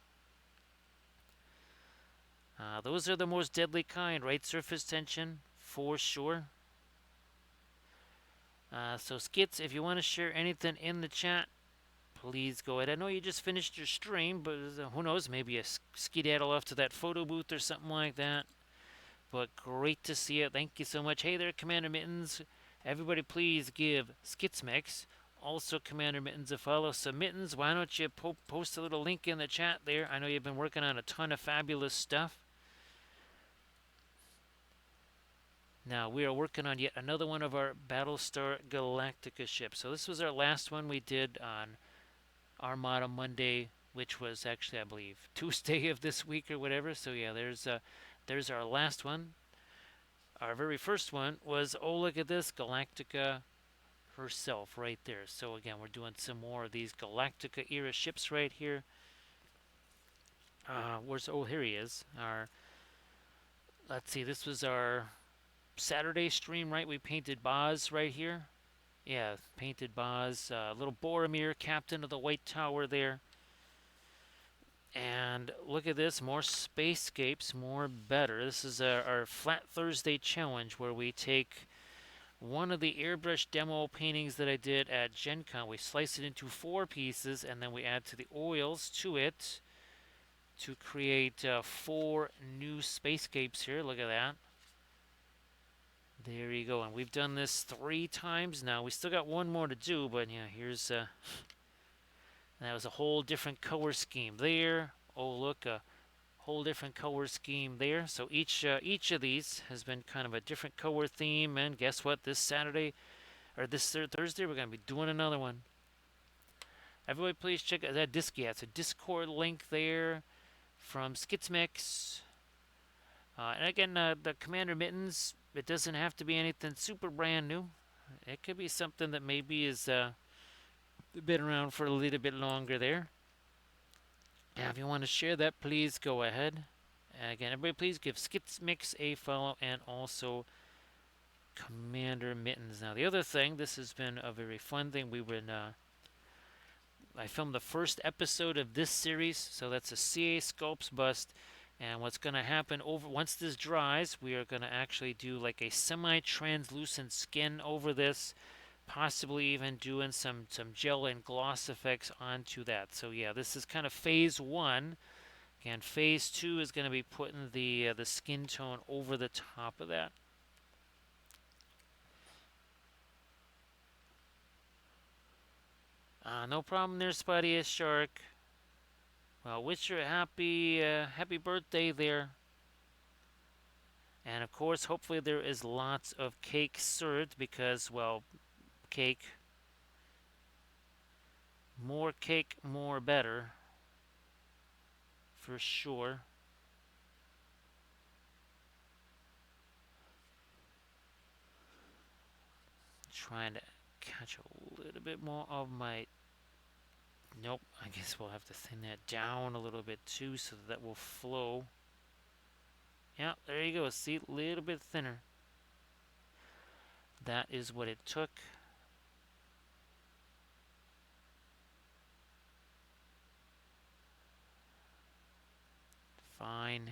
Those are the most deadly kind, right? Surface tension, for sure. So, Skits, if you want to share anything in the chat, please go ahead. I know you just finished your stream, but who knows? Maybe a skedaddle off to that photo booth or something like that. But great to see you. Thank you so much. Hey there, Commander Mittens. Everybody, please give Skitsmix, also Commander Mittens, a follow. So, Mittens, why don't you post a little link in the chat there? I know you've been working on a ton of fabulous stuff. Now, we are working on yet another one of our Battlestar Galactica ships. So this was our last one we did on Armada Monday, which was actually, I believe, Tuesday of this week or whatever. So yeah, there's our last one. Our very first one was, oh, look at this, Galactica herself right there. So again, we're doing some more of these Galactica era ships right here. Where's, oh, here he is. Let's see, this was our Saturday stream, right? We painted Boz right here. Yeah, painted Boz. Little Boromir, captain of the White Tower there. And look at this, more spacescapes, more better. This is our Flat Thursday challenge where we take one of the airbrush demo paintings that I did at Gen Con. We slice it into 4 pieces and then we add to the oils to it to create 4 new spacescapes here. Look at that. There you go. And we've done this 3 times now. We still got one more to do, but yeah, here's that was a whole different color scheme there. Oh, look, a whole different color scheme there. So each of these has been kind of a different color theme. And guess what? This Saturday or this Thursday, we're going to be doing another one. Everybody, please check out that Disc. Yeah, it's a Discord link there from Skitsmix. And again, the Commander Mittens, it doesn't have to be anything super brand new. It could be something that maybe is been around for a little bit longer there. And if you want to share that, please go ahead. And again, everybody, please give Skitsmix a follow and also Commander Mittens. Now, the other thing, this has been a very fun thing. I filmed the first episode of this series, so that's a CA Sculpts bust. And what's going to happen once this dries, we are going to actually do like a semi-translucent skin over this, possibly even doing some gel and gloss effects onto that. So yeah, this is kind of phase 1. Again, phase 2 is going to be putting the skin tone over the top of that. No problem there, Spotty Shark. Well, wish you a happy birthday there. And of course, hopefully there is lots of cake served because, well, cake. More cake, more better. For sure. Trying to catch a little bit more of my... Nope, I guess we'll have to thin that down a little bit too so that will flow. Yeah, there you go. See, a little bit thinner. That is what it took. Fine.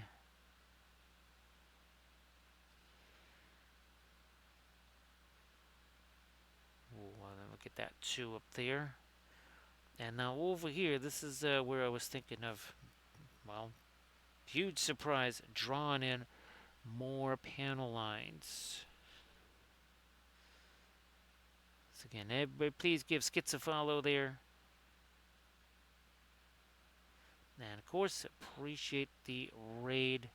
Well, then we'll get that 2 up there. And now over here, this is where I was thinking of, well, huge surprise, drawing in more panel lines. So again, everybody please give Skits a follow there. And of course, appreciate the raid.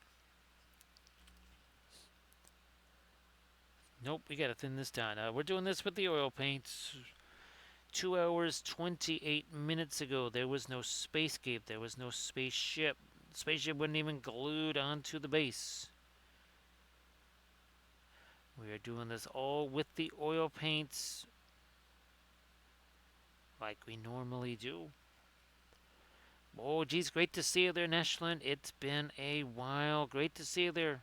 Nope, we gotta thin this down. We're doing this with the oil paints. 2 hours, 28 minutes ago, there was no spacescape. There was no spaceship. The spaceship wasn't even glued onto the base. We are doing this all with the oil paints like we normally do. Oh, geez, great to see you there, Neshlin. It's been a while. Great to see you there.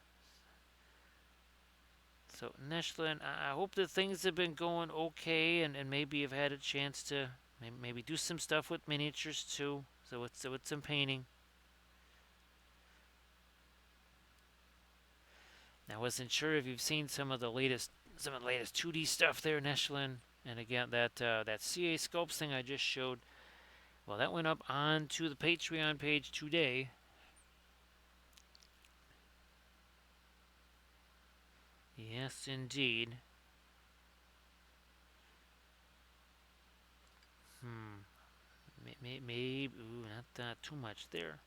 So, Neshlin, I hope that things have been going okay and maybe you've had a chance to maybe do some stuff with miniatures too. So it's some painting. I wasn't sure if you've seen some of the latest 2D stuff there, Neshlin. And again, that CA Sculpts thing I just showed, well, that went up onto the Patreon page today. Yes, indeed. Maybe, ooh, not too much there.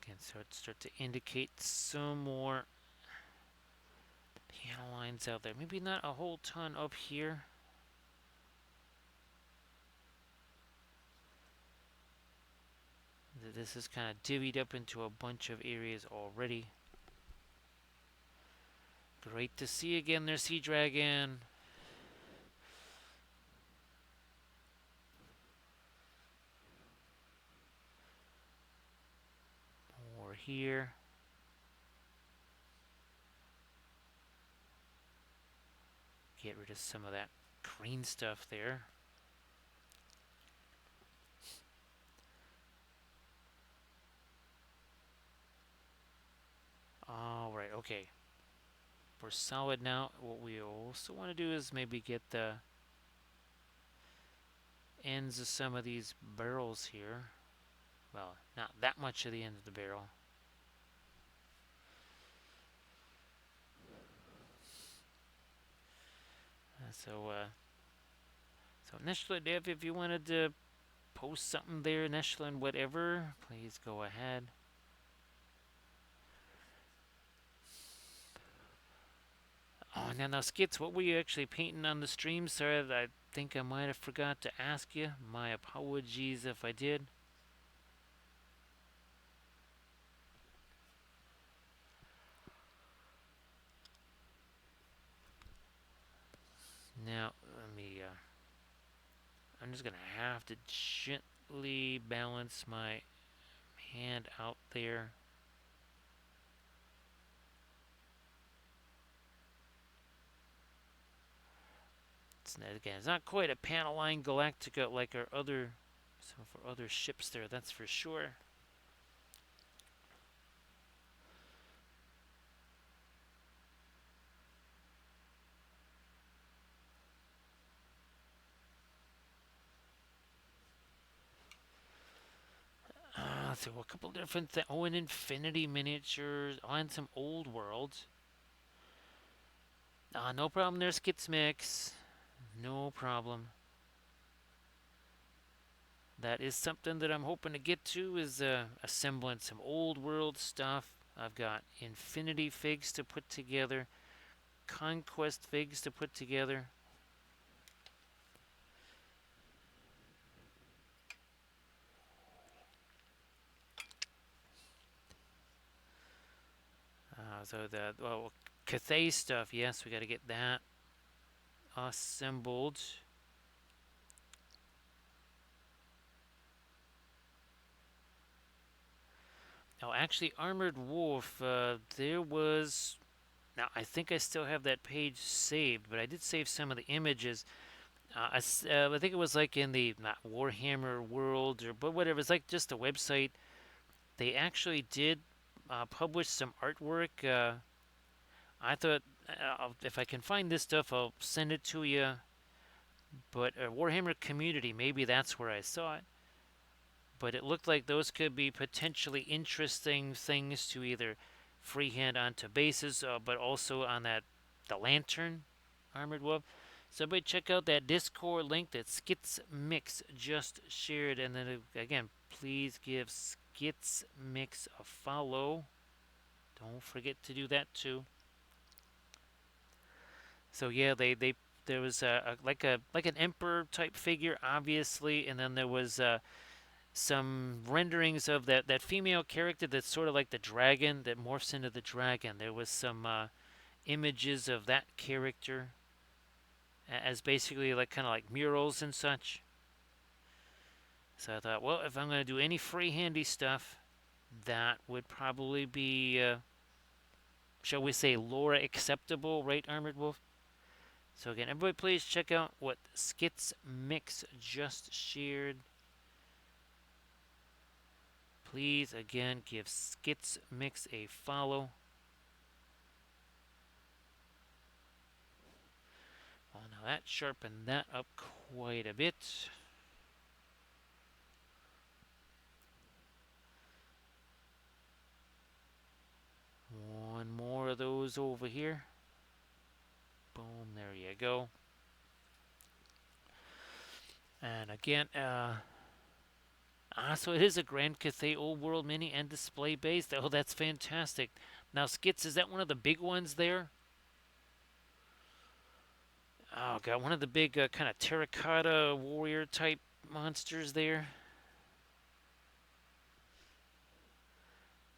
Again, start to indicate some more panel lines out there. Maybe not a whole ton up here. This is kind of divvied up into a bunch of areas already. Great to see again there, Sea Dragon. here. Get rid of some of that green stuff there. Alright, okay. We're solid now. What we also want to do is maybe get the ends of some of these barrels here. Well, not that much of the end of the barrel. So initially, Dev, if you wanted to post something there, Neshlin, whatever, please go ahead. Oh, now Skits, what were you actually painting on the stream? Sorry, I think I might have forgot to ask you. My apologies if I did. Now, let me, I'm just going to have to gently balance my hand out there. Again, it's not quite a Panaline Galactica like our other, some of our other ships there, that's for sure. So a couple different things. Oh, and Infinity miniatures on some old worlds. No problem there, Skits Mix. No problem. That is something that I'm hoping to get to, is assembling some old world stuff. I've got Infinity figs to put together, Conquest figs to put together. So the Cathay stuff, yes, we got to get that assembled. Oh, actually, Armored Wolf, there was... Now, I think I still have that page saved, but I did save some of the images. I think it was like in the, not Warhammer world, but whatever. It's like just a website. They actually did publish some artwork. I thought, if I can find this stuff, I'll send it to you. But Warhammer Community, maybe that's where I saw it. But it looked like those could be potentially interesting things to either freehand onto bases, but also on the Lantern Armored Wolf. So everybody check out that Discord link that Skits Mix just shared. And then again, please give Skits Mix a follow. Don't forget to do that too. So yeah, there was like an emperor type figure, obviously, and then there was some renderings of that female character that's sort of like the dragon that morphs into the dragon. There was some images of that character as basically like kind of like murals and such. So I thought, well, if I'm going to do any free-handy stuff, that would probably be, shall we say, lore acceptable, right, Armored Wolf? So again, everybody please check out what Skits Mix just shared. Please, again, give Skits Mix a follow. Well, now that sharpened that up quite a bit. One more of those over here. Boom, there you go. And again, so it is a Grand Cathay Old World Mini and display based. Oh, that's fantastic. Now, Skits, is that one of the big ones there? Oh, got one of the big kind of terracotta warrior type monsters there.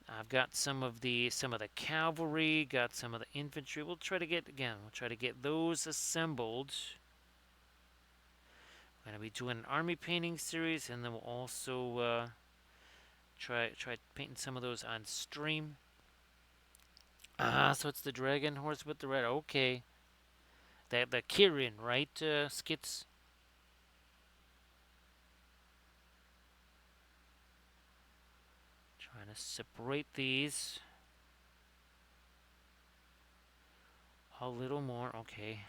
I've got some of the cavalry, got some of the infantry. We'll try to get those assembled. We're gonna be doing an army painting series, and then we'll also Try painting some of those on stream. Ah, so it's the dragon horse with the red. Okay, the Kirin, right? Skits. Trying to separate these a little more. Okay.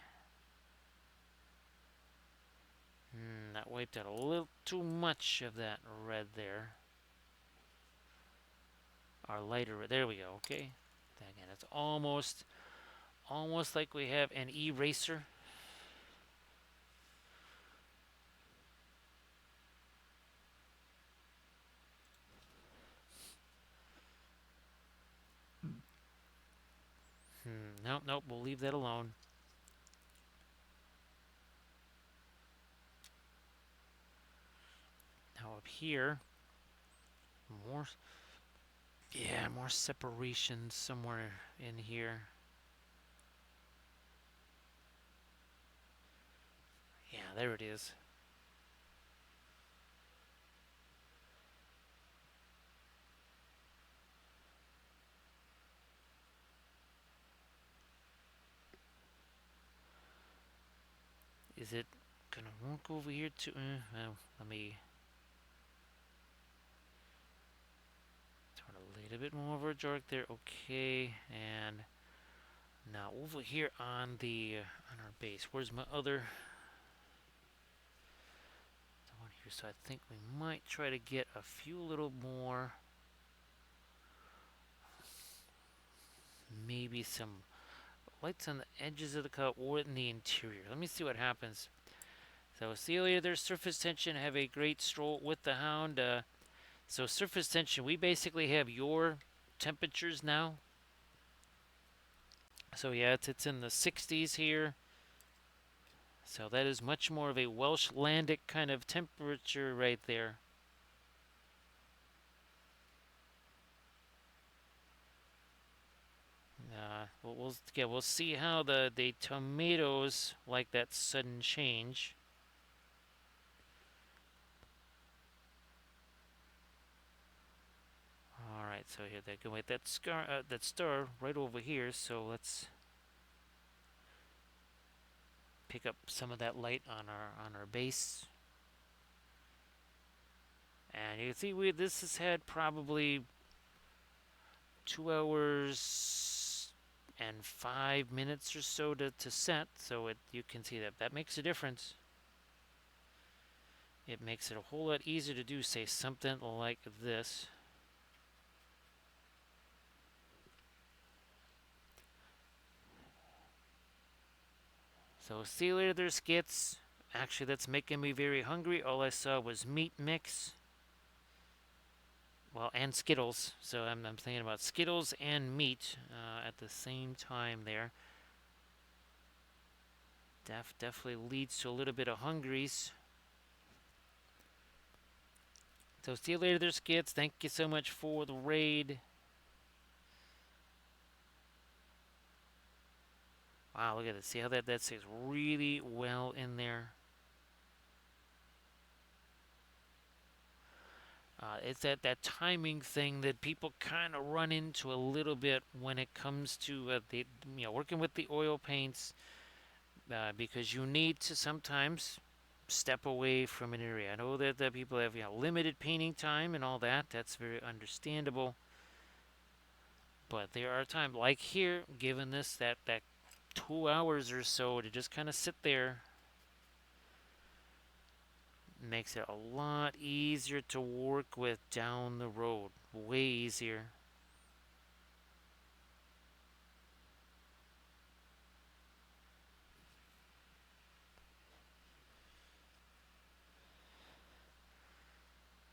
That wiped out a little too much of that red there. Our lighter red. There we go. Okay. Again, it's almost like we have an eraser. Nope, nope. We'll leave that alone. Now up here, more. Yeah, more separation somewhere in here. Yeah, there it is. Is it gonna work over here too? Well, let me turn a little bit more over dark there. Okay, and now over here on the on our base. Where's my other? The one here. So I think we might try to get a few little more. Maybe some lights on the edges of the cup or in the interior. Let me see what happens. So Celia, there's surface tension. Have a great stroll with the hound. So surface tension, we basically have your temperatures now. So yeah, it's in the 60s here. So that is much more of a Welsh Landic kind of temperature right there. We'll see how the tomatoes like that sudden change. All right, so here they go with that star right over here. So let's pick up some of that light on our base. And you can see this has had probably 2 hours and 5 minutes or so to set. So you can see that makes a difference. It makes it a whole lot easier to do, say, something like this. So see you later there, skits. Actually, that's making me very hungry. All I saw was meat mix. Well, and Skittles. So I'm thinking about Skittles and meat at the same time there. Definitely leads to a little bit of hungries. So see you later there, skits. Thank you so much for the raid. Wow, look at this. See how that stays really well in there. It's that timing thing that people kind of run into a little bit when it comes to working with the oil paints, because you need to sometimes step away from an area. I know that people have limited painting time and all that. That's very understandable. But there are times like here, given this that 2 hours or so to just kind of sit there makes it a lot easier to work with down the road. Way easier.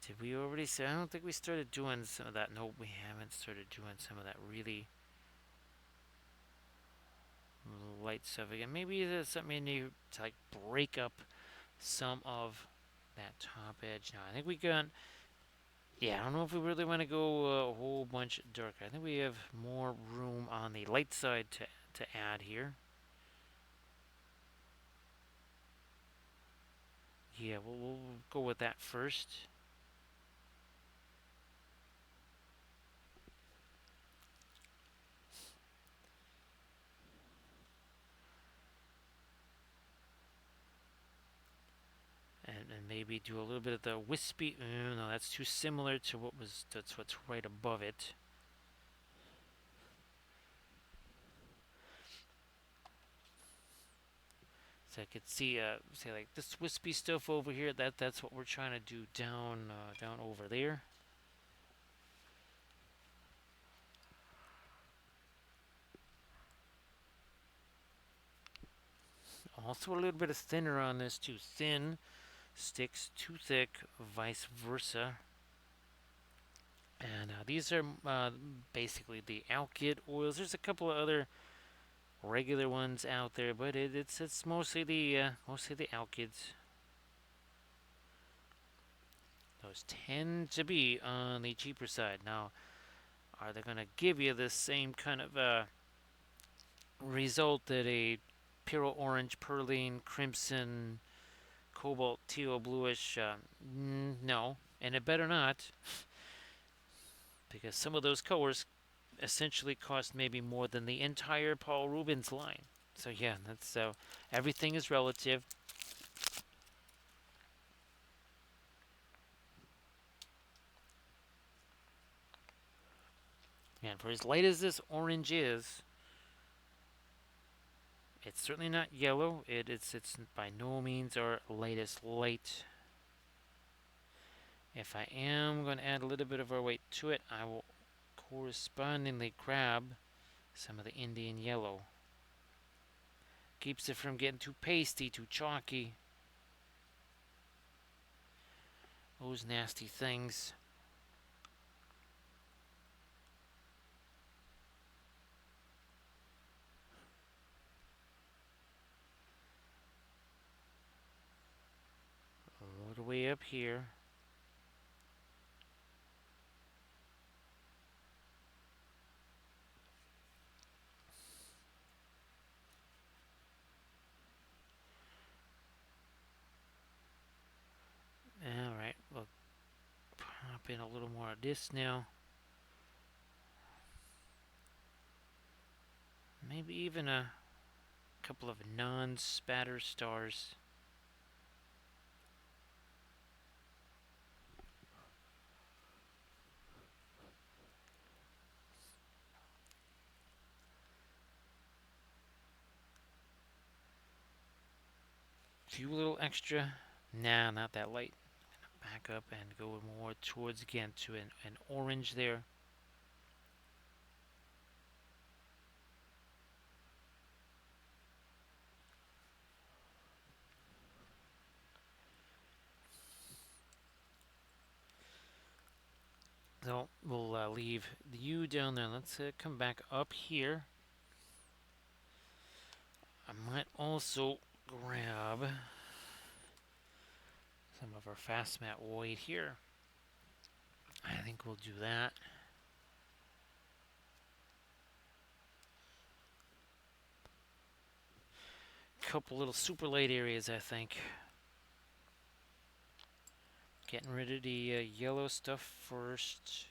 Did we already say? I don't think we started doing some of that. No, we haven't started doing some of that really light stuff again. Maybe there's something new to like break up some of that top edge. Now, I think we got. Yeah, I don't know if we really want to go a whole bunch darker. I think we have more room on the light side to add here. Yeah, we'll go with that first. And maybe do a little bit of the wispy. No, that's too similar to that's what's right above it. So I could see, say like this wispy stuff over here. That's what we're trying to do down over there. Also a little bit of thinner on this too. Thin sticks too thick, vice versa. And these are basically the alkyd oils. There's a couple of other regular ones out there, but it's mostly the alkyds. Those tend to be on the cheaper side. Now, are they going to give you the same kind of result that a pure orange, perline, crimson, cobalt, teal, bluish? No, and it better not, because some of those colors essentially cost maybe more than the entire Paul Rubens line. So yeah, that's everything is relative. And for as light as this orange is, it's certainly not yellow. It's by no means our lightest light. If I am going to add a little bit of our weight to it, I will correspondingly grab some of the Indian yellow. Keeps it from getting too pasty, too chalky. Those nasty things. All the way up here. Alright, we'll pop in a little more of this now. Maybe even a couple of non-spatter stars. Few little extra. Nah, not that light. Back up and go more towards again to an orange there. So we'll leave you down there. Let's come back up here. I might also grab some of our fast matte white here. I think we'll do that. Couple little super light areas, I think. Getting rid of the yellow stuff first.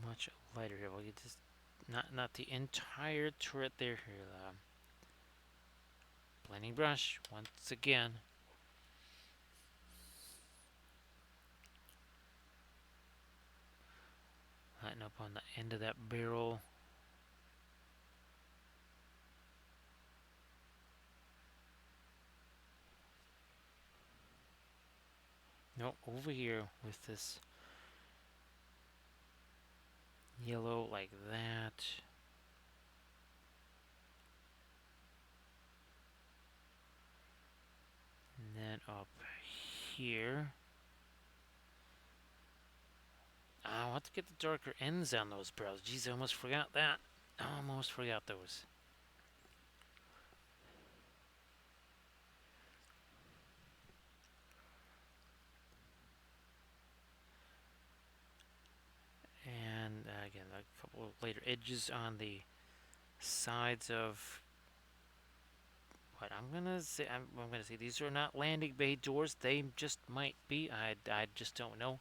Much lighter here. We'll get this, not the entire turret there. Here, blending brush once again. Lighten up on the end of that barrel. No, over here with this yellow like that. And then up here. I'll have to get the darker ends on those barrels. Geez, I almost forgot that. Almost forgot those. And again, a couple of later edges on the sides of what I'm gonna say. I'm gonna say these are not landing bay doors. They just might be. I just don't know.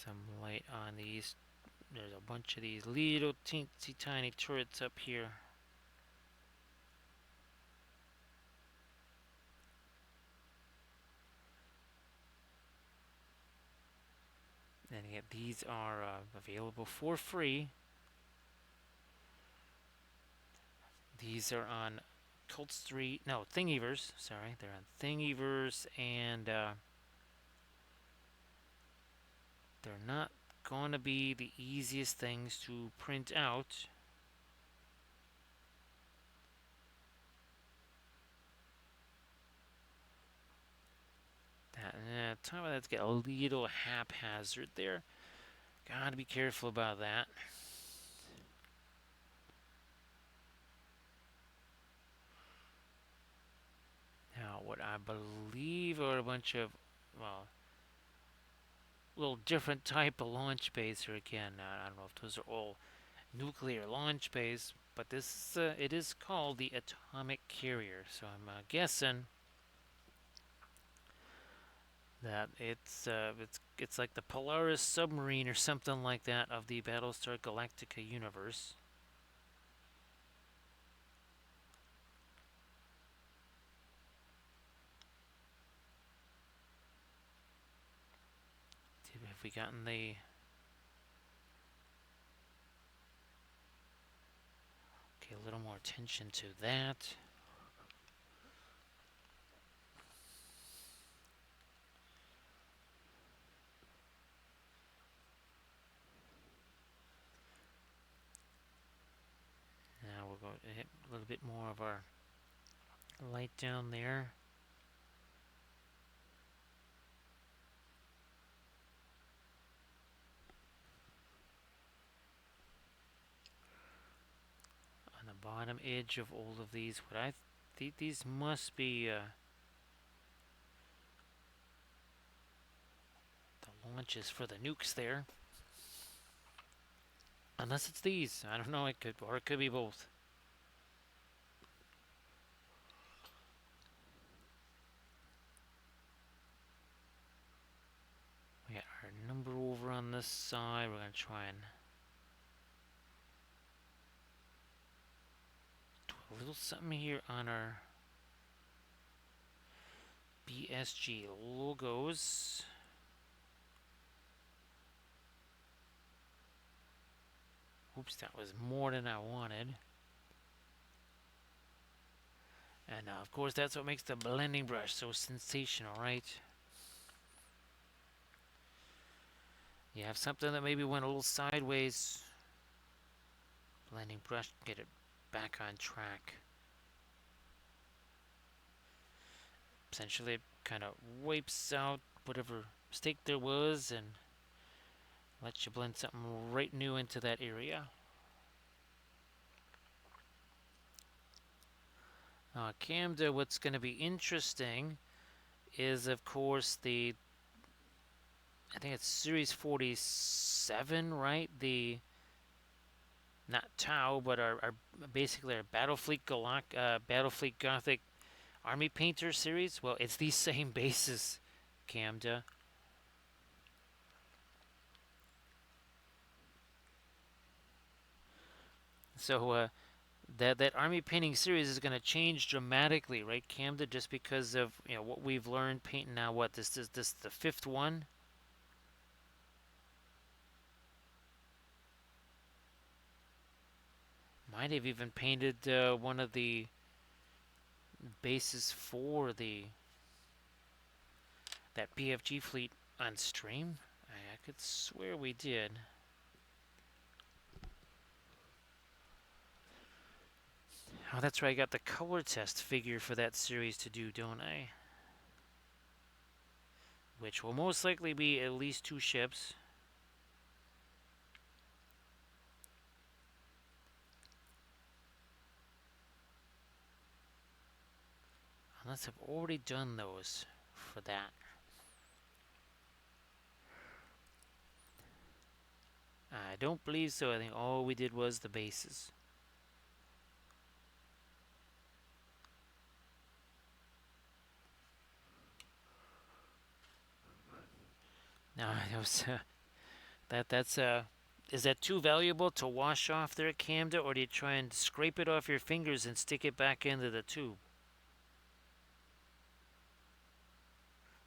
some light on these. There's a bunch of these little teensy tiny turrets up here. And yet these are available for free. These are on Cult Street. No, Thingiverse. Sorry, they're on Thingiverse, and they're not going to be the easiest things to print out. Time of that's get a little haphazard there. Gotta be careful about that. Now, what I believe are a bunch of, well, little different type of launch bays here again. I don't know if those are all nuclear launch bays, but this it is called the atomic carrier. So I'm guessing that it's like the Polaris submarine or something like that of the Battlestar Galactica universe. Have we gotten the... Okay, a little more attention to that. Now we're going to hit a little bit more of our light down there. On the bottom edge of all of these, what I think these must be the launches for the nukes there. Unless it's these. I don't know, it could be both. We got our number over on this side. We're going to try and do a little something here on our BSG logos. Oops, that was more than I wanted. And of course, that's what makes the blending brush so sensational, right? You have something that maybe went a little sideways. Blending brush, get it back on track. Essentially, it kind of wipes out whatever mistake there was and lets you blend something right new into that area. Camda, what's going to be interesting is, of course, I think it's Series 47, right? Not Tau, but our basically our Battlefleet Gothic Army Painter series. Well, it's these same bases, Camda. So that army painting series is going to change dramatically, right, Camda? Just because of what we've learned painting now. What this is the fifth one. Might have even painted one of the bases for that BFG fleet on stream. I could swear we did. Oh, that's right. I got the color test figure for that series to do, don't I? Which will most likely be at least 2 ships. Unless I've already done those for that. I don't believe so. I think all we did was the bases. Now, That's is that too valuable to wash off there, Camda, or do you try and scrape it off your fingers and stick it back into the tube?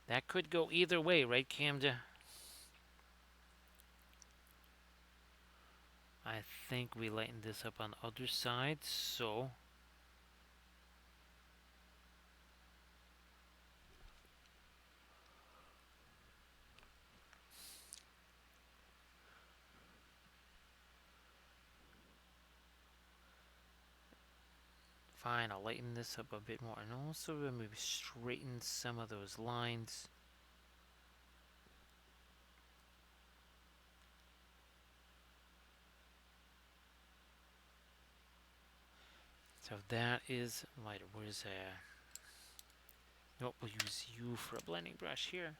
That could go either way, right, Camda? I think we lighten this up on the other side, so fine, I'll lighten this up a bit more and also maybe straighten some of those lines. So that is lighter. Where's nope, we'll use U for a blending brush here.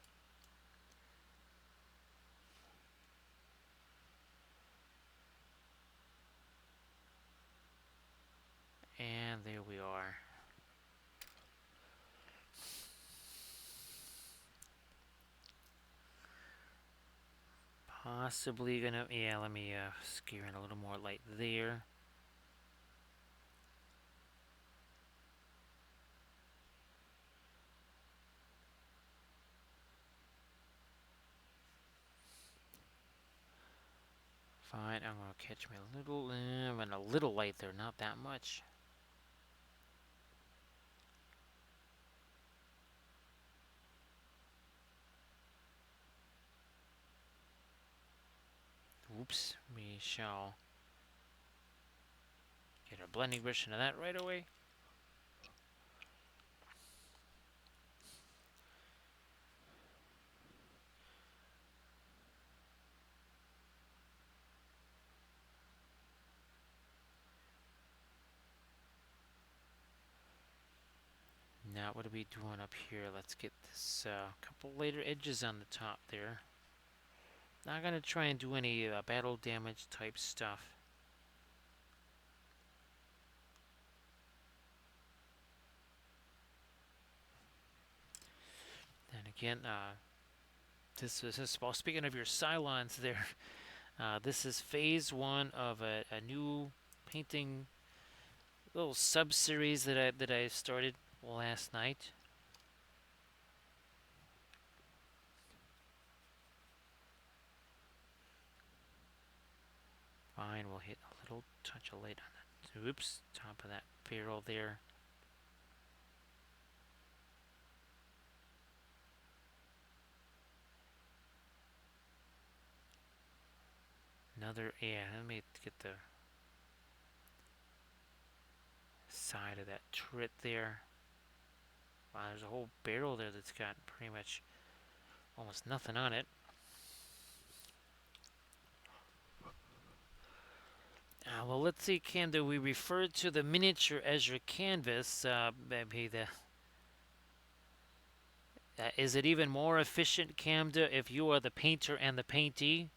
And there we are. Possibly gonna, yeah, let me skewer in a little more light there. Fine, I'm gonna catch me a little, and a little light there, not that much. Oops, we shall get our blending brush into that right away. Now what are we doing up here? Let's get this couple later edges on the top there. Not gonna try and do any battle damage type stuff. Then again, this is well. Speaking of your Cylons, there, this is phase one of a new painting little sub series that I started last night. Fine, we'll hit a little touch of light on that. Oops, top of that barrel there. Another, yeah, let me get the side of that turret there. Wow, there's a whole barrel there that's got pretty much almost nothing on it. Well, let's see, Camda. We referred to the miniature as your canvas. Maybe is it even more efficient, Camda, if you are the painter and the paintee?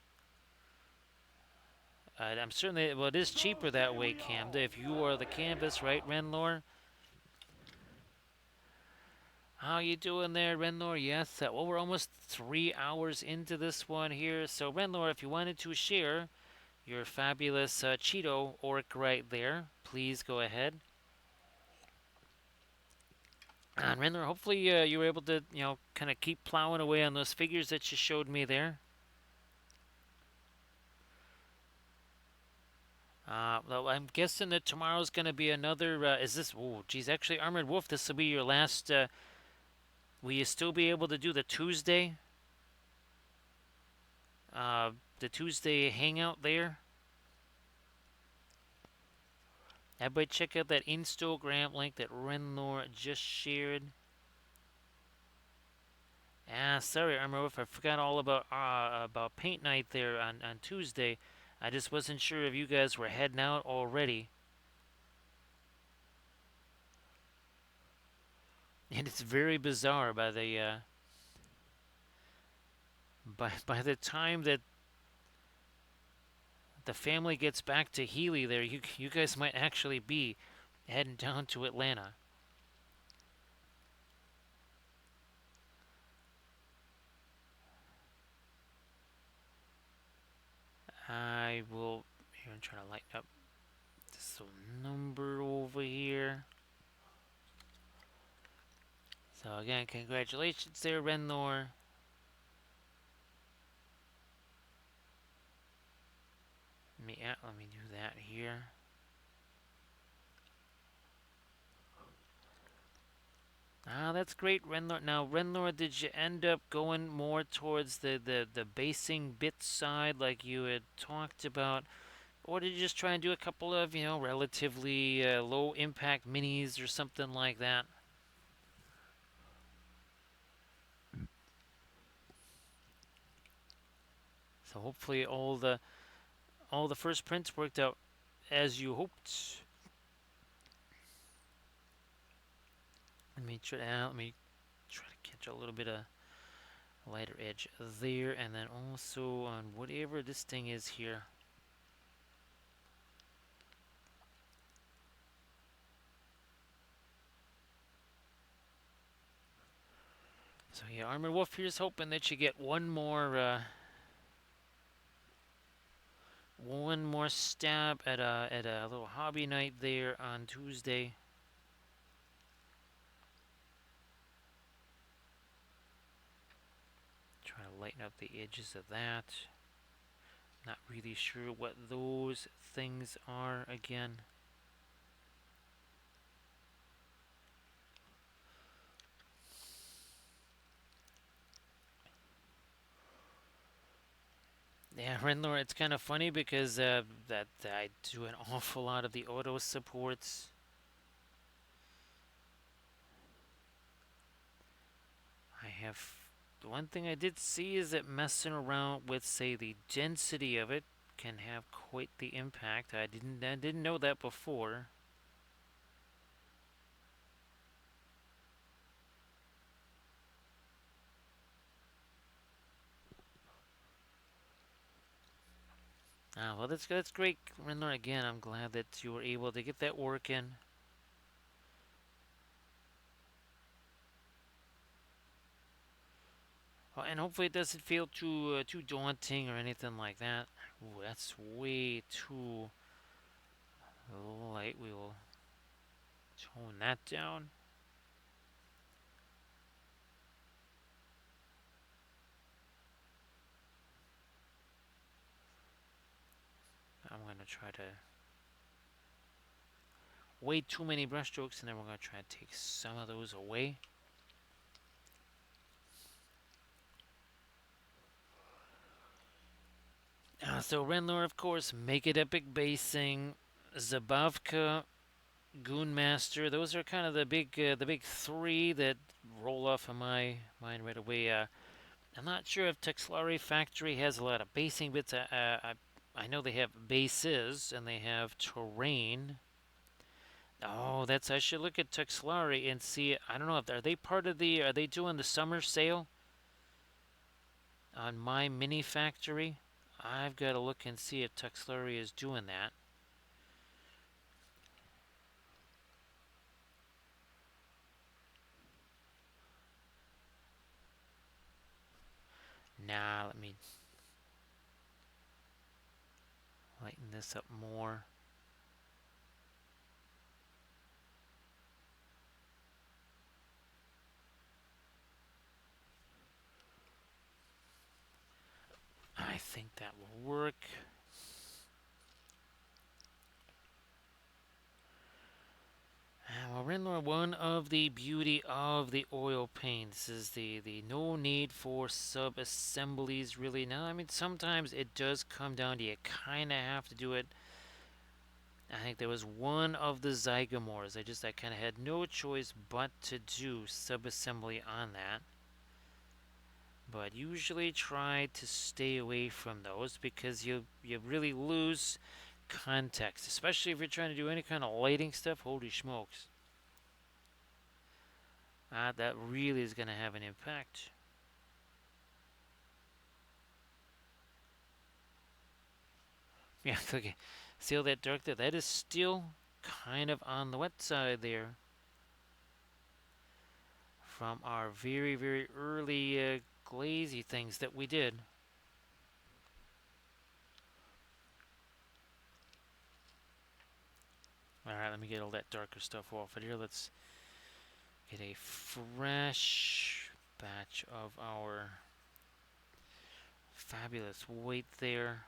I'm certainly, well, it is cheaper that way, Camda, if you are the canvas, right, Renlor? How you doing there, Renlor? Yes, well, we're almost 3 hours into this one here. So, Renlor, if you wanted to share your fabulous Cheeto orc right there, please go ahead. And Renler, hopefully you were able to, kind of keep plowing away on those figures that you showed me there. Well, I'm guessing that tomorrow's going to be another. Is this? Oh, geez, actually, Armored Wolf. This will be your last. Will you still be able to do the Tuesday? The Tuesday hangout there. Everybody, check out that Instagram link that Renlor just shared. Sorry, Armored Wolf. I forgot all about paint night there on Tuesday. I just wasn't sure if you guys were heading out already. And it's very bizarre by the by the time that the family gets back to Healy there, you guys might actually be heading down to Atlanta. try to lighten up this little number over here. So again, congratulations there, Renlor. Let me do that here. Ah, that's great, Renlor. Now, Renlor, did you end up going more towards the basing bit side like you had talked about? Or did you just try and do a couple of, relatively low impact minis or something like that? So hopefully all the first prints worked out as you hoped. Let me try to catch a little bit of lighter edge there, and then also on whatever this thing is here. So yeah, Armored Wolf here's hoping that you get one more stab at a little hobby night there on Tuesday. Try to lighten up the edges of that. Not really sure what those things are again. Yeah, Renlor, it's kind of funny because that I do an awful lot of the auto supports. The one thing I did see is that messing around with, say, the density of it can have quite the impact. I didn't know that before. Ah, well, that's great, Renlor. Again, I'm glad that you were able to get that working. Well, and hopefully it doesn't feel too daunting or anything like that. Ooh, that's way too light. We will tone that down. I'm going to try to way too many brushstrokes, and then we're going to try to take some of those away. So Renlor, of course, Make It Epic Basing, Zabavka, Goonmaster. Those are kind of the big three that roll off of my mind right away. I'm not sure if Texlari Factory has a lot of basing bits. I know they have bases and they have terrain. Oh, I should look at Texlari and see. I don't know if are they part of are they doing the summer sale on my mini factory? I've got to look and see if Texlari is doing that. Nah, let me lighten this up more. I think that will work. Well, Renlor, one of the beauty of the oil paints is the no need for sub-assemblies, really. Now, I mean, sometimes it does come down to you kind of have to do it. I think there was one of the Zygomors. I kind of had no choice but to do sub-assembly on that. But usually try to stay away from those because you really lose context, especially if you're trying to do any kind of lighting stuff. Holy smokes. That really is going to have an impact. Yeah, okay. See all that dark there? That is still kind of on the wet side there from our very, very early glazy things that we did. let me get all that darker stuff off of here. Let's get a fresh batch of our fabulous white there.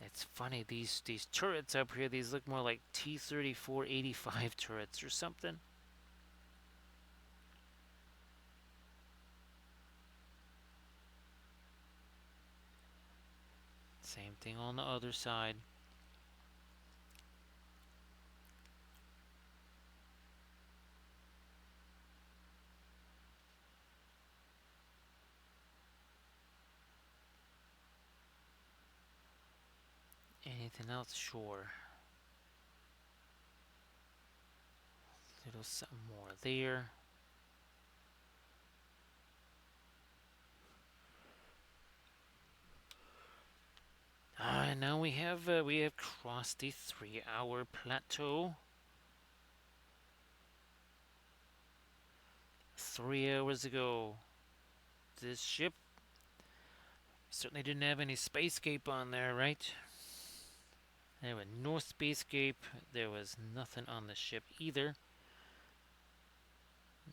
It's funny, these turrets up here, these look more like T-34-85 turrets or something. Same thing on the other side. Anything else? Sure. Little something more there. Now we have crossed the 3-hour plateau. 3 hours ago, this ship certainly didn't have any spacescape on there, right? There was no spacescape. There was nothing on the ship either.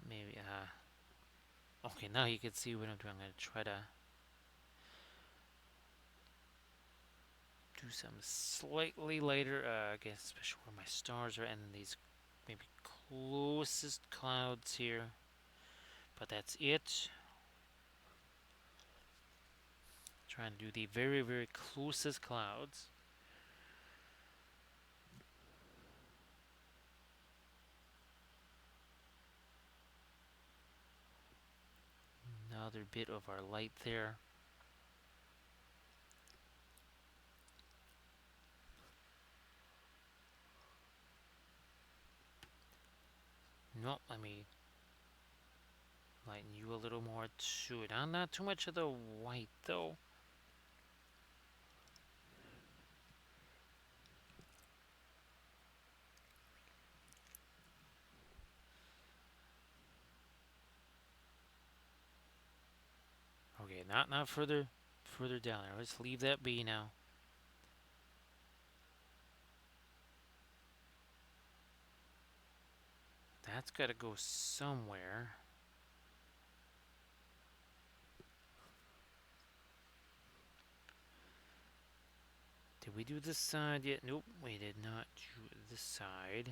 Maybe, okay, now you can see what I'm doing. I'm going to try to do something slightly lighter, I guess, especially where my stars are, and these maybe closest clouds here. But that's it. Trying to do the very, very closest clouds. Another bit of our light there. Nope, let me lighten you a little more to it. Not too much of the white though. Okay, not further down there. Let's leave that be now. That's got to go somewhere. Did we do this side yet? Nope, we did not do this side.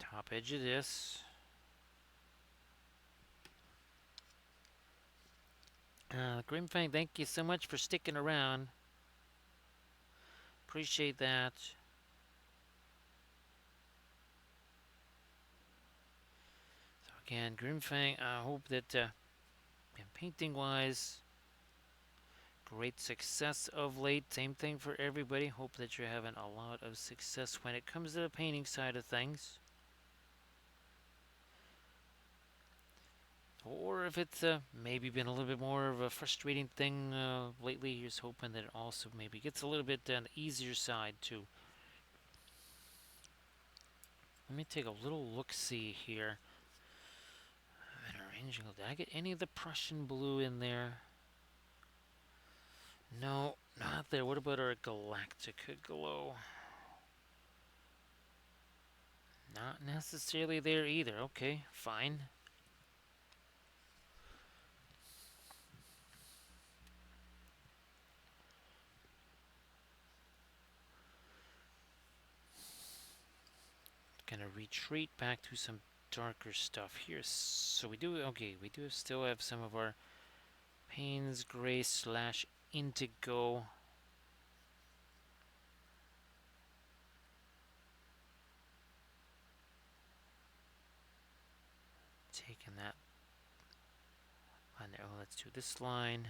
Top edge of this. Grimfang, thank you so much for sticking around. Appreciate that. So again, Grimfang, I hope that painting-wise, great success of late. Same thing for everybody. Hope that you're having a lot of success when it comes to the painting side of things. Or if it's maybe been a little bit more of a frustrating thing lately, you're just hoping that it also maybe gets a little bit on the easier side too. Let me take a little look-see here. Arranging. Did I get any of the Prussian blue in there? No, not there. What about our Galactica glow? Not necessarily there either. Okay, fine. Gonna retreat back to some darker stuff here. So we do, okay, we do still have some of our Payne's Gray / Indigo. Taking that line there. Oh, let's do this line.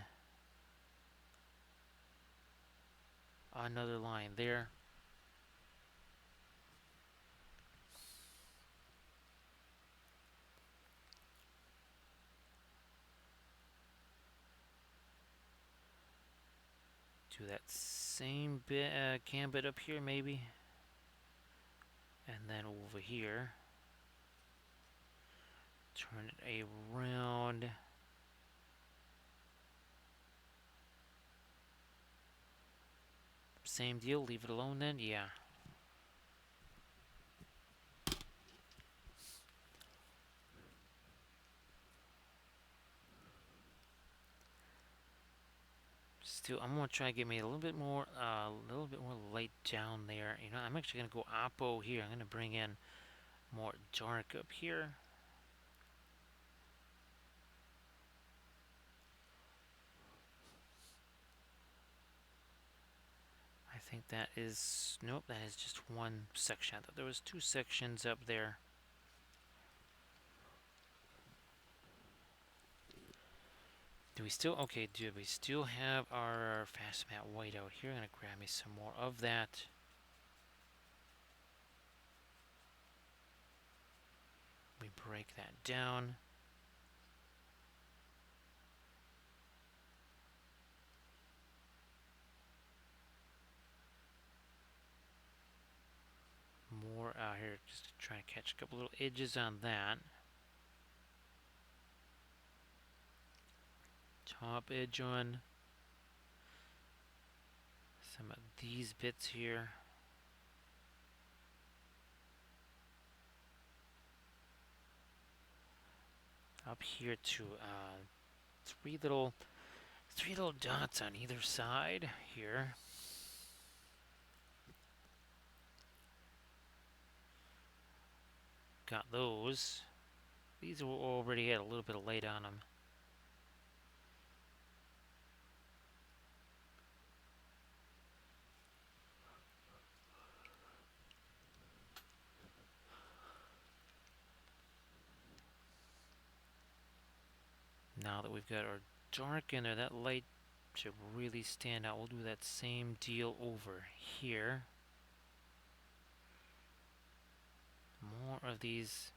Another line there. Do that same bit gambit up here, maybe. And then over here, turn it around. Same deal, leave it alone then, yeah. Still, I'm gonna try to get me a little bit more light down there. You know, I'm actually gonna go oppo here. I'm gonna bring in more dark up here. I think that is, nope, that is just one section. I thought there was two sections up there. Do we still, okay, do we still have our fast matte white out here? I'm gonna grab me some more of that. We break that down. More out here, just to try to catch a couple little edges on that. Top edge on some of these bits here. Up here too, three little dots on either side here. Got those. These already had a little bit of light on them. Now that we've got our dark in there, that light should really stand out. We'll do that same deal over here. More of these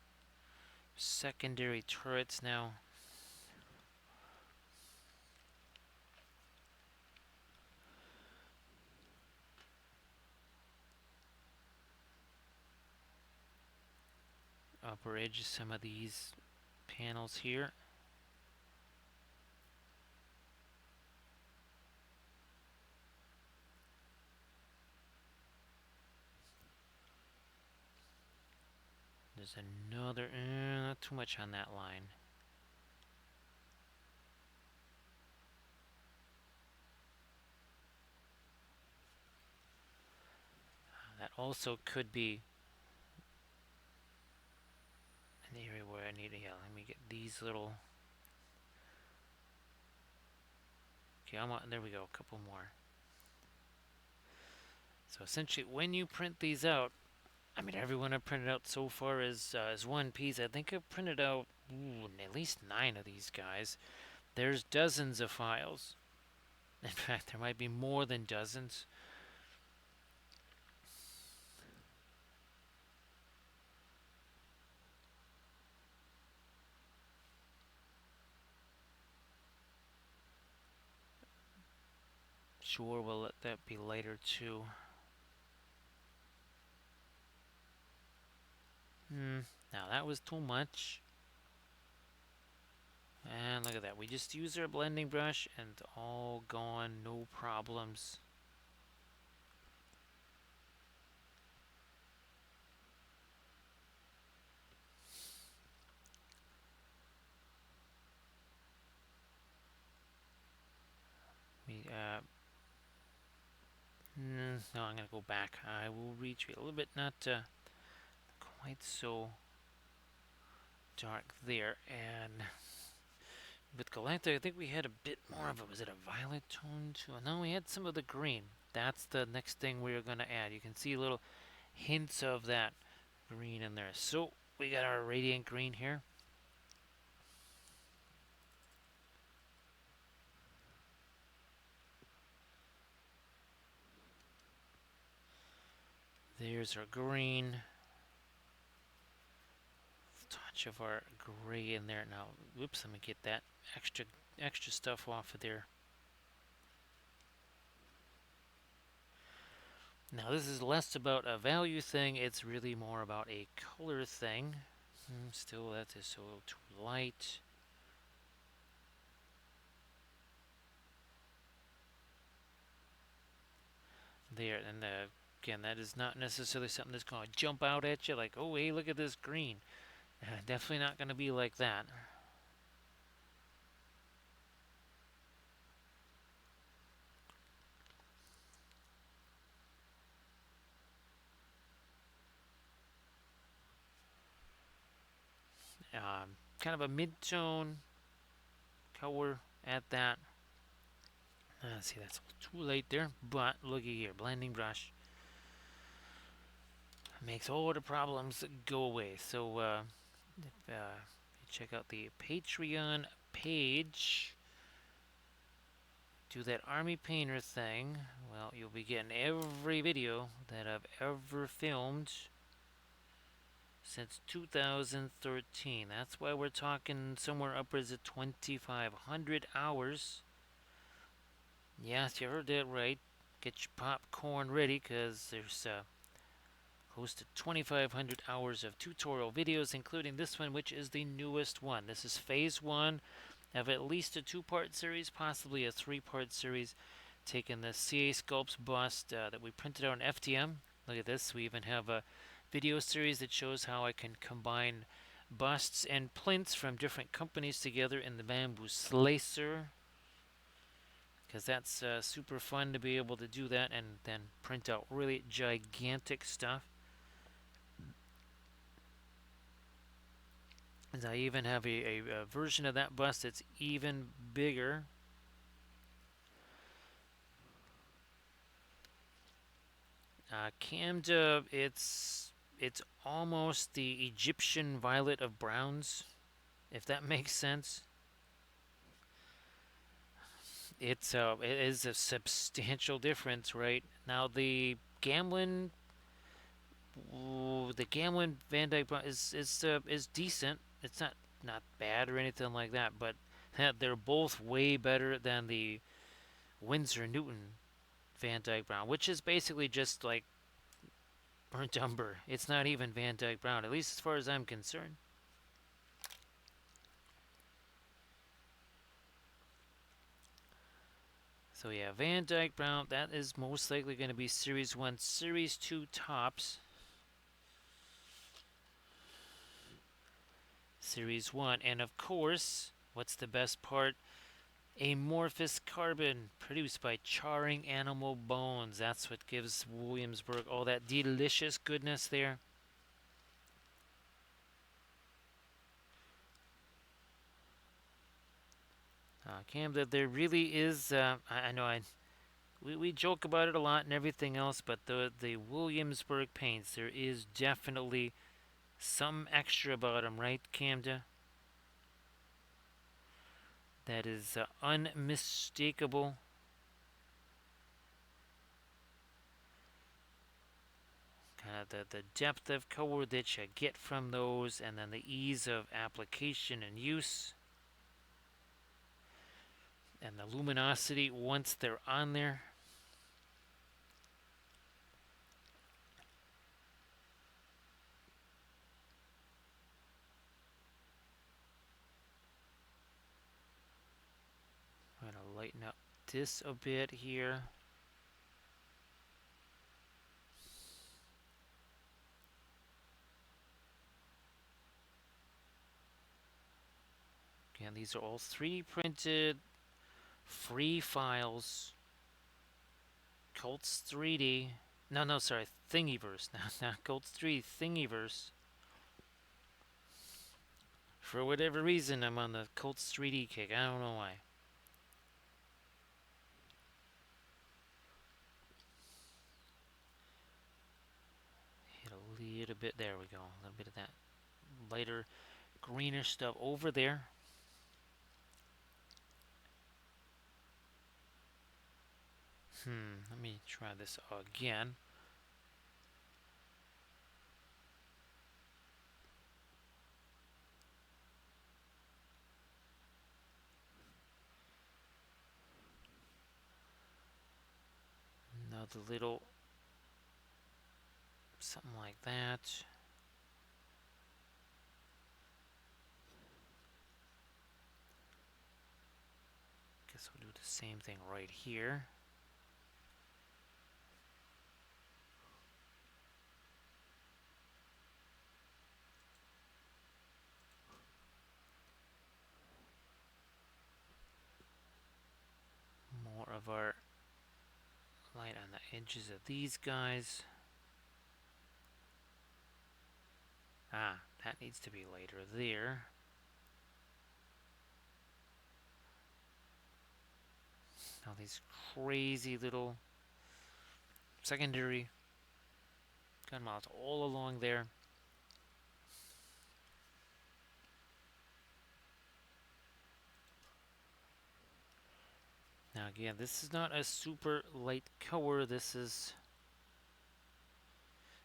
secondary turrets now. Upper edge of some of these panels here. There's another, not too much on that line. That also could be an area where I need to, yeah, let me get these little, okay, there we go, a couple more. So essentially, when you print these out, I mean, everyone I've printed out so far is one piece. I think I've printed out at least 9 of these guys. There's dozens of files. In fact, there might be more than dozens. Sure, we'll let that be later too. Now that was too much. And look at that. We just used our blending brush and all gone, no problems. No, I'm gonna go back. I will retreat a little bit, not quite so dark there. And with Galactic, I think we had a bit more of it. Was it a violet tone too? No, we had some of the green. That's the next thing we're gonna add. You can see little hints of that green in there. So we got our radiant green here. There's our green. Touch of our gray in there. Now, whoops, let me get that extra stuff off of there. Now this is less about a value thing, it's really more about a color thing. Still, that is so too light. There, and again, that is not necessarily something that's going to jump out at you like, oh, hey, look at this green. Definitely not going to be like that. Kind of a mid-tone color at that. See, that's too late there, but looky here, blending brush makes all the problems go away. So if you check out the Patreon page, do that Army Painter thing, well, you'll be getting every video that I've ever filmed since 2013. That's why we're talking somewhere upwards of 2,500 hours. Yes, you heard that right. Get your popcorn ready, because there's close to 2,500 hours of tutorial videos, including this one, which is the newest one. This is phase one of at least a two-part series, possibly a three-part series, taking the CA Sculpts bust that we printed out in FDM. Look at this. We even have a video series that shows how I can combine busts and plinths from different companies together in the bamboo slicer, because that's super fun to be able to do that and then print out really gigantic stuff. And I even have a version of that bust that's even bigger. Camda, it's almost the Egyptian violet of browns, if that makes sense. It is a substantial difference, right? Now the Gamlin Van Dyke Brown is decent. It's not bad or anything like that, but they're both way better than the Winsor Newton Van Dyke Brown, which is basically just like burnt umber. It's not even Van Dyke Brown, at least as far as I'm concerned. So yeah, Van Dyke Brown, that is most likely going to be Series 1. Series 2 tops. Series 1. And of course, what's the best part? Amorphous carbon produced by charring animal bones. That's what gives Williamsburg all that delicious goodness there. Cam, that there really is. I know we joke about it a lot and everything else, but the Williamsburg paints, there is definitely some extra about them, right, Camda? That is unmistakable. Kind of the depth of color that you get from those, and then the ease of application and use, and the luminosity once they're on there. I'm going to lighten up this a bit here. Again, these are all 3D printed free files. Colts 3D. No, sorry, Thingiverse. Not Colts 3D, Thingiverse. For whatever reason, I'm on the Colts 3D kick. I don't know why. Hit a little bit. There we go. A little bit of that lighter greenish stuff over there. Let me try this again. Another little Something like that. Guess we'll do the same thing right here. More of our light on the edges of these guys. Ah, that needs to be lighter there. Now these crazy little secondary gun mounts all along there. Now again, this is not a super light color. This is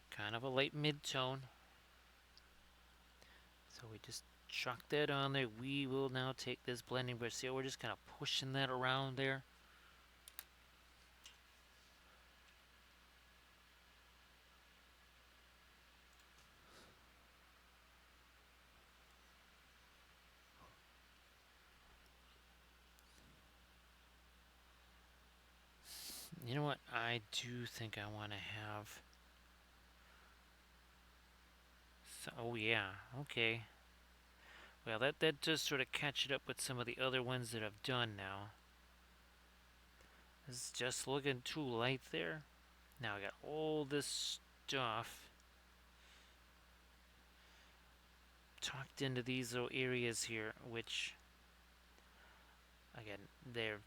kind of a light mid-tone. So we just chuck that on there. We will now take this blending brush. See how we're just kind of pushing that around there? You know what? I do think I want to have... oh yeah, okay. Well, that does sort of catch it up with some of the other ones that I've done now. This is just looking too light there. Now I got all this stuff tucked into these little areas here, which, again, there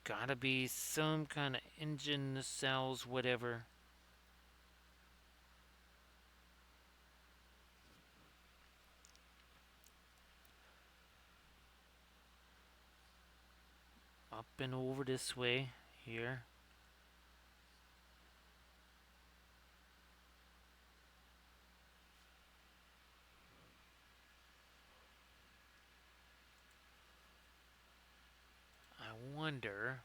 gotta be some kind of engine cells, whatever. Up and over this way here. I wonder,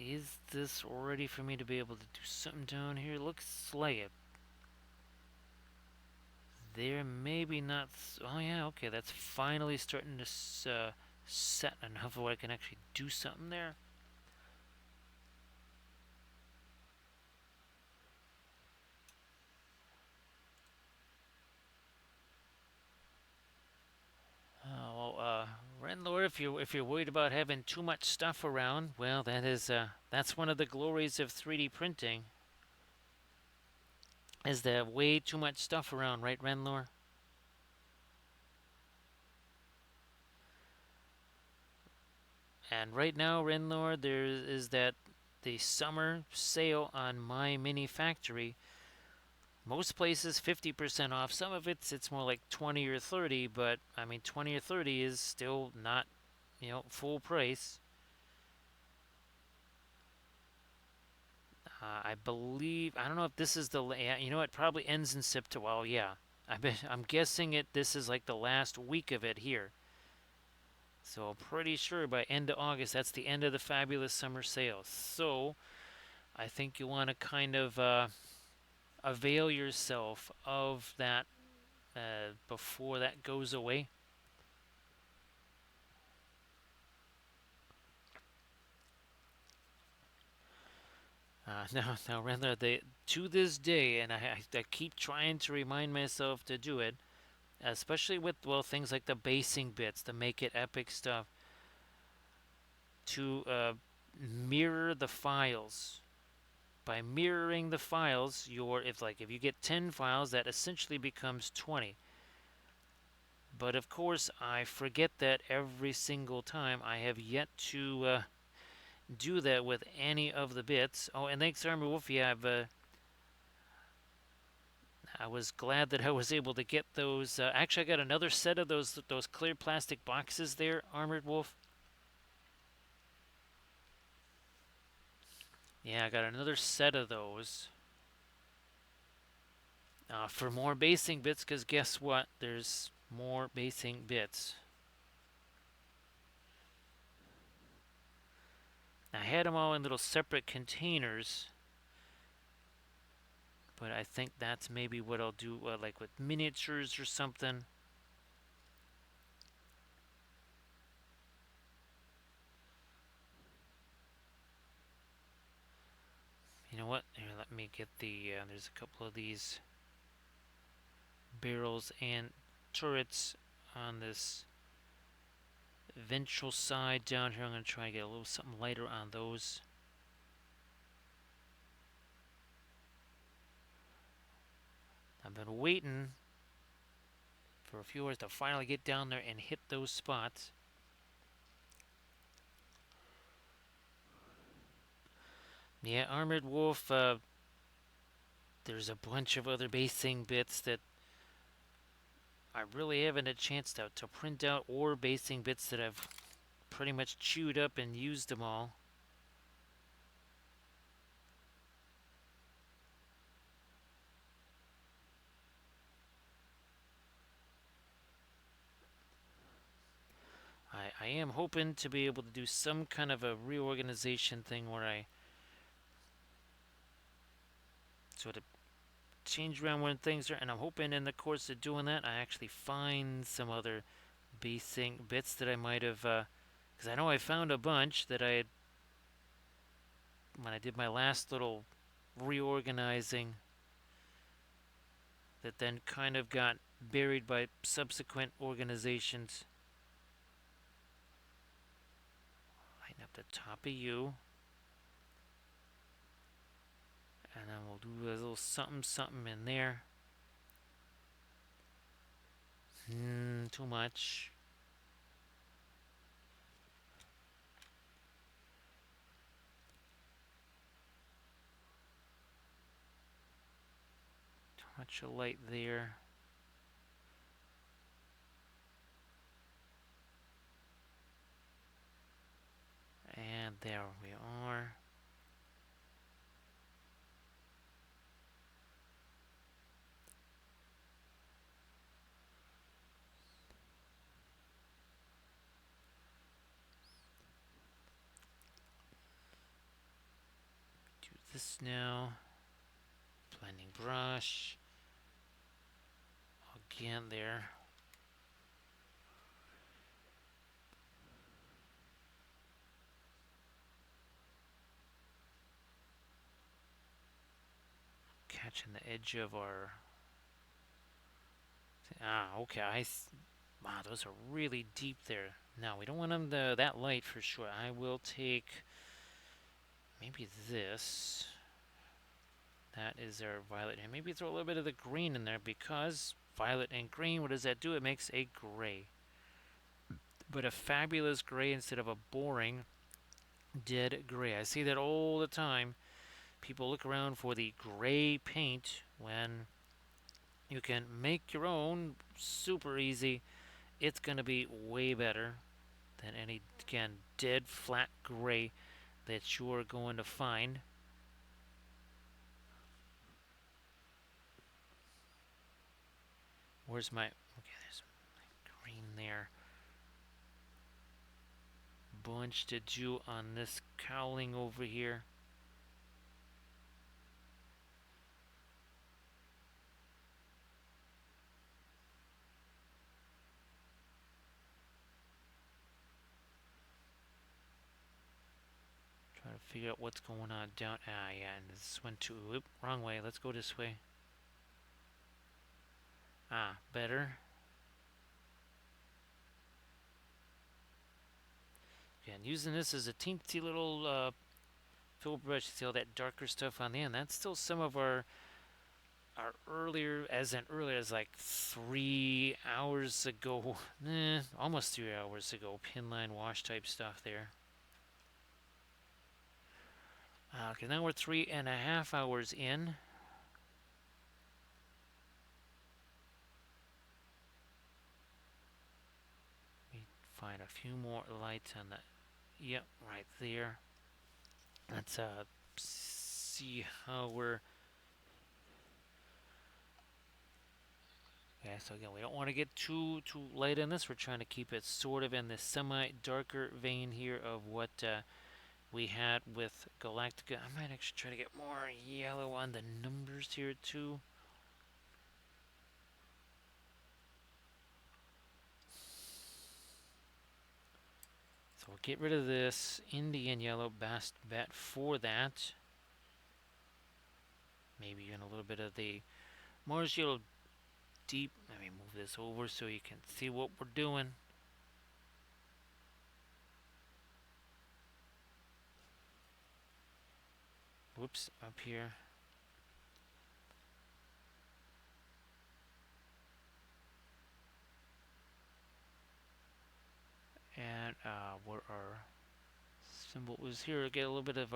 is this ready for me to be able to do something down here? Looks like it. There, maybe not. Oh yeah, okay, that's finally starting to set enough where I can actually do something there. Renlord, if you're worried about having too much stuff around, well, that's one of the glories of 3D printing. Is there way too much stuff around, right, Renlor? And right now, Renlor, there is that the summer sale on My Mini Factory. Most places 50% off. Some of it's more like 20 or 30, but I mean 20 or 30 is still not, full price. I believe, I don't know if this is the, you know, it probably ends in September. Well, yeah, I'm guessing this is like the last week of it here. So I'm pretty sure by end of August, that's the end of the fabulous summer sale. So I think you want to kind of avail yourself of that before that goes away. Now, rather, to this day, and I keep trying to remind myself to do it, especially with, well, things like the basing bits, the make it epic stuff, to mirror the files. By mirroring the files, if you get 10 files, that essentially becomes 20. But of course, I forget that every single time. I have yet to do that with any of the bits. Oh, and thanks, Armor Wolf. Yeah, I was glad that I was able to get those. Actually, I got another set of those clear plastic boxes there, Armored Wolf. Yeah, I got another set of those for more basing bits, because guess what? There's more basing bits. I had them all in little separate containers, but I think that's maybe what I'll do, like with miniatures or something. You know what? Here, let me get the. There's a couple of these barrels and turrets on this ventral side down here. I'm going to try and get a little something lighter on those. I've been waiting for a few hours to finally get down there and hit those spots. Yeah, Armored Wolf, there's a bunch of other basing bits that I really haven't a chance to print out, or basing bits that I've pretty much chewed up and used them all. I am hoping to be able to do some kind of a reorganization thing where I sort of change around when things are, and I'm hoping in the course of doing that I actually find some other basing bits that I might have, because I know I found a bunch that I had when I did my last little reorganizing that then kind of got buried by subsequent organizations. Lighten up the top of you. And then we'll do a little something something in there. Too much. Too much of light there. And there we are. Do this now. Blending brush. Again there. Catching the edge of our... okay. Wow, those are really deep there. Now, we don't want them that light for sure. I will take maybe this. That is our violet. And maybe throw a little bit of the green in there, because violet and green, what does that do? It makes a gray. But a fabulous gray instead of a boring dead gray. I see that all the time. People look around for the gray paint when you can make your own super easy. It's going to be way better than any, again, dead flat gray that you're going to find. Where's my... Okay, there's my green there. Bunch to do on this cowling over here. Trying to figure out what's going on down... yeah, and this went too... Oop, wrong way. Let's go this way. Better. Yeah, and using this as a teensy little fill brush, you see all that darker stuff on the end. That's still some of our earlier, as like 3 hours ago, almost 3 hours ago, pinline wash type stuff there. Okay, now we're 3.5 hours in. Find a few more lights on that. Yep, right there. Let's see how we're... Okay, so again, we don't want to get too light in this. We're trying to keep it sort of in the semi-darker vein here of what we had with Galactica. I might actually try to get more yellow on the numbers here too. So we'll get rid of this Indian yellow, best bet for that. Maybe even a little bit of the Mars yellow deep. Let me move this over so you can see what we're doing. Whoops, up here. And where our symbol was here, get a little bit of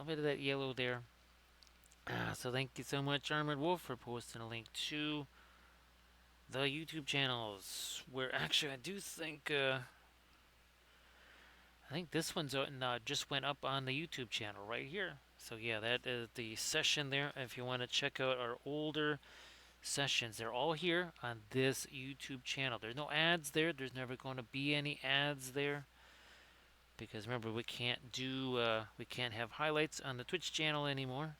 that yellow there. So thank you so much, Armored Wolf, for posting a link to the YouTube channels. Where actually, I think this one's just went up on the YouTube channel right here. So yeah, that is the session there. If you want to check out our older sessions, they're all here on this YouTube channel. There's no ads there. There's never going to be any ads there because remember we can't have highlights on the Twitch channel anymore.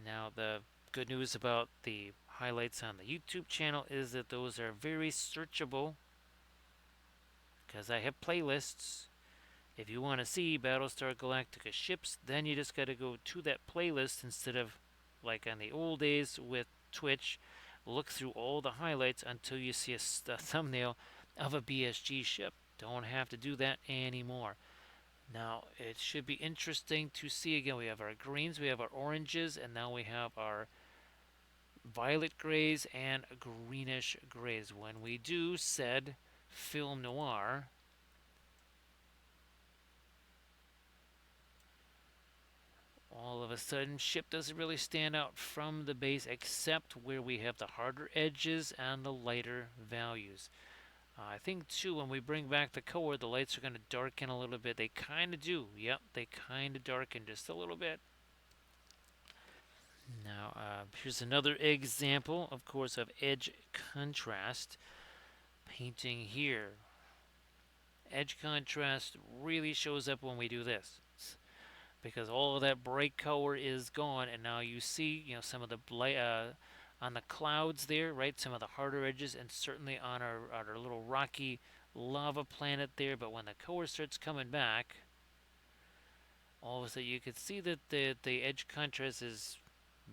Now the good news about the highlights on the YouTube channel is that those are very searchable because I have playlists. If you want to see Battlestar Galactica ships, then you just got to go to that playlist instead of like on the old days with Twitch, look through all the highlights until you see a thumbnail of a BSG ship. Don't have to do that anymore. Now, it should be interesting to see again. We have our greens, we have our oranges, and now we have our violet grays and greenish grays. When we do said film noir, all of a sudden ship doesn't really stand out from the base except where we have the harder edges and the lighter values. I think too when we bring back the color, the lights are going to darken a little bit. They kind of do. Yep, they kind of darken just a little bit. Now here's another example, of course, of edge contrast painting here. Edge contrast really shows up when we do this because all of that bright color is gone, and now you see, some of the on the clouds there, right? Some of the harder edges, and certainly on our little rocky lava planet there. But when the color starts coming back, all of a sudden you can see that the edge contrast is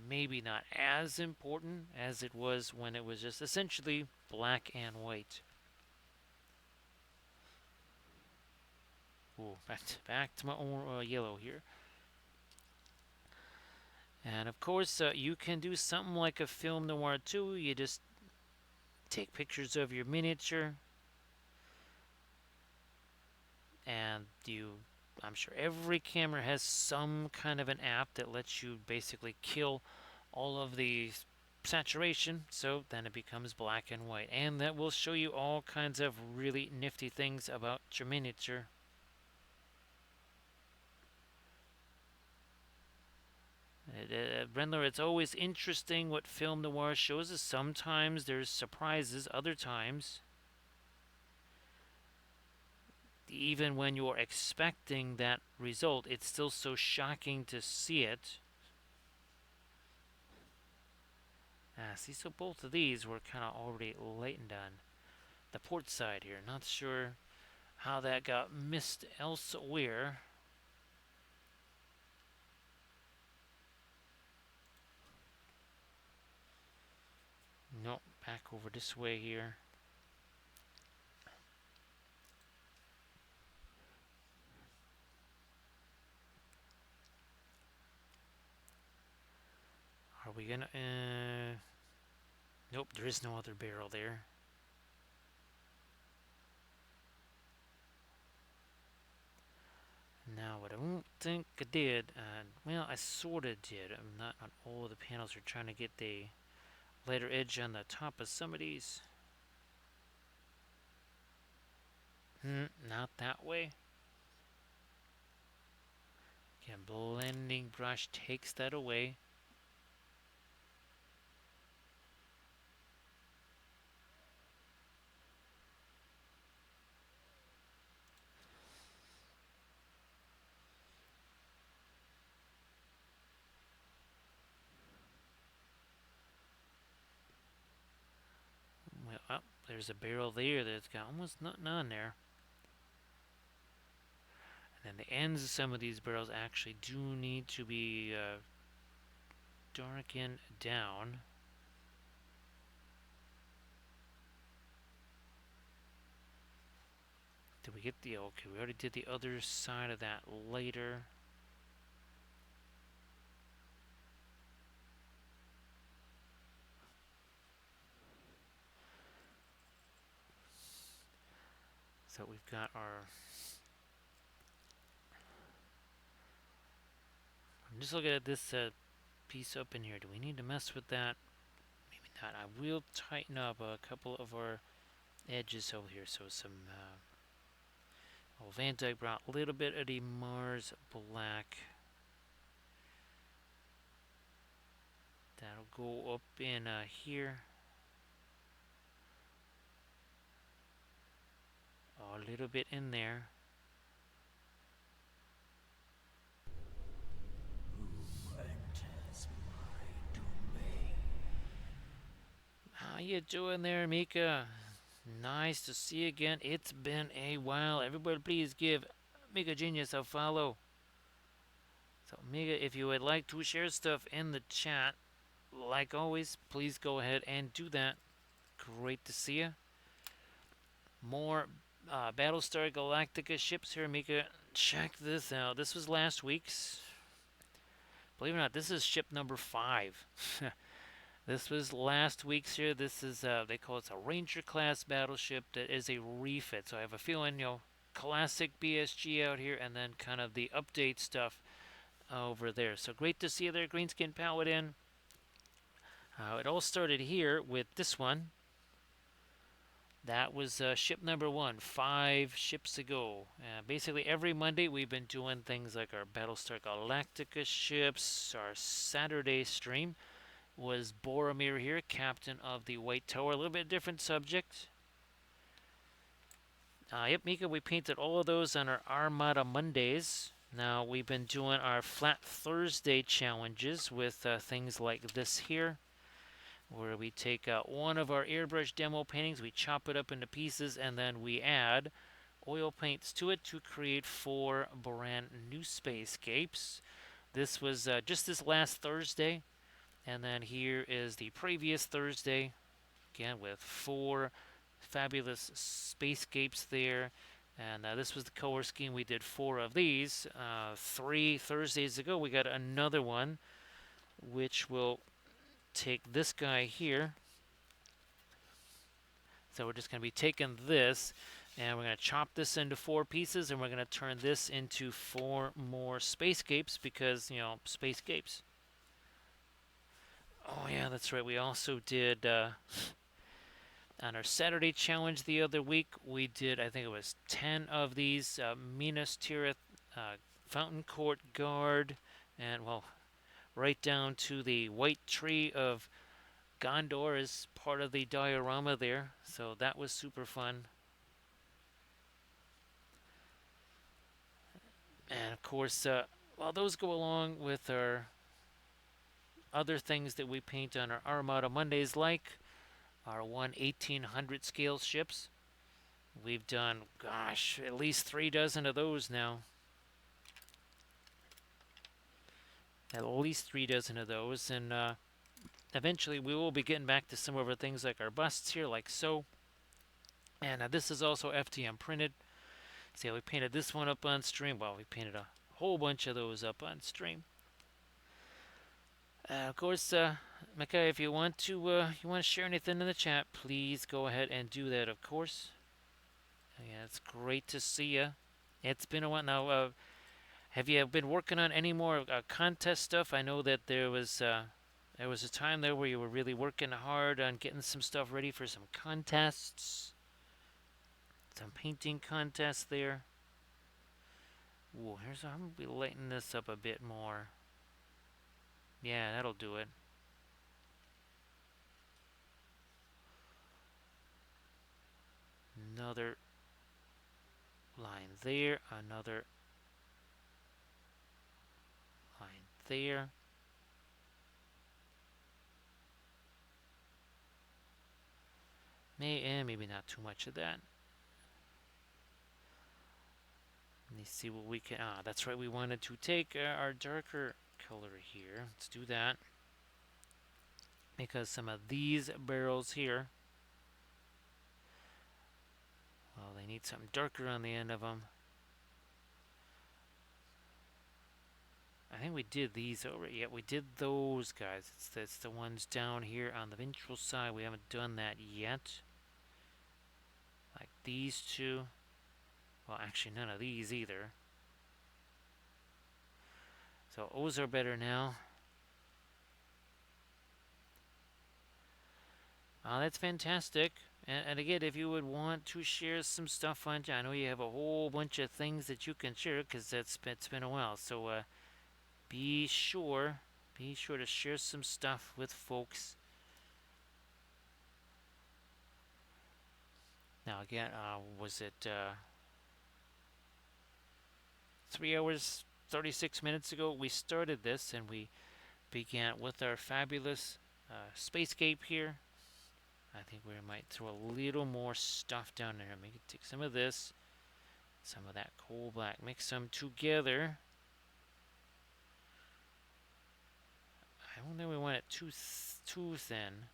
maybe not as important as it was when it was just essentially black and white. Ooh, back to my own yellow here. And of course, you can do something like a film noir too. You just take pictures of your miniature, and I'm sure every camera has some kind of an app that lets you basically kill all of the saturation, so then it becomes black and white. And that will show you all kinds of really nifty things about your miniature. Brendler, it's always interesting what film noir shows us. Sometimes there's surprises, other times, even when you're expecting that result, it's still so shocking to see it. See, so both of these were kind of already lightened on the port side here. Not sure how that got missed elsewhere. Nope, back over this way here. Are we gonna, nope, there is no other barrel there. Now, what I don't think I did, well, I sort of did. I'm not on all the panels. We're trying to get the lighter edge on the top of some of these. Not that way. Again, blending brush takes that away. There's a barrel there that's got almost nothing on there. And then the ends of some of these barrels actually do need to be darkened down. Did we get the... Okay, we already did the other side of that later. So we've got our... I'm just looking at this piece up in here. Do we need to mess with that? Maybe not. I will tighten up a couple of our edges over here. So some Van Dyke brown, a little bit of the Mars black. That'll go up in here. A little bit in there. How you doing there, Mika? Nice to see you again. It's been a while. Everybody please give Mika Genius a follow. So Mika, if you would like to share stuff in the chat, like always, please go ahead and do that. Great to see you. More Battlestar Galactica ships here, Mika. Check this out. This was last week's. Believe it or not, this is ship number 5. This was last week's here. This is, they call it a Ranger class battleship that is a refit. So I have a feeling, classic BSG out here and then kind of the update stuff over there. So great to see you there, Greenskin Paladin. It all started here with this one. That was ship number 1, 5 ships ago. Basically, every Monday we've been doing things like our Battlestar Galactica ships. Our Saturday stream was Boromir here, captain of the White Tower. A little bit different subject. Yep, Mika, we painted all of those on our Armada Mondays. Now, we've been doing our Flat Thursday challenges with things like this here, where we take one of our airbrush demo paintings, we chop it up into pieces, and then we add oil paints to it to create 4 brand new spacescapes. This was just this last Thursday, and then here is the previous Thursday, again with 4 fabulous spacescapes there. And this was the color scheme. We did 4 of these. 3 Thursdays ago, we got another one, which will take this guy here. So we're just going to be taking this, and we're going to chop this into 4 pieces, and we're going to turn this into 4 more spacescapes because, spacescapes. Oh, yeah, that's right. We also did, on our Saturday challenge the other week, we did, I think it was 10 of these Minas Tirith Fountain Court Guard, and, well, right down to the White Tree of Gondor is part of the diorama there, so that was super fun. And of course, well, those go along with our other things that we paint on our Armada Mondays, like our 1800 scale ships. We've done, gosh, at least 3 dozen of those now. At least 3 dozen of those, and eventually we will be getting back to some of our things like our busts here, like so. And this is also FDM printed. See how we painted this one up on stream? Well, we painted a whole bunch of those up on stream. Of course, Micah, if you want to share anything in the chat, please go ahead and do that. Of course. Yeah, it's great to see you. It's been a while now. Have you been working on any more contest stuff? I know that there was a time there where you were really working hard on getting some stuff ready for some contests. Some painting contests there. Ooh, I'm going to be lighting this up a bit more. Yeah, that'll do it. Another line there, another line there. Maybe not too much of that. Let me see what we can. Ah, that's right. We wanted to take our darker color here. Let's do that because some of these barrels here, well, they need something darker on the end of them. I think we did these already. Yeah, we did those guys. It's the ones down here on the ventral side. We haven't done that yet. Like these two. Well, actually, none of these either. So those are better now. That's fantastic. And again, if you would want to share some stuff on, I know you have a whole bunch of things that you can share because it's been a while. So be sure, be sure to share some stuff with folks. Now again, was it 3 hours, 36 minutes ago? We started this and we began with our fabulous spacescape here. I think we might throw a little more stuff down there. Maybe take some of this, some of that coal black, mix them together. I don't think we want it too thin.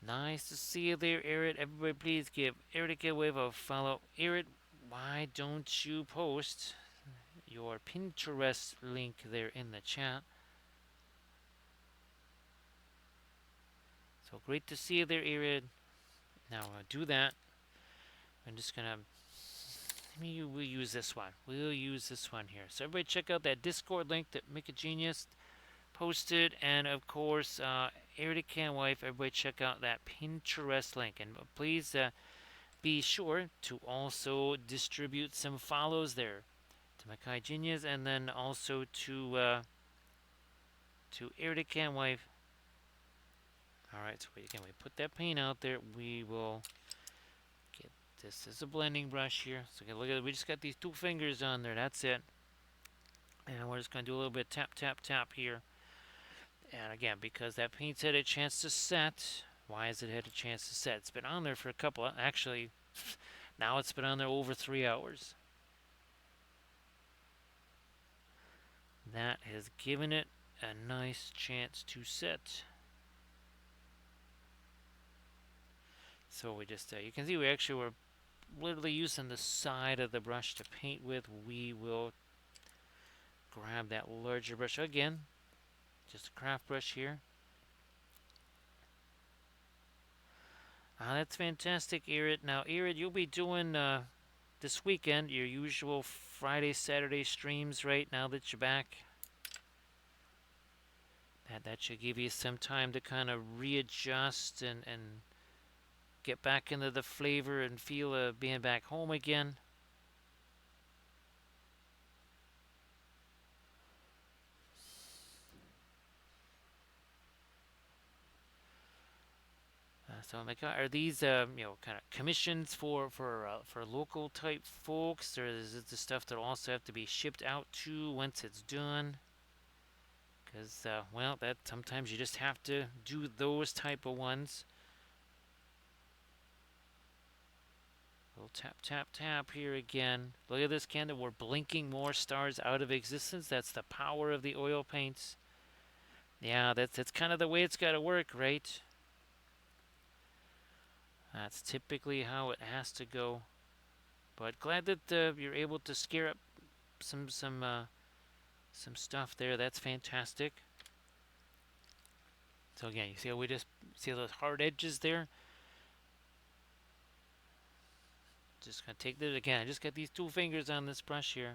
Nice to see you there, Erit. Everybody please give Eric a wave of follow. Erit, why don't you post your Pinterest link there in the chat? So great to see you there, Erit. Now do that. I'm just gonna we'll use this one. We'll use this one here. So everybody check out that Discord link that Make a Genius posted, and of course, Eric and wife. Everybody check out that Pinterest link, and please be sure to also distribute some follows there to Makai Genius, and then also to Eric and wife. All right, so again, we put that paint out there. We will get this as a blending brush here. So look at it. We just got these two fingers on there. That's it. And we're just going to do a little bit tap, tap, tap here. And again, because that paint's had a chance to set. Why has it had a chance to set? It's been on there for a couple of, actually, now it's been on there over 3 hours. That has given it a nice chance to set. So we just, you can see we actually were literally using the side of the brush to paint with. We will grab that larger brush again, just a craft brush here. That's fantastic, Erid. Now, Erid, you'll be doing this weekend your usual Friday, Saturday streams, right? Now that you're back, that should give you some time to kind of readjust and get back into the flavor and feel of being back home again. So, are these kind of commissions for local type folks, or is it the stuff that also have to be shipped out to once it's done? Because well, that sometimes you just have to do those type of ones. Little tap, tap, tap here again. Look at this candle. We're blinking more stars out of existence. That's the power of the oil paints. Yeah, that's kind of the way it's got to work, right? That's typically how it has to go. But glad that you're able to scare up some stuff there. That's fantastic. So again, you see how we just see those hard edges there? Just gonna take this again. I just got these two fingers on this brush here.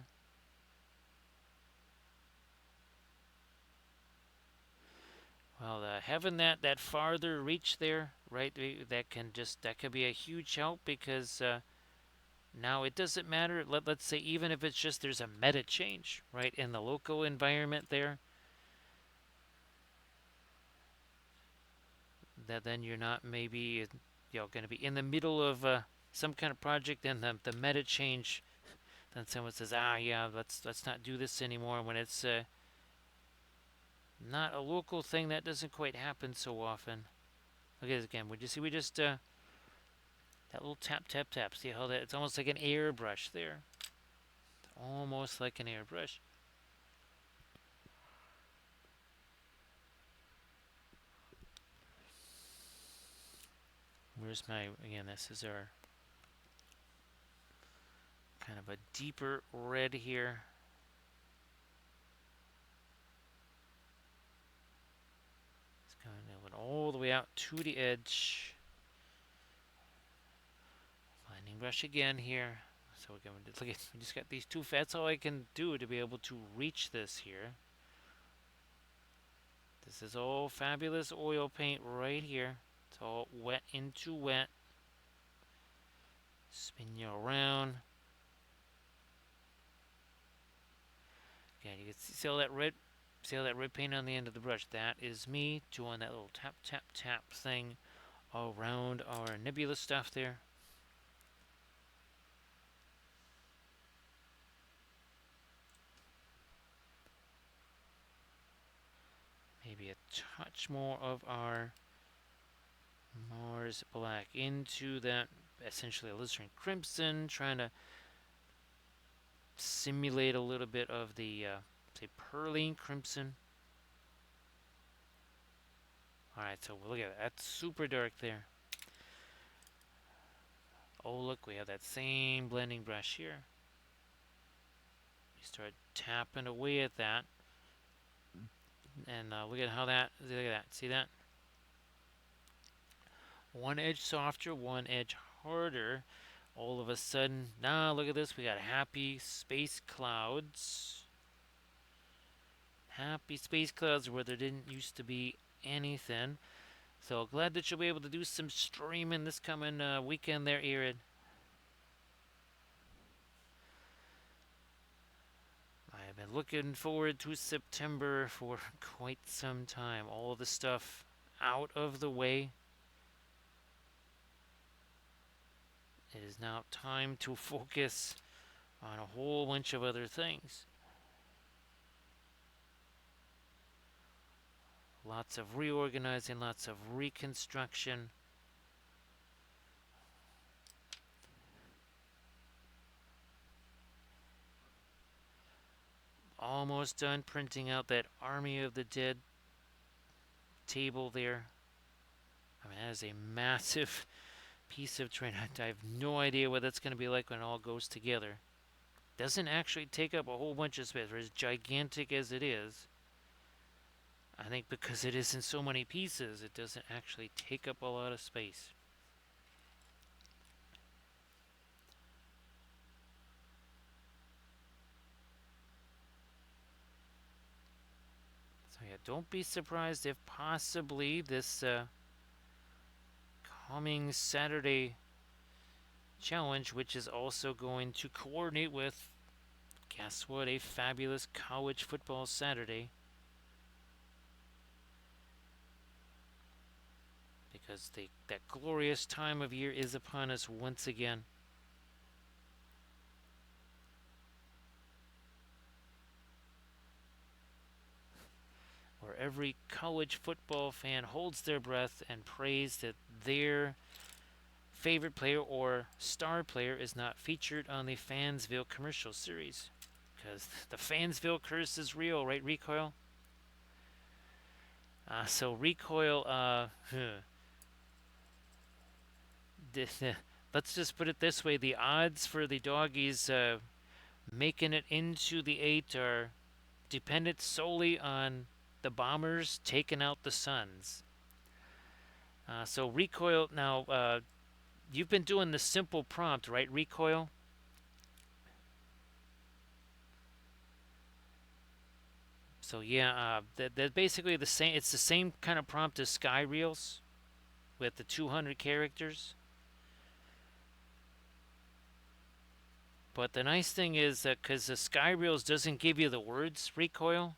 Well, having that farther reach there, right? That could be a huge help because now it doesn't matter. Let's say even if it's just there's a meta change, right, in the local environment there, that then you're not maybe going to be in the middle of some kind of project and the meta change. Then someone says, yeah, let's not do this anymore. When it's not a local thing, that doesn't quite happen so often. Look at this again. Would you see we just that little tap tap tap? See how that it's almost like an airbrush there. It's almost like an airbrush. Where's my again? This is our kind of a deeper red here. It's going all the way out to the edge. Blending brush again here. So we're going to look at. We just got these two. That's all I can do to be able to reach this here. This is all fabulous oil paint right here. It's all wet into wet. Spin you around. Yeah, you can see all that red. See all that red paint on the end of the brush? That is me doing that little tap tap tap thing around our nebula stuff there. Maybe a touch more of our Mars black into that essentially alizarin crimson, trying to simulate a little bit of the say perline crimson. Alright, so look at that. That's super dark there. Oh look, we have that same blending brush here. We start tapping away at that. And look at how that, look at that, see that? One edge softer, one edge harder. All of a sudden, now look at this, we got happy space clouds. Happy space clouds where there didn't used to be anything. So glad that you'll be able to do some streaming this coming weekend there, Erin. I've been looking forward to September for quite some time. All of the stuff out of the way. It is now time to focus on a whole bunch of other things. Lots of reorganizing, lots of reconstruction. Almost done printing out that Army of the Dead table there. I mean, that is a massive piece of terrain. I have no idea what that's going to be like when it all goes together. Doesn't actually take up a whole bunch of space, as gigantic as it is. I think because it is in so many pieces, it doesn't actually take up a lot of space. So yeah, don't be surprised if possibly this coming Saturday challenge, which is also going to coordinate with, guess what, a fabulous college football Saturday. Because that glorious time of year is upon us once again. Where every college football fan holds their breath and prays that their favorite player or star player is not featured on the Fansville commercial series. Because the Fansville curse is real, right, Recoil? So Recoil, let's just put it this way, the odds for the doggies making it into the 8 are dependent solely on the Bombers taking out the Suns. So Recoil, now you've been doing the simple prompt, right, Recoil? So yeah, that's basically the same. It's the same kind of prompt as Sky Reels with the 200 characters. But the nice thing is that because the Sky Reels doesn't give you the words Recoil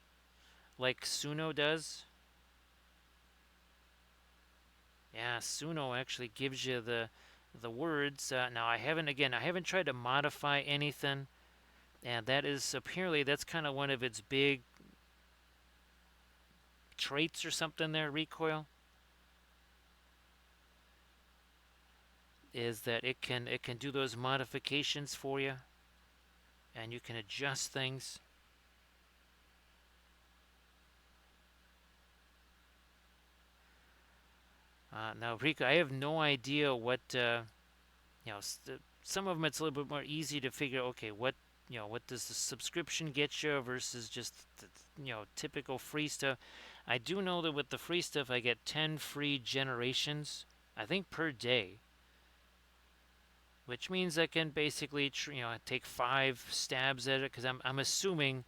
like Suno does. Yeah, Suno actually gives you the words. Now I haven't tried to modify anything, and that is apparently that's kind of one of its big traits or something there, Recoil. is that it can do those modifications for you, and you can adjust things. Now, Rico, I have no idea what some of them it's a little bit more easy to figure. Okay, what does the subscription get you versus just typical free stuff. I do know that with the free stuff, I get 10 free generations, I think per day, which means I can basically take 5 stabs at it because I'm assuming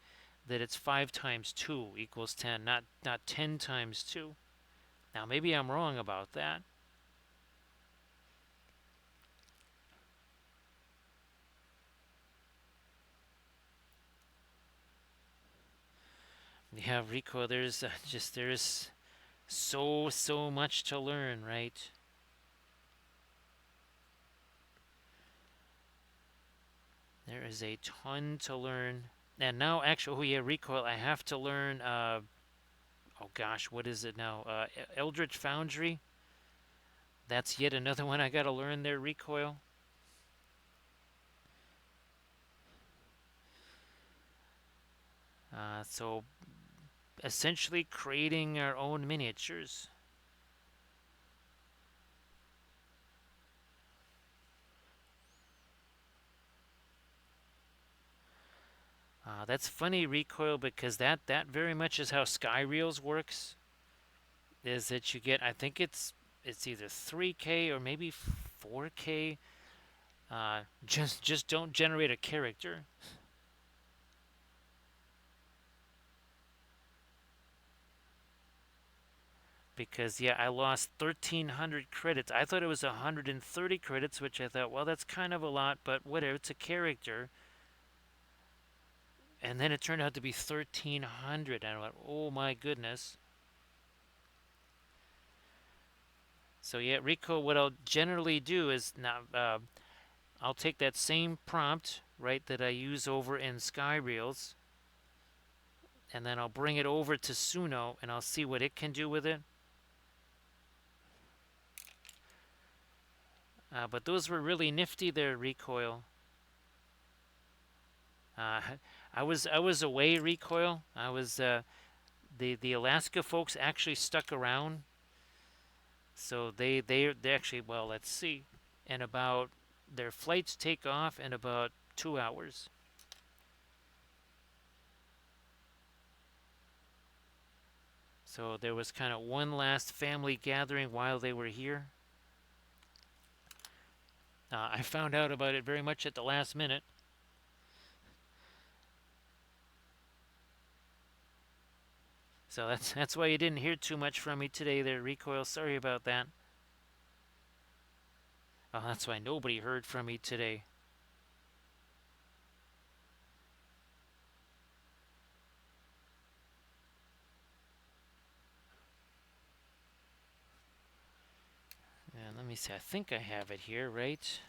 that it's 5 times 2 equals 10, not 10 times 2. Now maybe I'm wrong about that. Yeah, Rico, there's so much to learn, right? There is a ton to learn. And now, actually, oh yeah, recoil. I have to learn. Oh gosh, what is it now? Eldritch Foundry. That's yet another one I got to learn there. Recoil. So essentially, creating our own miniatures. That's funny, recoil, because that very much is how Skyreels works. Is that you get? I think it's either 3K or maybe 4K. Just don't generate a character. Because yeah, I lost 1,300 credits. I thought it was 130 credits, which I thought, well, that's kind of a lot, but whatever. It's a character. And then it turned out to be 1,300. And I went, oh my goodness. So yeah, Rico, what I'll generally do is now I'll take that same prompt, right, that I use over in Skyreels, and then I'll bring it over to Suno, and I'll see what it can do with it. But those were really nifty there, recoil. Uh, I was away, recoil. I was the Alaska folks actually stuck around, so they actually, well, let's see, in about their flights take off in about 2 hours. So there was kind of one last family gathering while they were here. I found out about it very much at the last minute. So that's why you didn't hear too much from me today there, Recoil. Sorry about that. Oh, that's why nobody heard from me today. And let me see. I think I have it here, right?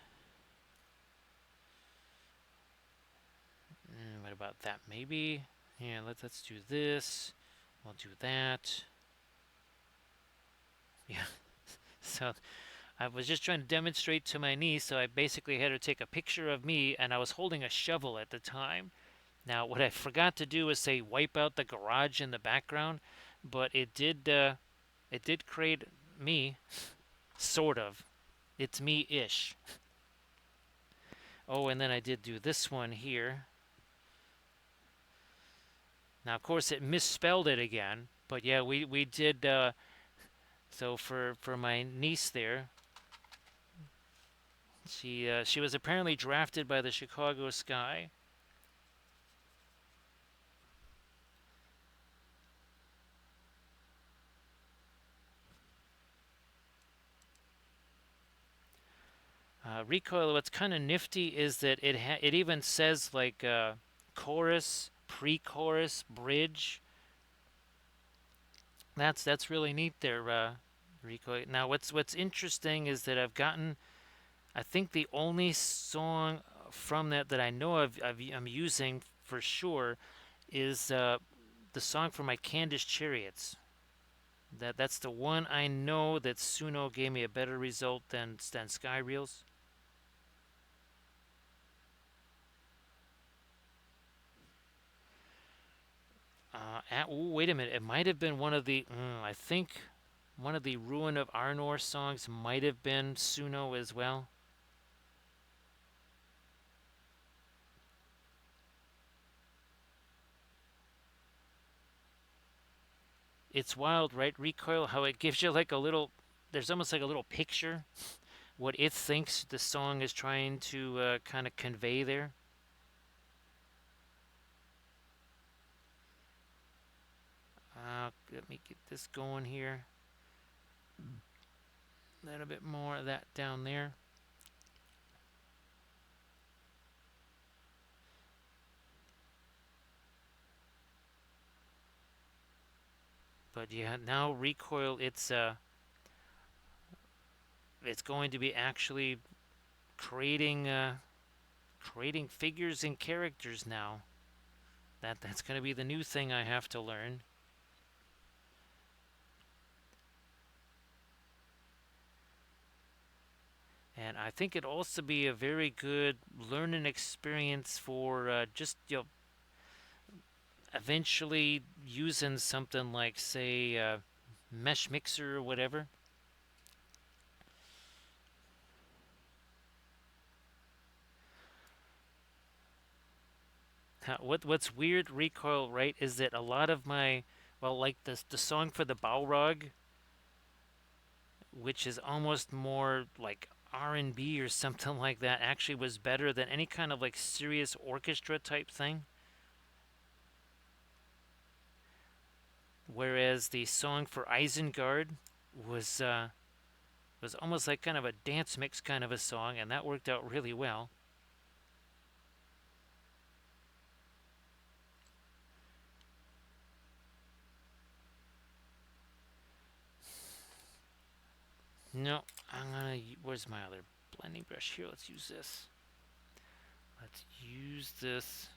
What about that? Maybe. Yeah, let's do this. We'll do that. Yeah. So I was just trying to demonstrate to my niece, so I basically had her take a picture of me, and I was holding a shovel at the time. Now, what I forgot to do was say wipe out the garage in the background, but it did create me, sort of. It's me-ish. Oh, and then I did do this one here. Now, of course, it misspelled it again, but yeah, we did. So for my niece there, she was apparently drafted by the Chicago Sky. Recoil. What's kind of nifty is that it even says like chorus, pre-chorus, bridge. That's really neat there, Recoil. Now what's interesting is that I've gotten, I think the only song from that I know I'm using for sure is the song for my Candice Chariots. That's the one I know that Suno gave me a better result than Sky Reels. Wait a minute. It might have been one of the. I think one of the Ruin of Arnor songs might have been Suno as well. It's wild, right? Recoil, how it gives you like a little. There's almost like a little picture what it thinks the song is trying to kind of convey there. Let me get this going here. A little bit more of that down there. But yeah, now recoil. It's going to be actually creating creating figures and characters now. That's going to be the new thing I have to learn. And I think it'd also be a very good learning experience for just eventually using something like say Mesh Mixer or whatever. What's weird, recoil, right, is that a lot of my, well, like the song for the Balrog, which is almost more like R&B or something like that, actually was better than any kind of like serious orchestra type thing. Whereas the song for Isengard was uh, was almost like kind of a dance mix kind of a song, and that worked out really well. No, I'm gonna. Where's my other blending brush here? Let's use this. Let's use this.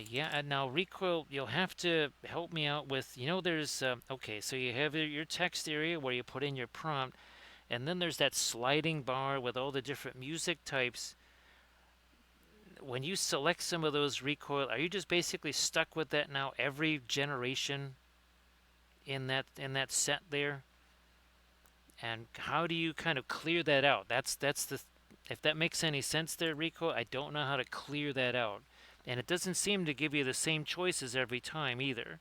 Yeah, and now recoil, you'll have to help me out with, there's, okay, so you have your text area where you put in your prompt, and then there's that sliding bar with all the different music types. When you select some of those recoil, are you just basically stuck with that now every generation in that set there? And how do you kind of clear that out? That's the if that makes any sense there, Rico. I don't know how to clear that out, and it doesn't seem to give you the same choices every time either.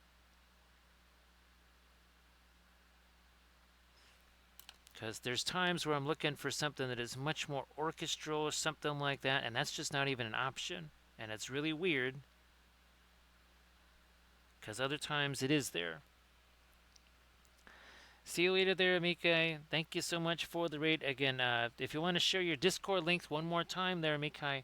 Because there's times where I'm looking for something that is much more orchestral or something like that, and that's just not even an option, and it's really weird. Because other times it is there. See you later there, Mikai. Thank you so much for the raid. Again, if you want to share your Discord links one more time there, Mikai.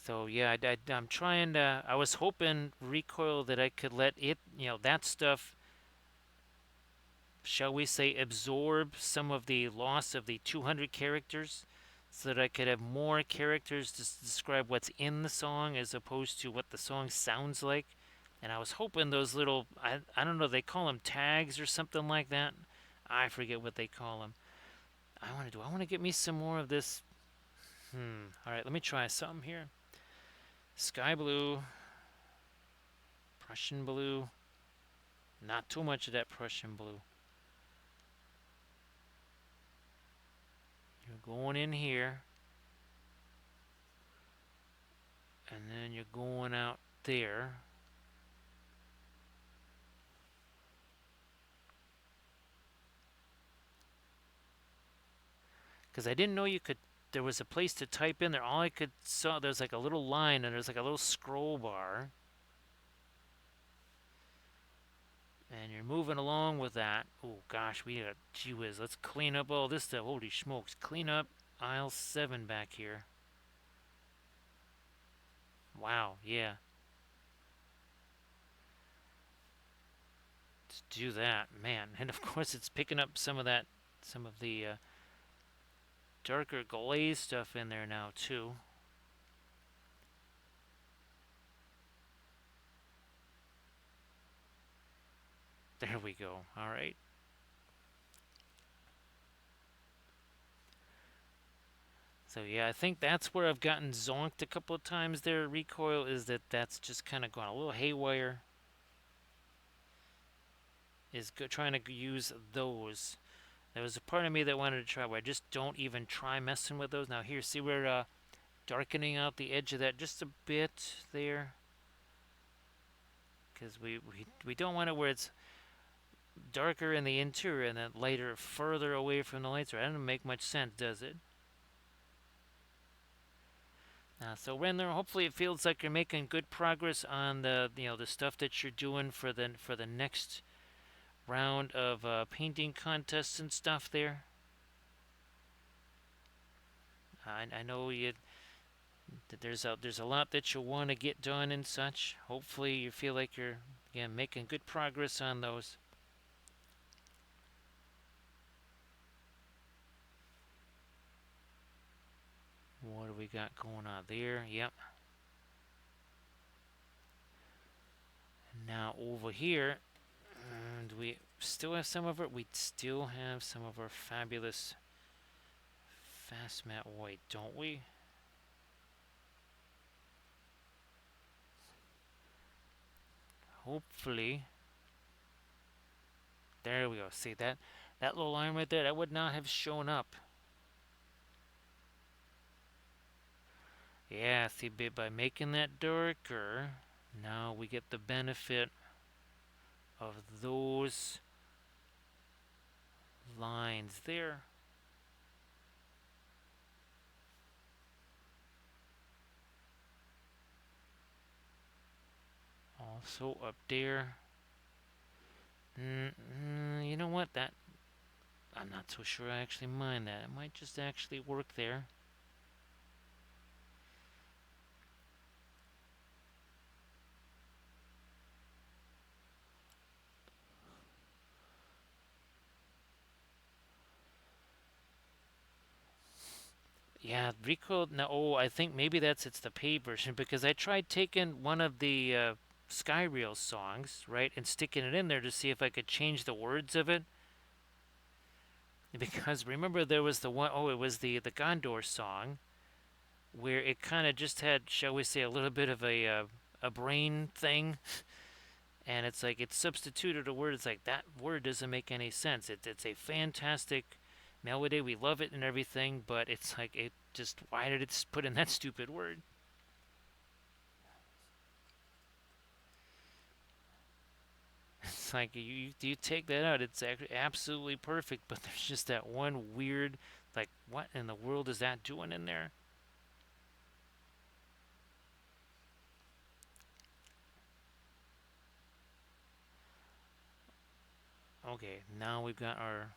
So yeah, I'm trying to. I was hoping recoil that I could let it, that stuff, shall we say, absorb some of the loss of the 200 characters, so that I could have more characters to describe what's in the song as opposed to what the song sounds like. And I was hoping those little, I don't know, they call them tags or something like that. I forget what they call them. I want to get me some more of this. All right, let me try something here. Sky blue, Prussian blue. Not too much of that Prussian blue. You're going in here, and then you're going out there. Because I didn't know you could. There was a place to type in there. All I could saw there's like a little line and there's like a little scroll bar. And you're moving along with that. Oh gosh, we got, gee whiz, let's clean up all this stuff. Holy smokes, clean up aisle 7 back here. Wow, yeah. Let's do that, man. And of course it's picking up some of that, some of the darker glaze stuff in there now too. There we go. All right. So yeah, I think that's where I've gotten zonked a couple of times there. Recoil is that's just kind of gone a little haywire. Is trying to use those. There was a part of me that wanted to try where I just don't even try messing with those. Now here, see we're darkening out the edge of that just a bit there, because we don't want it where it's darker in the interior and then lighter further away from the lights. Or that doesn't make much sense, does it? So Renner, hopefully it feels like you're making good progress on the the stuff that you're doing for the next round of painting contests and stuff there. I know there's a lot that you want to get done and such. Hopefully you feel like you're again making good progress on those. What do we got going on there? Yep. Now over here, do we still have some of it? We still have some of our fabulous fast matte white, don't we? Hopefully. There we go. See that little line right there? That would not have shown up. Yeah, see, by making that darker, now we get the benefit of those lines there. Also up there. You know what? That I'm not so sure I actually mind that. It might just actually work there. Yeah, recoil. No, oh, I think maybe it's the paid version because I tried taking one of the Skyreal songs, right, and sticking it in there to see if I could change the words of it. Because remember there was the one, oh, it was the Gondor song where it kind of just had, shall we say, a little bit of a brain thing, and it's like it substituted a word. It's like that word doesn't make any sense. It's a fantastic melody. We love it and everything, but it's like it just why did it put in that stupid word? It's like you take that out. It's actually absolutely perfect, but there's just that one weird like what in the world is that doing in there? Okay, now we've got our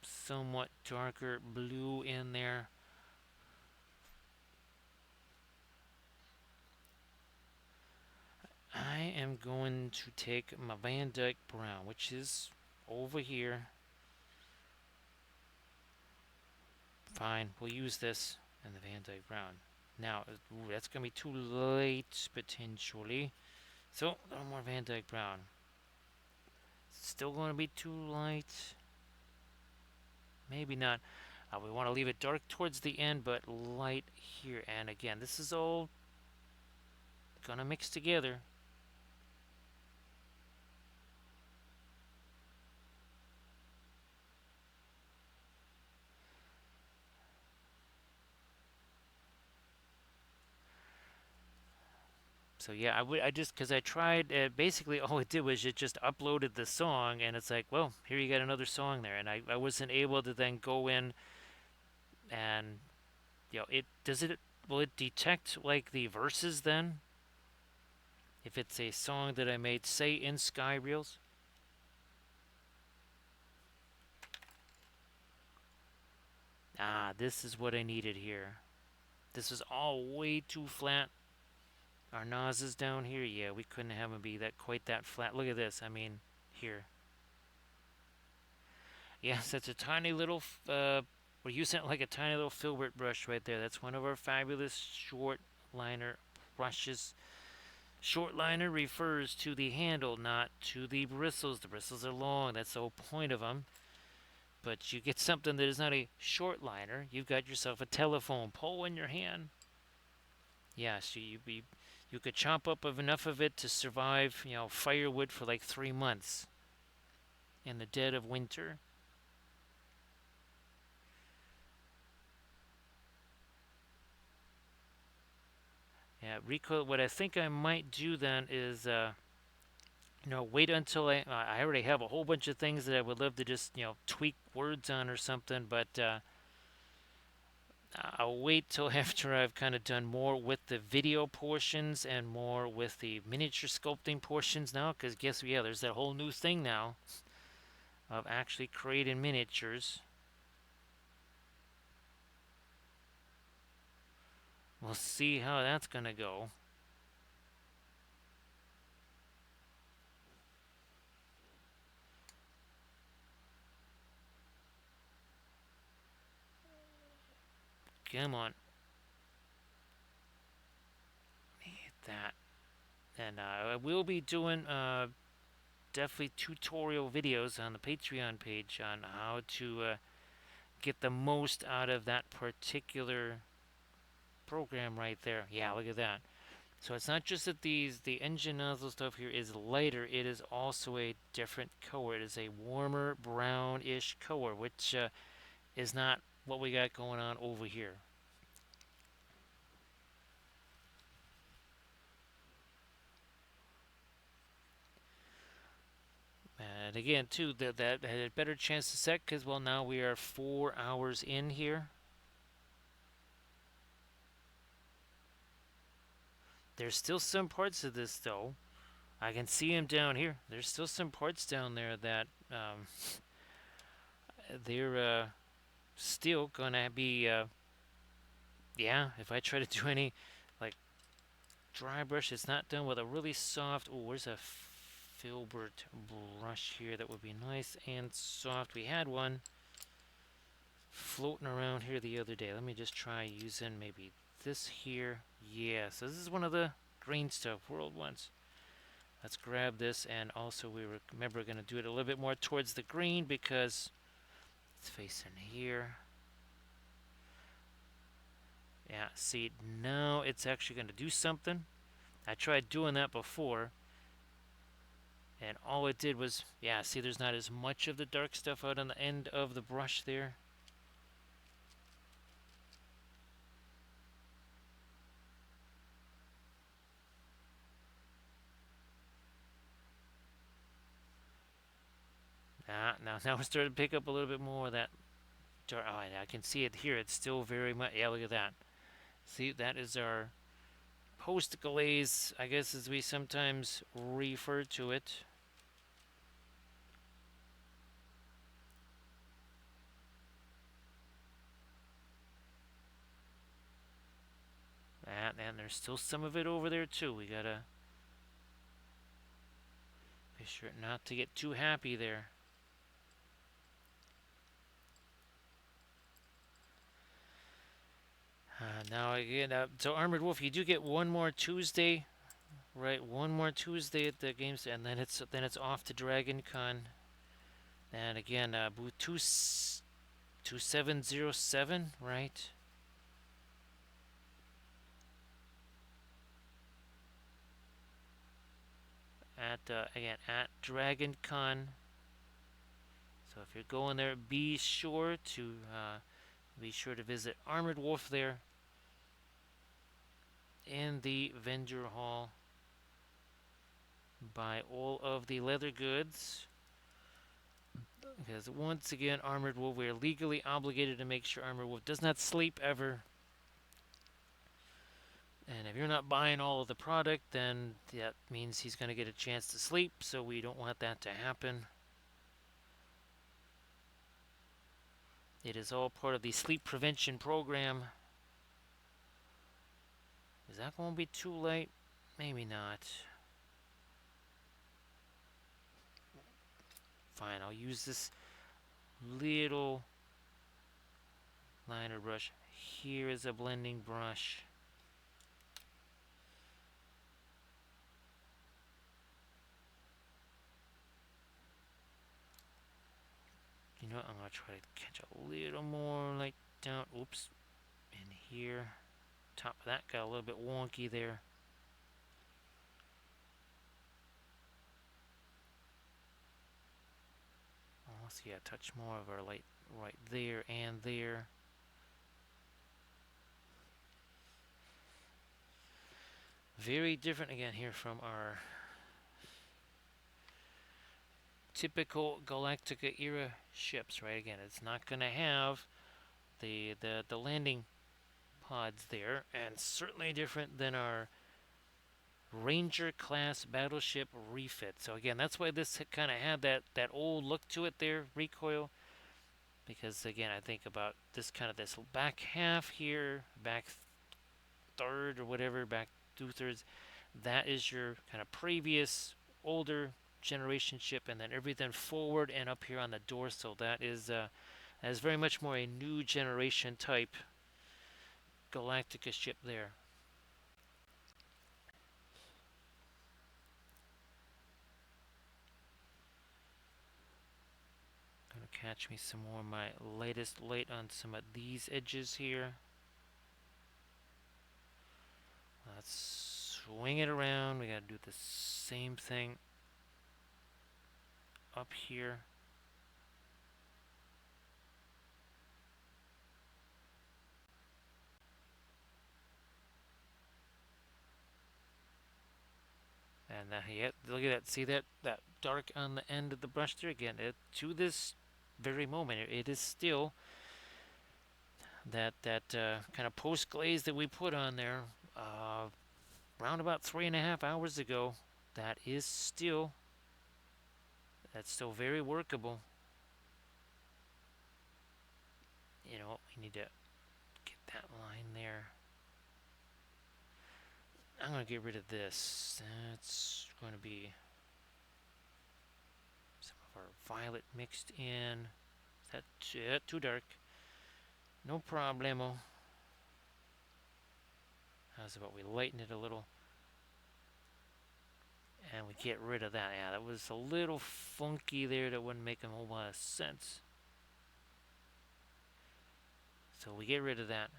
somewhat darker blue in there. I am going to take my Van Dyke Brown, which is over here. Fine, we'll use this and the Van Dyke Brown. Now, ooh, that's going to be too late, potentially. So, a little more Van Dyke Brown. Still going to be too light. Maybe not. We want to leave it dark towards the end, but light here. And again, this is all going to mix together. So yeah, I just because I tried basically all it did was it just uploaded the song and it's like, well, here you got another song there, and I wasn't able to then go in and it will it detect like the verses then? If it's a song that I made, say in Sky Reels. Ah, this is what I needed here. This is all way too flat. Our NOS is down here. Yeah, we couldn't have them be that quite that flat. Look at this. I mean, here. Yes, it's a tiny little. We're using it like a tiny little filbert brush right there. That's one of our fabulous short liner brushes. Short liner refers to the handle, not to the bristles. The bristles are long. That's the whole point of them. But you get something that is not a short liner, you've got yourself a telephone pole in your hand. Yeah, so you could chop up enough of it to survive, firewood for like 3 months in the dead of winter. Yeah, recoil. What I think I might do then is, wait until I already have a whole bunch of things that I would love to just, tweak words on or something, but I'll wait till after I've kind of done more with the video portions and more with the miniature sculpting portions now, because yeah, there's that whole new thing now of actually creating miniatures. We'll see how that's going to go. Come on. Hit that. And I will be doing definitely tutorial videos on the Patreon page on how to get the most out of that particular program right there. Yeah, look at that. So it's not just that the engine nozzle stuff here is lighter, it is also a different color. It is a warmer brownish color, which is not what we got going on over here. And again, too, that had a better chance to set because, well, now we are 4 hours in here. There's still some parts of this, though. I can see them down here. There's still some parts down there that they're still gonna be. Yeah, if I try to do any like dry brush, it's not done with a really soft. Oh, where's a filbert brush here that would be nice and soft? We had one floating around here the other day. Let me just try using maybe this here. Yeah, so this is one of the green stuff, world ones. Let's grab this, and also we remember we're going to do it a little bit more towards the green because it's facing here. Yeah, see, now it's actually going to do something. I tried doing that before, and all it did was, yeah, see, there's not as much of the dark stuff out on the end of the brush there. Now we're starting to pick up a little bit more of that dark. Oh, I can see it here. It's still very much. Yeah, look at that. See, that is our post glaze, I guess, as we sometimes refer to it. And there's still some of it over there too. We gotta be sure not to get too happy there. Now again, so Armored Wolf, you do get one more Tuesday, right? One more Tuesday at the games, and then it's off to Dragon Con. And again, booth 2707, right? Again at Dragon Con. So if you're going there, be sure to visit Armored Wolf there in the vendor hall. Buy all of the leather goods. Because once again, Armored Wolf, we are legally obligated to make sure Armored Wolf does not sleep ever. And if you're not buying all of the product, then that means he's going to get a chance to sleep, so we don't want that to happen. It is all part of the sleep prevention program. Is that going to be too late? Maybe not. Fine, I'll use this little liner brush. Here is a blending brush. You know what? I'm going to try to catch a little more light down. Oops. In here. Top of that got a little bit wonky there. Let's see, a touch more of our light right there and there. Very different again here from our typical Galactica era ships, right? Again, it's not going to have the landing pods there, and certainly different than our Ranger class battleship refit. So again, that's why this kind of had that old look to it there, recoil. Because again, I think about this back half here, back third or whatever, back 2/3. That is your kind of previous older generation ship, and then everything forward and up here on the dorsal. That is very much more a new generation type Galactica ship there. Gonna catch me some more of my latest light on some of these edges here. Let's swing it around. We gotta do the same thing up here. And yeah, look at that. See that dark on the end of the brush there again. To this very moment, it is still that kind of post glaze that we put on there around about 3.5 hours ago. That's still very workable. You know, we need to get that line there. I'm going to get rid of this. That's going to be some of our violet mixed in. Is that too dark? No problemo. How's about we lighten it a little? And we get rid of that. Yeah, that was a little funky there. That wouldn't make a whole lot of sense. So we get rid of that.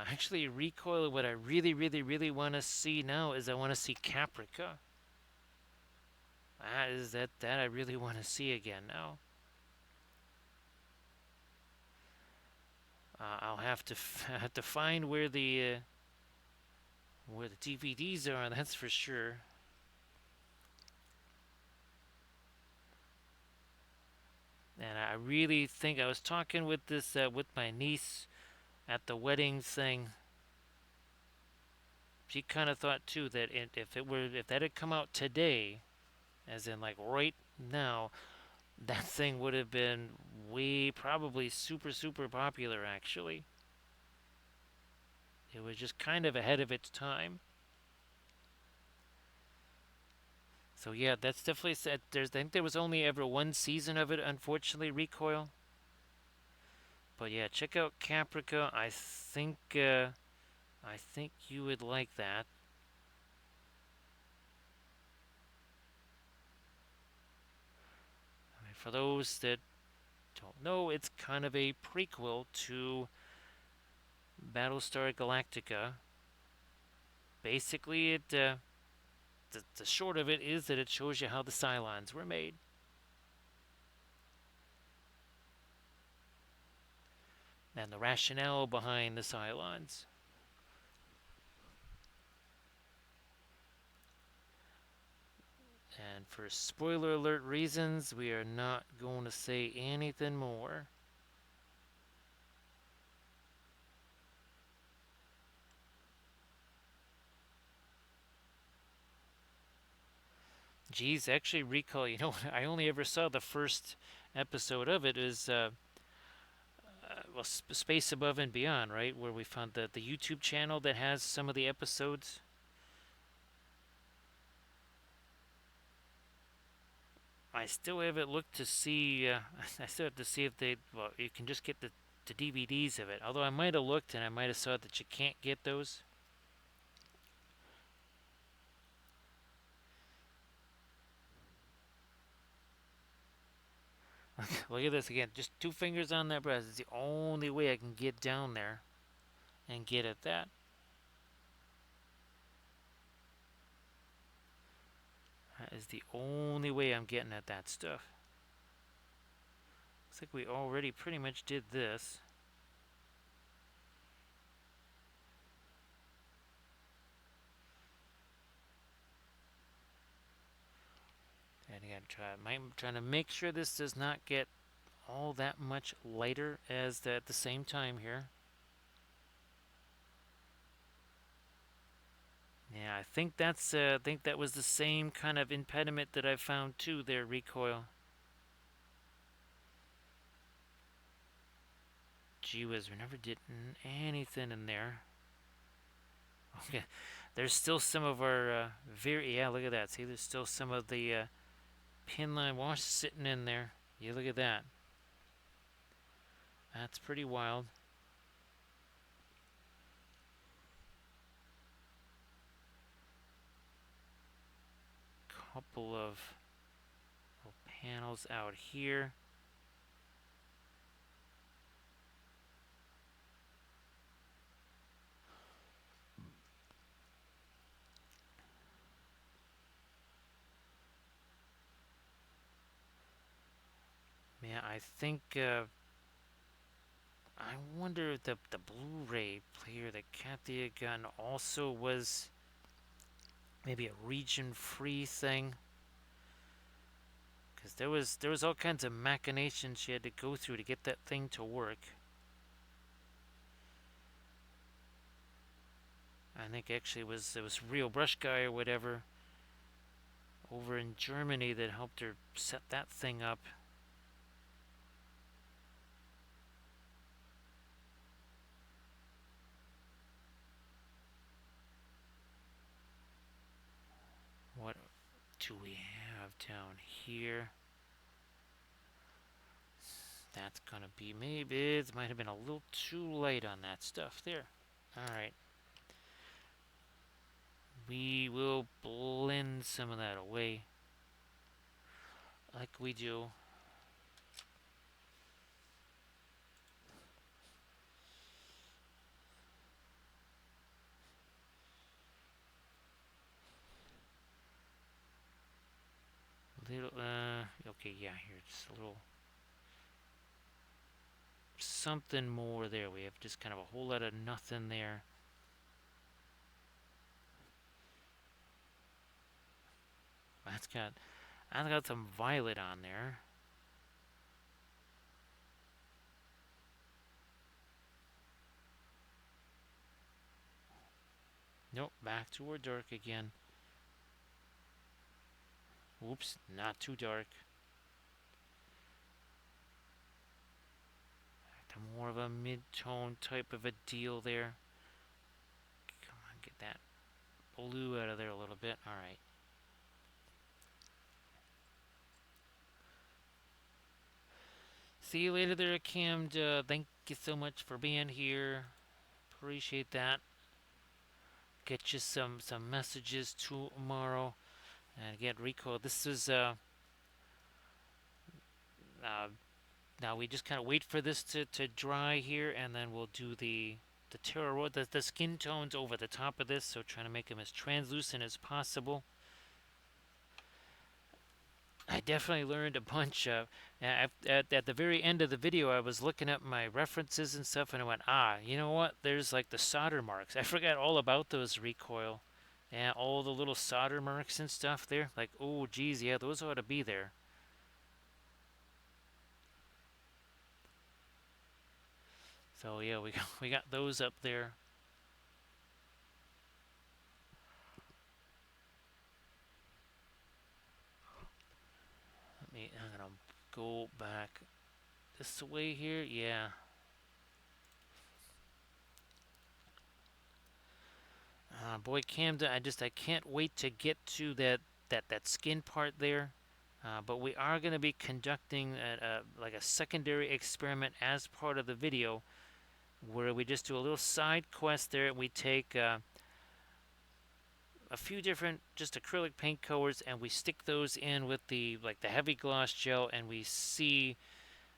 Actually, recoil, what I really, really, really want to see now is I want to see Caprica. That I really want to see again now. I'll have to have to find where the DVDs are. That's for sure. And I really think I was talking with this with my niece at the wedding thing. She kind of thought too that if that had come out today, as in like right now, that thing would have been probably super super popular actually. It was just kind of ahead of its time. So yeah, that's definitely said. I think there was only ever one season of it, unfortunately, Recoil. But yeah, check out Caprica. I think you would like that. I mean, for those that don't know, it's kind of a prequel to Battlestar Galactica. Basically, the short of it is that it shows you how the Cylons were made. And the rationale behind the Cylons. And for spoiler alert reasons, we are not going to say anything more. Geez, actually, recall. You know, I only ever saw the first episode of it. Is well, Space Above and Beyond, right? Where we found the YouTube channel that has some of the episodes. I still haven't looked to see. I still have to see if they. Well, you can just get the DVDs of it. Although I might have looked and I might have saw that you can't get those. Look at this again. Just two fingers on that breast. It's the only way I can get down there and get at that. That is the only way I'm getting at that stuff. Looks like we already pretty much did this. And again, I'm trying to make sure this does not get all that much lighter as at the same time here. Yeah, I think that was the same kind of impediment that I found too there, recoil. Gee whiz, we never did anything in there. Okay, there's still some of our yeah, look at that. See, there's still some of the pin line wash sitting in there. Yeah, look at that. That's pretty wild. Couple of little panels out here. Yeah, I think I wonder if the Blu-ray player that Kathy had gotten also was maybe a region-free thing, because there was all kinds of machinations she had to go through to get that thing to work. I think actually it was Real Brush Guy or whatever over in Germany that helped her set that thing up. What do we have down here? That's gonna be maybe it might have been a little too light on that stuff there. All right, we will blend some of that away like we do. Little okay, yeah, here just a little something more there. We have just kind of a whole lot of nothing there. That's got some violet on there. Nope, back toward dark again. Oops, not too dark. Back to more of a mid-tone type of a deal there. Come on, get that blue out of there a little bit. All right. See you later there, Cam. Thank you so much for being here. Appreciate that. Get you some messages tomorrow. And again, Rico, this is uh, now we just kind of wait for this to dry here, and then we'll do the terror the skin tones over the top of this. So trying to make them as translucent as possible. I definitely learned a bunch. At the very end of the video, I was looking at my references and stuff, and I went, you know what? There's like the solder marks. I forgot all about those, recoil. Yeah, all the little solder marks and stuff there. Like, oh, geez, yeah, those ought to be there. So yeah, we got those up there. go back this way here. Yeah. Boy, Camden, I can't wait to get to that skin part there. But we are going to be conducting like a secondary experiment as part of the video, where we just do a little side quest there. We take a few different just acrylic paint colors and we stick those in with the heavy gloss gel, and we see,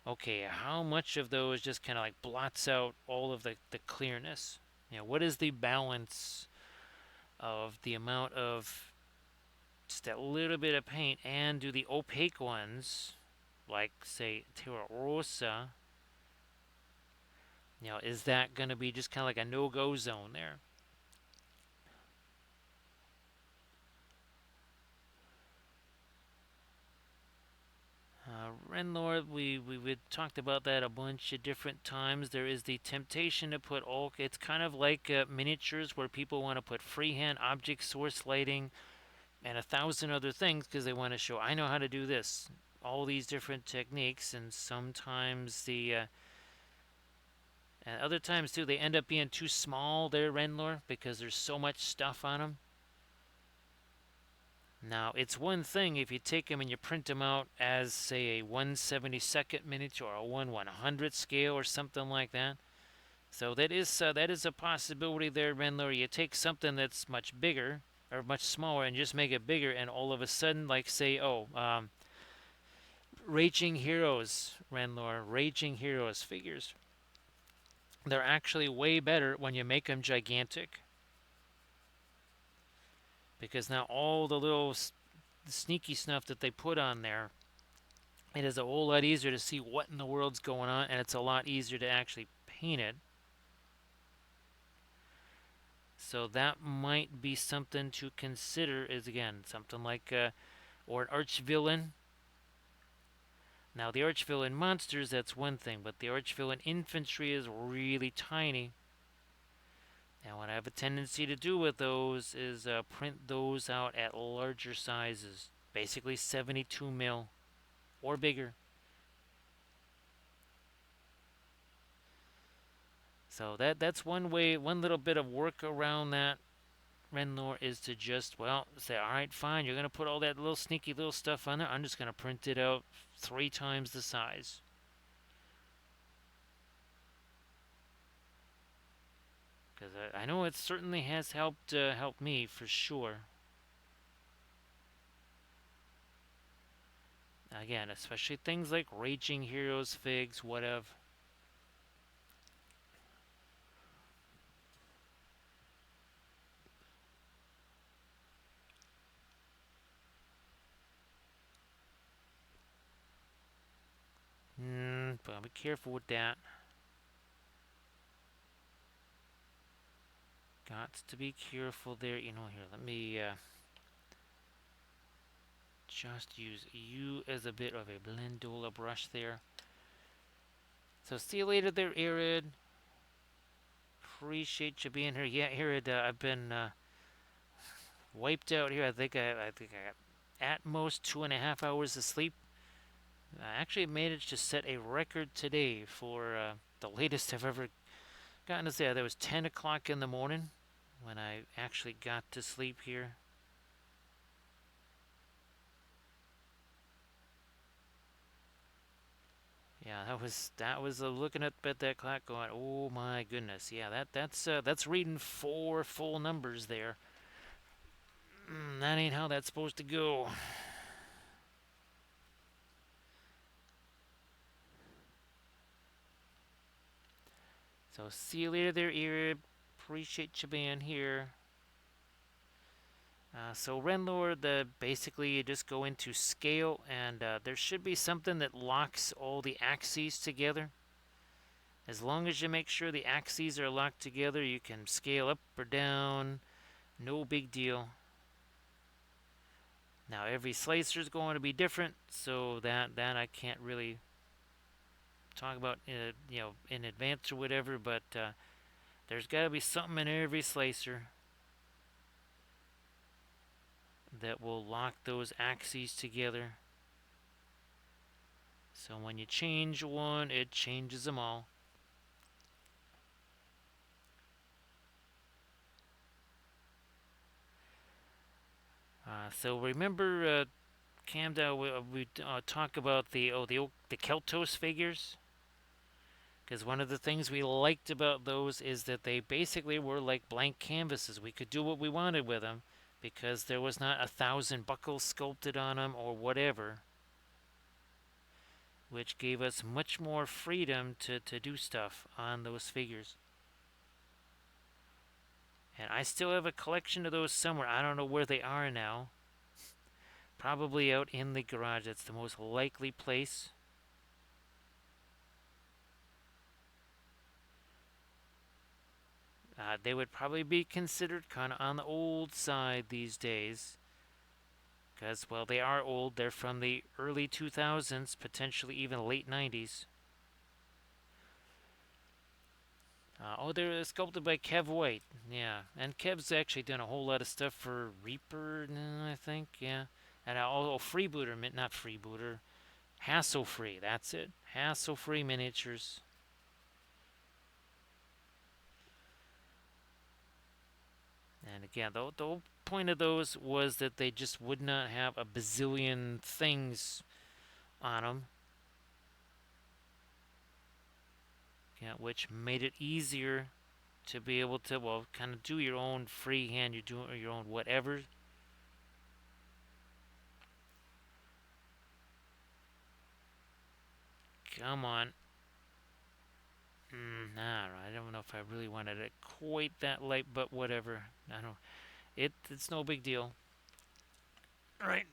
okay, how much of those just kind of like blots out all of the clearness. What is the balance of the amount of just that little bit of paint, and do the opaque ones, like say Terra Rosa, is that going to be just kind of like a no-go zone there? Renlord, we talked about that a bunch of different times. There is the temptation to put all, it's kind of like miniatures where people want to put freehand object source lighting and 1,000 other things because they want to show, I know how to do this. All these different techniques, and sometimes and other times too, they end up being too small there, Renlor, because there's so much stuff on them. Now, it's one thing if you take them and you print them out as, say, a 1/72nd miniature or a 1/100th scale or something like that. So that is a possibility there, Renler. You take something that's much bigger or much smaller and just make it bigger, and all of a sudden, like say, Raging Heroes, Renlor, Raging Heroes figures. They're actually way better when you make them gigantic, because now all the little sneaky stuff that they put on there, it is a whole lot easier to see what in the world's going on, and it's a lot easier to actually paint it. So that might be something to consider, is again something like or an arch-villain. Now the arch-villain monsters, that's one thing, but the arch-villain infantry is really tiny. Now what I have a tendency to do with those is print those out at larger sizes, basically 72 mil or bigger. So that's one way, one little bit of work around that, Renlor, is to just, well, say, all right, fine, you're going to put all that little sneaky little stuff on there. I'm just going to print it out 3 times the size. Because I know it certainly has helped me for sure. Again, especially things like Raging Heroes figs, whatever. But be careful with that. Got to be careful there. Here, let me just use you as a bit of a blendola brush there. So see you later there, Arid. Appreciate you being here. Yeah, Arid, I've been wiped out here. I think I got at most 2.5 hours of sleep. I actually managed to set a record today for the latest I've ever gotten to say. That was 10 o'clock in the morning when I actually got to sleep here. Yeah, that was looking at that clock going, oh my goodness. Yeah, that's reading 4 full numbers there. That ain't how that's supposed to go. So see you later there, Erie. Appreciate you being here. So Renlor, basically you just go into scale, and there should be something that locks all the axes together. As long as you make sure the axes are locked together, you can scale up or down. No big deal. Now every slicer is going to be different, so that I can't really talk about in advance or whatever. But there's got to be something in every slicer that will lock those axes together. So when you change one, it changes them all. So remember, Camda, we talk about the Keltos figures, because one of the things we liked about those is that they basically were like blank canvases. We could do what we wanted with them because there was not 1,000 buckles sculpted on them or whatever, which gave us much more freedom to do stuff on those figures. And I still have a collection of those somewhere. I don't know where they are now. Probably out in the garage. That's the most likely place. They would probably be considered kind of on the old side these days. Because, well, they are old. They're from the early 2000s, potentially even late 90s. They're sculpted by Kev White. Yeah, and Kev's actually done a whole lot of stuff for Reaper, I think. Yeah, and Freebooter, not Freebooter, Hassle Free. That's it. Hassle Free miniatures. And again, the whole point of those was that they just would not have a bazillion things on them. Yeah, which made it easier to be able to, well, kind of do your own freehand, you do your own whatever. Come on. Nah, I don't know if I really wanted it quite that light, but whatever. I don't. It's no big deal. All right,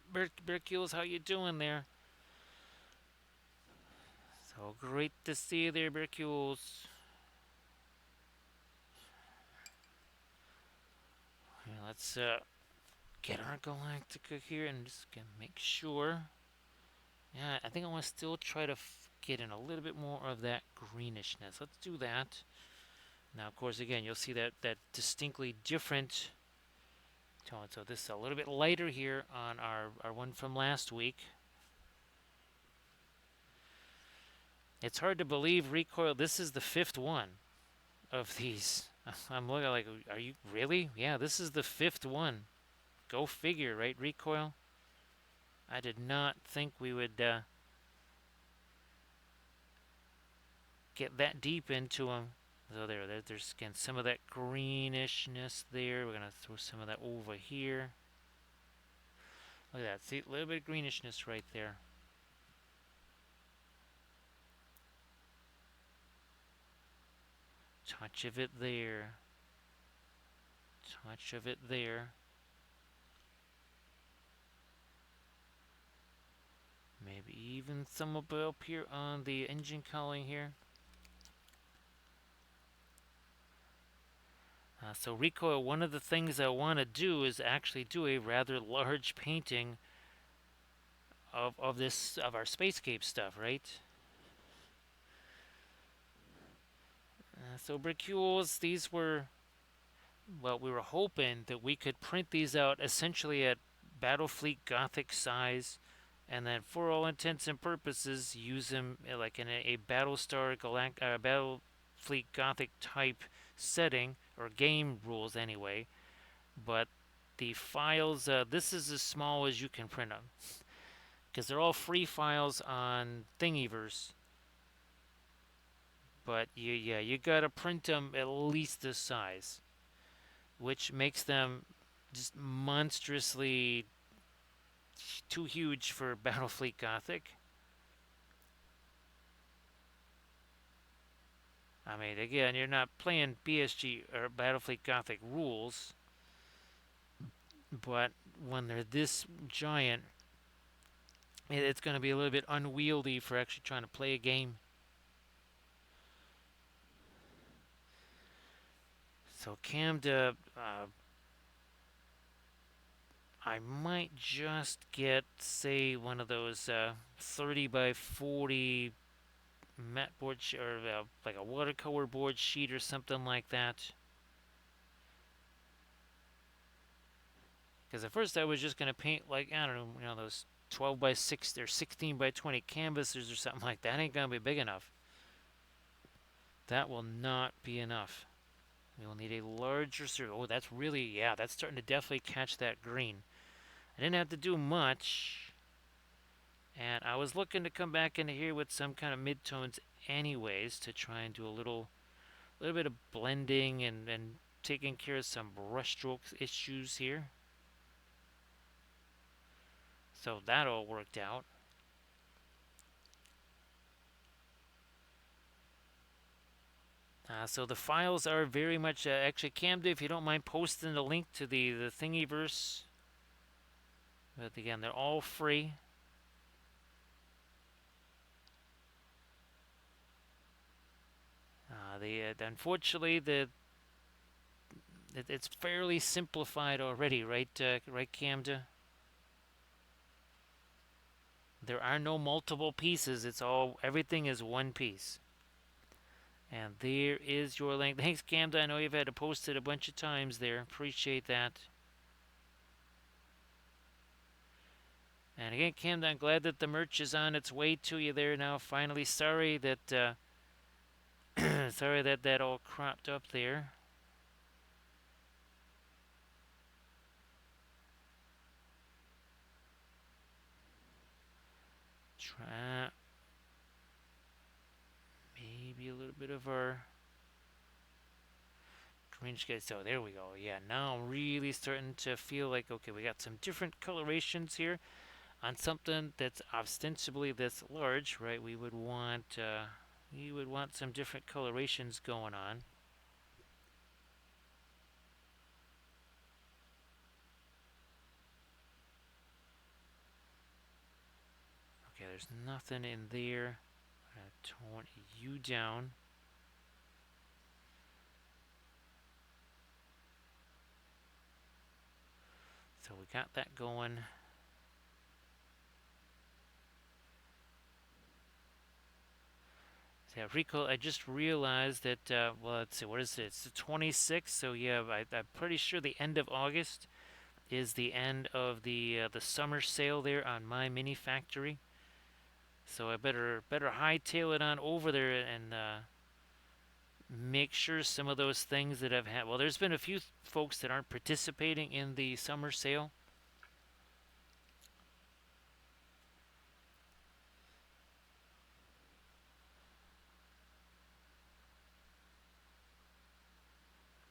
Berkules, how you doing there? So great to see you there, Berkules. Let's get our Galactica here and just gonna make sure. Yeah, I think I want to still try to get in a little bit more of that greenishness. Let's do that. Now, of course, again, you'll see that distinctly different tone. So this is a little bit lighter here on our one from last week. It's hard to believe, Recoil, this is the 5th one of these. I'm looking like, are you really? Yeah, this is the 5th one. Go figure, right, Recoil? I did not think we would get that deep into them. So there's again some of that greenishness there. We're gonna throw some of that over here. Look at that. See, a little bit of greenishness right there. Touch of it there. Touch of it there. Maybe even some up here on the engine cowling here. So Recoil, one of the things I want to do is actually do a rather large painting of our Spacescape stuff, right? So Bricules, these were, well, we were hoping that we could print these out essentially at Battlefleet Gothic size, and then for all intents and purposes use them like in a Battlestar Battlefleet Gothic type setting, or game rules anyway. But the files, this is as small as you can print them, because they're all free files on Thingiverse. But you gotta print them at least this size, which makes them just monstrously too huge for Battlefleet Gothic. I mean, again, you're not playing BSG or Battlefleet Gothic rules, but when they're this giant, it's going to be a little bit unwieldy for actually trying to play a game. So Camda, I might just get, say, one of those 30 by 40 mat board or like a watercolor board sheet or something like that. Because at first I was just going to paint, like, I don't know, those 12 by 6 or 16 by 20 canvases or something like that. Ain't gonna be big enough. That will not be enough. We will need a larger surface. Oh, that's really, yeah, that's starting to definitely catch that green. I didn't have to do much, and I was looking to come back into here with some kind of midtones anyways to try and do a little bit of blending and taking care of some brushstroke issues here. So that all worked out. So the files are very much, actually, Camden, if you don't mind posting the link to the Thingiverse. But again, they're all free. Unfortunately, it's fairly simplified already, right? Right, Camden? There are no multiple pieces. Everything is one piece. And there is your link. Thanks, Camden. I know you've had to post it a bunch of times there. Appreciate that. And again, Camden, I'm glad that the merch is on its way to you there now. Finally, sorry that sorry that all cropped up there. Try maybe a little bit of our green shade. So there we go. Yeah, now I'm really starting to feel like, okay, we got some different colorations here on something that's ostensibly this large, right? We would want some different colorations going on. Okay, there's nothing in there. I'm gonna tone you down. So we got that going. So yeah, Rico, I just realized that, well, let's see, what is it? It's the 26th, so yeah, I'm pretty sure the end of August is the end of the summer sale there on My Mini Factory. So I better hightail it on over there and make sure some of those things that I've had. Well, there's been a few folks that aren't participating in the summer sale.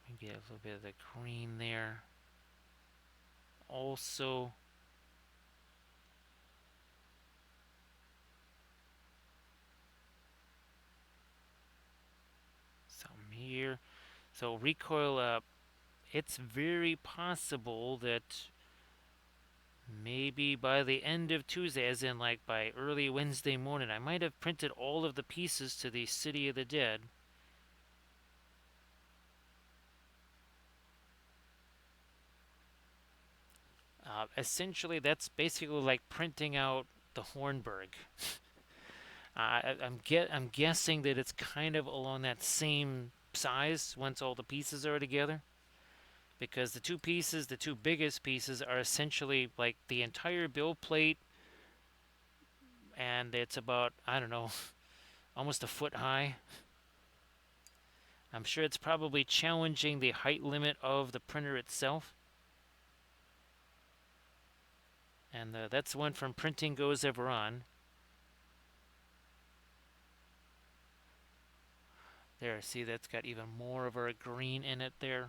Maybe a little bit of the green there. Also, some here. So recoil, it's very possible that maybe by the end of Tuesday, as in like by early Wednesday morning, I might have printed all of the pieces to the City of the Dead. Essentially, that's basically like printing out the Hornburg. I'm guessing that it's kind of along that same size once all the pieces are together, because the two biggest pieces, are essentially like the entire build plate, and it's about, I don't know, almost a foot high. I'm sure it's probably challenging the height limit of the printer itself. And that's one from Printing Goes Ever On. There, see, that's got even more of a green in it there.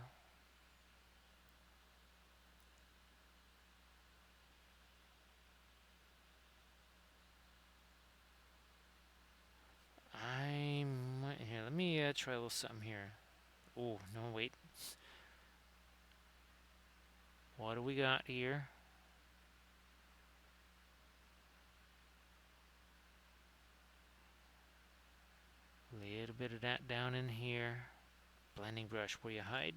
Here, let me try a little something here. Oh, no, wait. What do we got here? A little bit of that down in here. Blending brush, where you hide.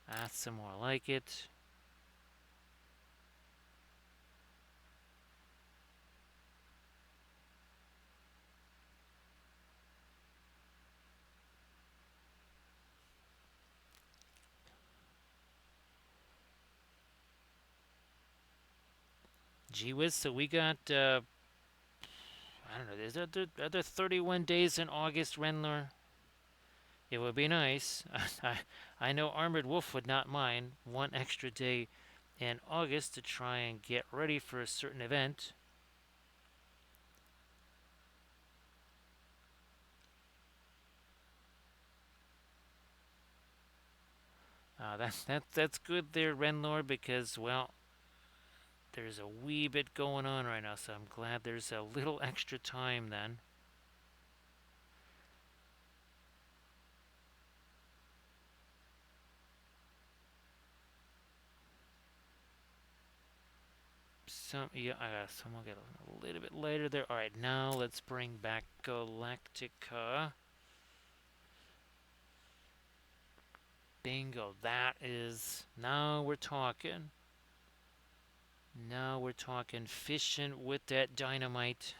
That's some more like it. Gee whiz, so we got, I don't know, are there 31 days in August, Renler? It would be nice. I know Armored Wolf would not mind one extra day in August to try and get ready for a certain event. That's good there, Renlor, because well, there's a wee bit going on right now, so I'm glad there's a little extra time then. Some will get a little bit later there. All right, now let's bring back Galactica. Bingo, that is, now we're talking. Now we're talking fishing with that dynamite.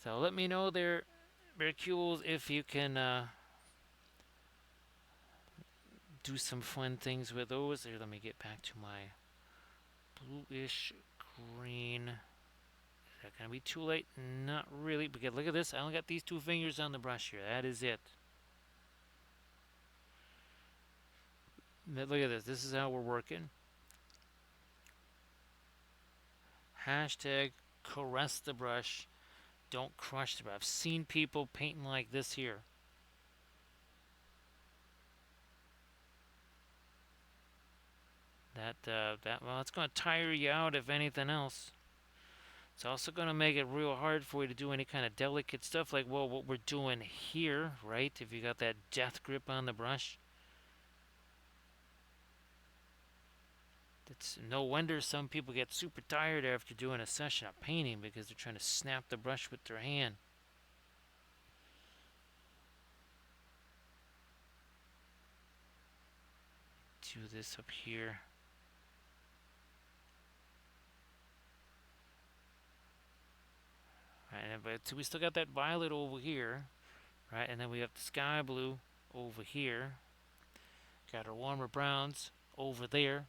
So let me know there, Mercules, if you can do some fun things with those. There, let me get back to my bluish green. Is that gonna be too late? Not really, because look at this. I only got these two fingers on the brush here. That is it. Look at this. This is how we're working. Hashtag caress the brush. Don't crush the brush. I've seen people painting like this here. Well, it's going to tire you out if anything else. It's also going to make it real hard for you to do any kind of delicate stuff like, well, what we're doing here, right? If you got that death grip on the brush. It's no wonder some people get super tired after doing a session of painting because they're trying to snap the brush with their hand. Do this up here. Right, but so we still got that violet over here, right? And then we have the sky blue over here. Got our warmer browns over there.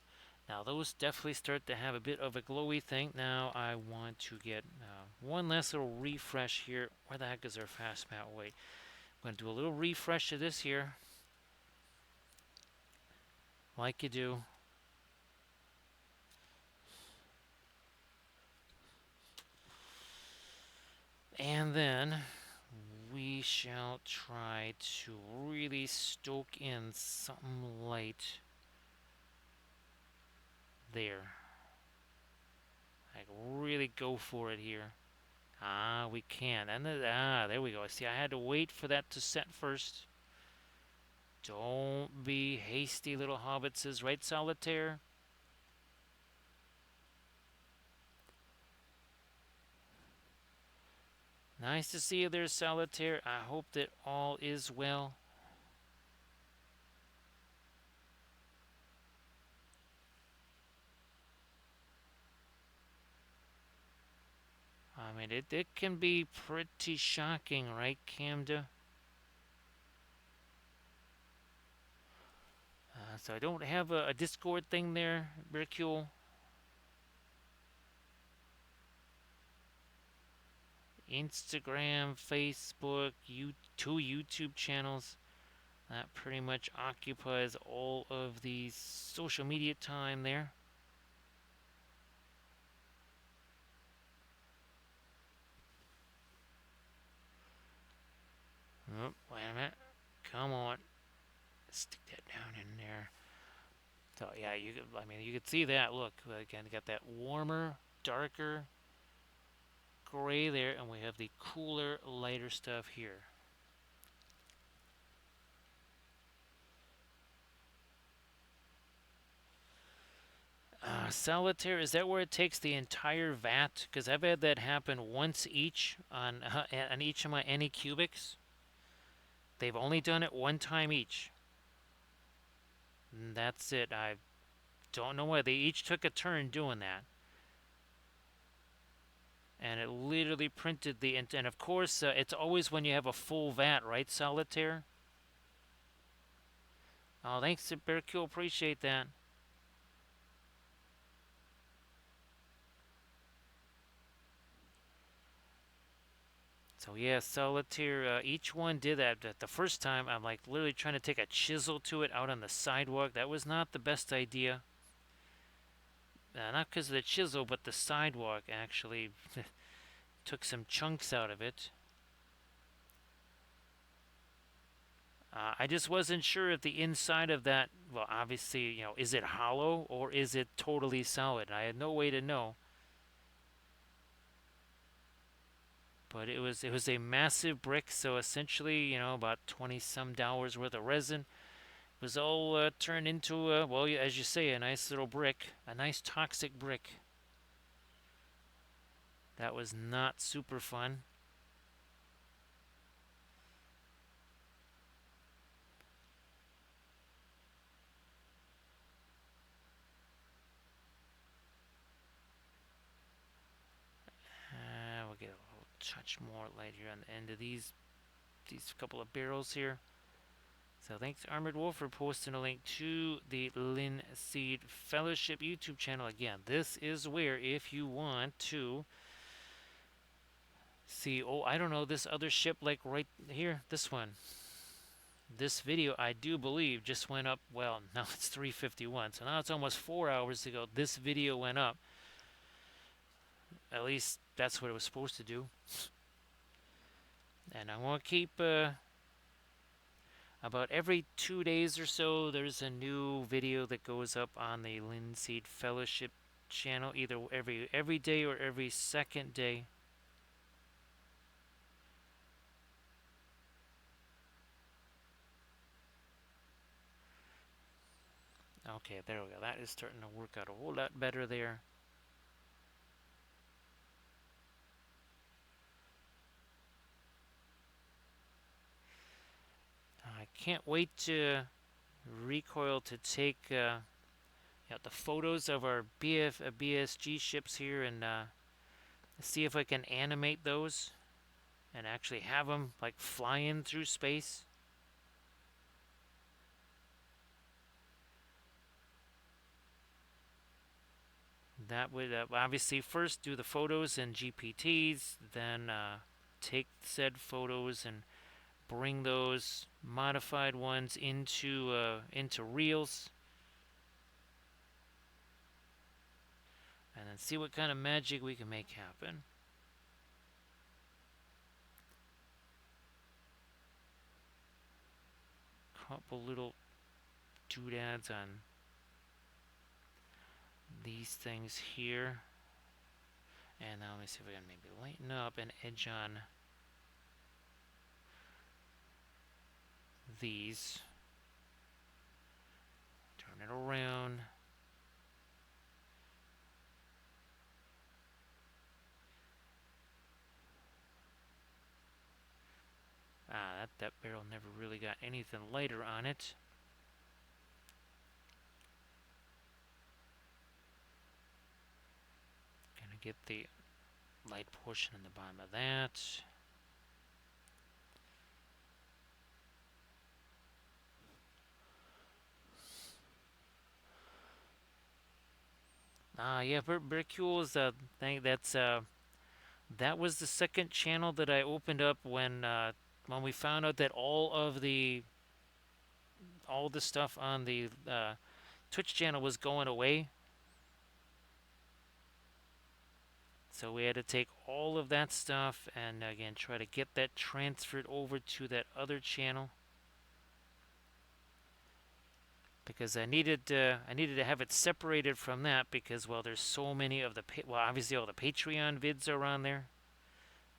Now those definitely start to have a bit of a glowy thing. Now I want to get one last little refresh here. Where the heck is our fast mat weight? I'm going to do a little refresh of this here. Like you do. And then we shall try to really stoke in something light there. Like really go for it here. We can. And there we go. See, I had to wait for that to set first. Don't be hasty, little hobbitses, right, Solitaire? Nice to see you there, Solitaire. I hope that all is well. I mean, it can be pretty shocking, right, Camda? So I don't have a Discord thing there, Mercule. Instagram, Facebook, two YouTube channels. That pretty much occupies all of the social media time there. Oh, wait a minute. Come on. Stick that down in there. So yeah, you could see that. Look, again, got that warmer, darker gray there, and we have the cooler, lighter stuff here. Solitaire, is that where it takes the entire vat? Because I've had that happen once each on each of my Anycubics. They've only done it one time each. And that's it. I don't know why. They each took a turn doing that. And it literally printed the... And of course, it's always when you have a full vat, right, Solitaire? Oh, thanks, Berkule. Appreciate that. So yeah, Solitaire. Each one did that. The first time, I'm like literally trying to take a chisel to it out on the sidewalk. That was not the best idea. Not because of the chisel, but the sidewalk actually took some chunks out of it. I just wasn't sure if the inside of that, well, obviously, is it hollow or is it totally solid? I had no way to know, but it was a massive brick, so essentially, about 20 some dollars worth of resin was all turned into well, as you say, a nice little brick, a nice toxic brick. That was not super fun. We'll get a little touch more light here on the end of these couple of barrels here. So thanks Armored Wolf for posting a link to the Linseed Fellowship YouTube channel. Again, this is where if you want to see, oh, I don't know, this other ship like right here, this one. This video, I do believe, just went up, well, now it's 3:51, so now it's almost 4 hours ago. This video went up. At least that's what it was supposed to do. And I want to keep about every 2 days or so, there's a new video that goes up on the Linseed Fellowship channel, either every day or every second day. Okay, there we go. That is starting to work out a whole lot better there. I can't wait to recoil to take the photos of our BSG ships here and see if I can animate those and actually have them like flying through space. That would obviously first do the photos in GPTs, then take said photos and bring those modified ones into Reels, and then see what kind of magic we can make happen. Couple little doodads on these things here. And now let me see if I can maybe lighten up an edge on these. Turn it around. That barrel never really got anything lighter on it. Gonna get the light portion in the bottom of that. Yeah, Berkule's thing. That was the second channel that I opened up when we found out that all the stuff on the Twitch channel was going away. So we had to take all of that stuff and again try to get that transferred over to that other channel because I needed to have it separated from that because there's so many of the obviously all the Patreon vids are on there,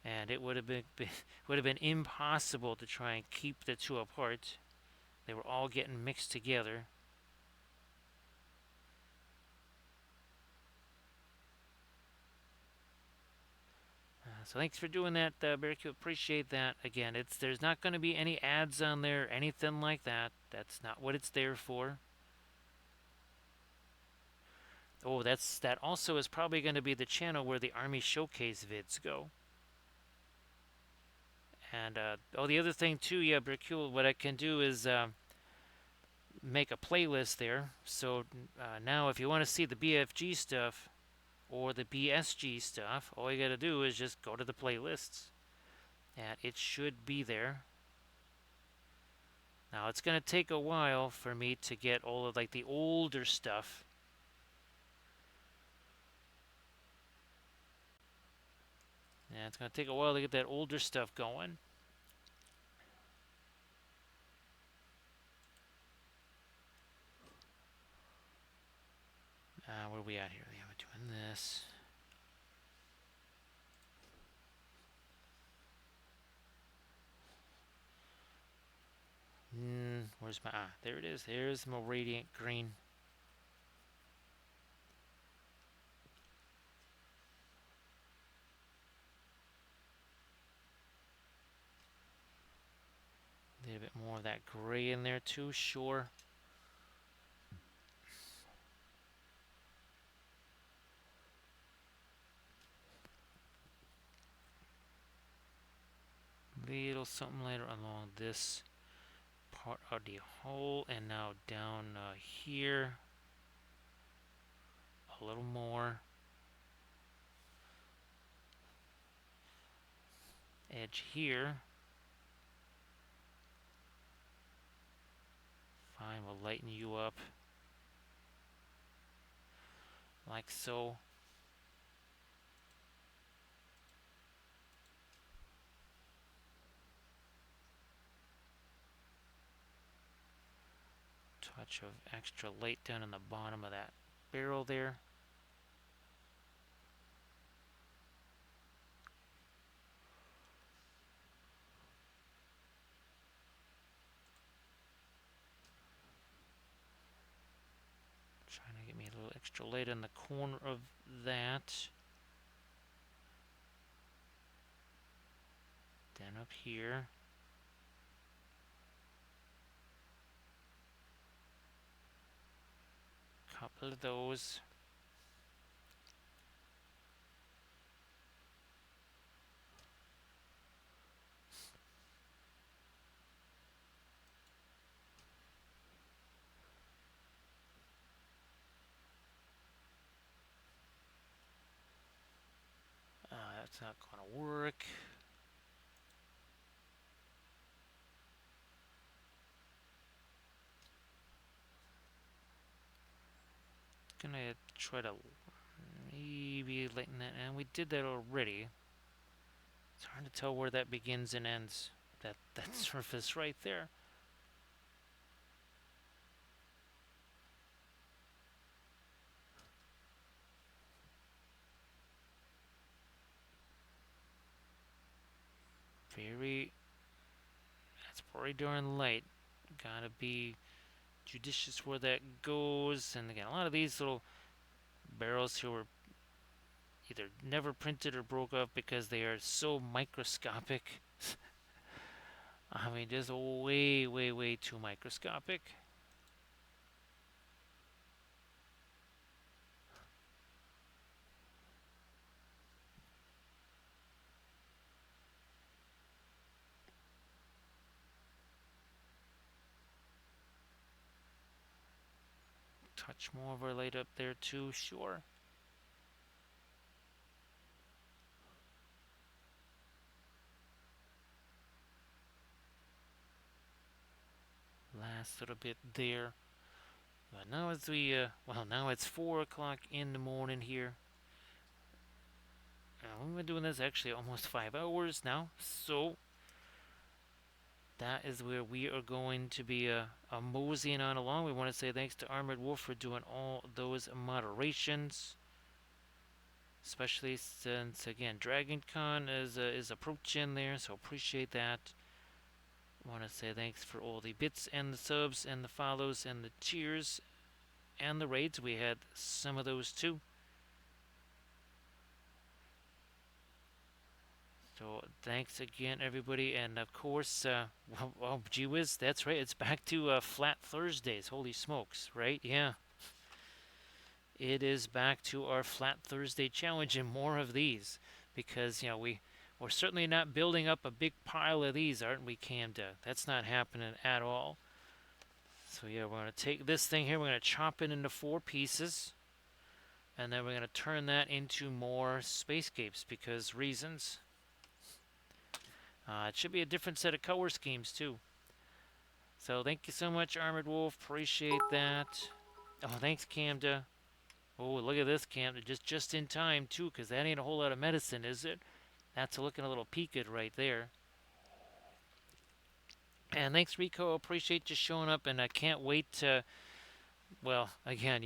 and it would have been impossible to try and keep the two apart. They were all getting mixed together. So thanks for doing that, Barracu. Appreciate that. Again, there's not going to be any ads on there, anything like that. That's not what it's there for. Oh, that also is probably going to be the channel where the Army Showcase vids go. And the other thing too, yeah, Barracu, what I can do is make a playlist there. So now if you want to see the BFG stuff or the BSG stuff, all you got to do is just go to the playlists. And it should be there. Now it's going to take a while for me to get all of like the older stuff. Yeah, it's going to take a while to get that older stuff going. Where are we at here? Yeah, we're doing this. Where's my... there it is. There's my radiant green. A little bit more of that gray in there too, sure. Little something later along this part of the hole, and now down here a little more. Edge here. Fine, we'll lighten you up like so. Touch of extra light down in the bottom of that barrel there. Trying to get me a little extra light in the corner of that. Then up here. Couple of those. That's not going to work. Gonna try to maybe lighten that, and we did that already. It's hard to tell where that begins and ends. That surface right there. That's pretty darn light. Gotta be judicious where that goes. And again, a lot of these little barrels here were either never printed or broke off because they are so microscopic. I mean, just way, way, way too microscopic. Touch more of our light up there too, sure. Last little bit there. But now as we, now it's 4 o'clock in the morning here. We've been doing this actually almost 5 hours now, so that is where we are going to be moseying on along. We want to say thanks to Armored Wolf for doing all those moderations, especially since, again, Dragon Con is approaching there, so appreciate that. Want to say thanks for all the bits and the subs and the follows and the cheers and the raids. We had some of those too. So thanks again, everybody, and of course, well, gee whiz, that's right. It's back to Flat Thursdays. Holy smokes, right? Yeah, it is back to our Flat Thursday challenge and more of these, because we're certainly not building up a big pile of these, aren't we, Camda? That's not happening at all. So yeah, we're going to take this thing here, we're going to chop it into 4 pieces, and then we're going to turn that into more spacescapes because reasons. It should be a different set of color schemes too. So thank you so much, Armored Wolf. Appreciate that. Oh, thanks, Camda. Oh, look at this, Camda. Just in time too, because that ain't a whole lot of medicine, is it? That's looking a little peaked right there. And thanks, Rico. Appreciate you showing up, and I can't wait to. Well, again,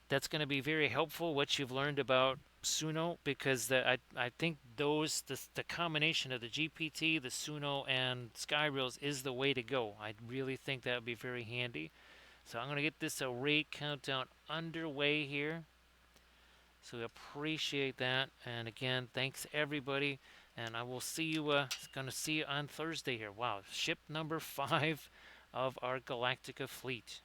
that's going to be very helpful what you've learned about Suno because I think the combination of the GPT, the Suno, and Skyrails is the way to go. I really think that would be very handy. So I'm going to get this array countdown underway here. So we appreciate that. And again, thanks everybody. And I will see you, going to see you on Thursday here. Wow, ship number 5 of our Galactica fleet.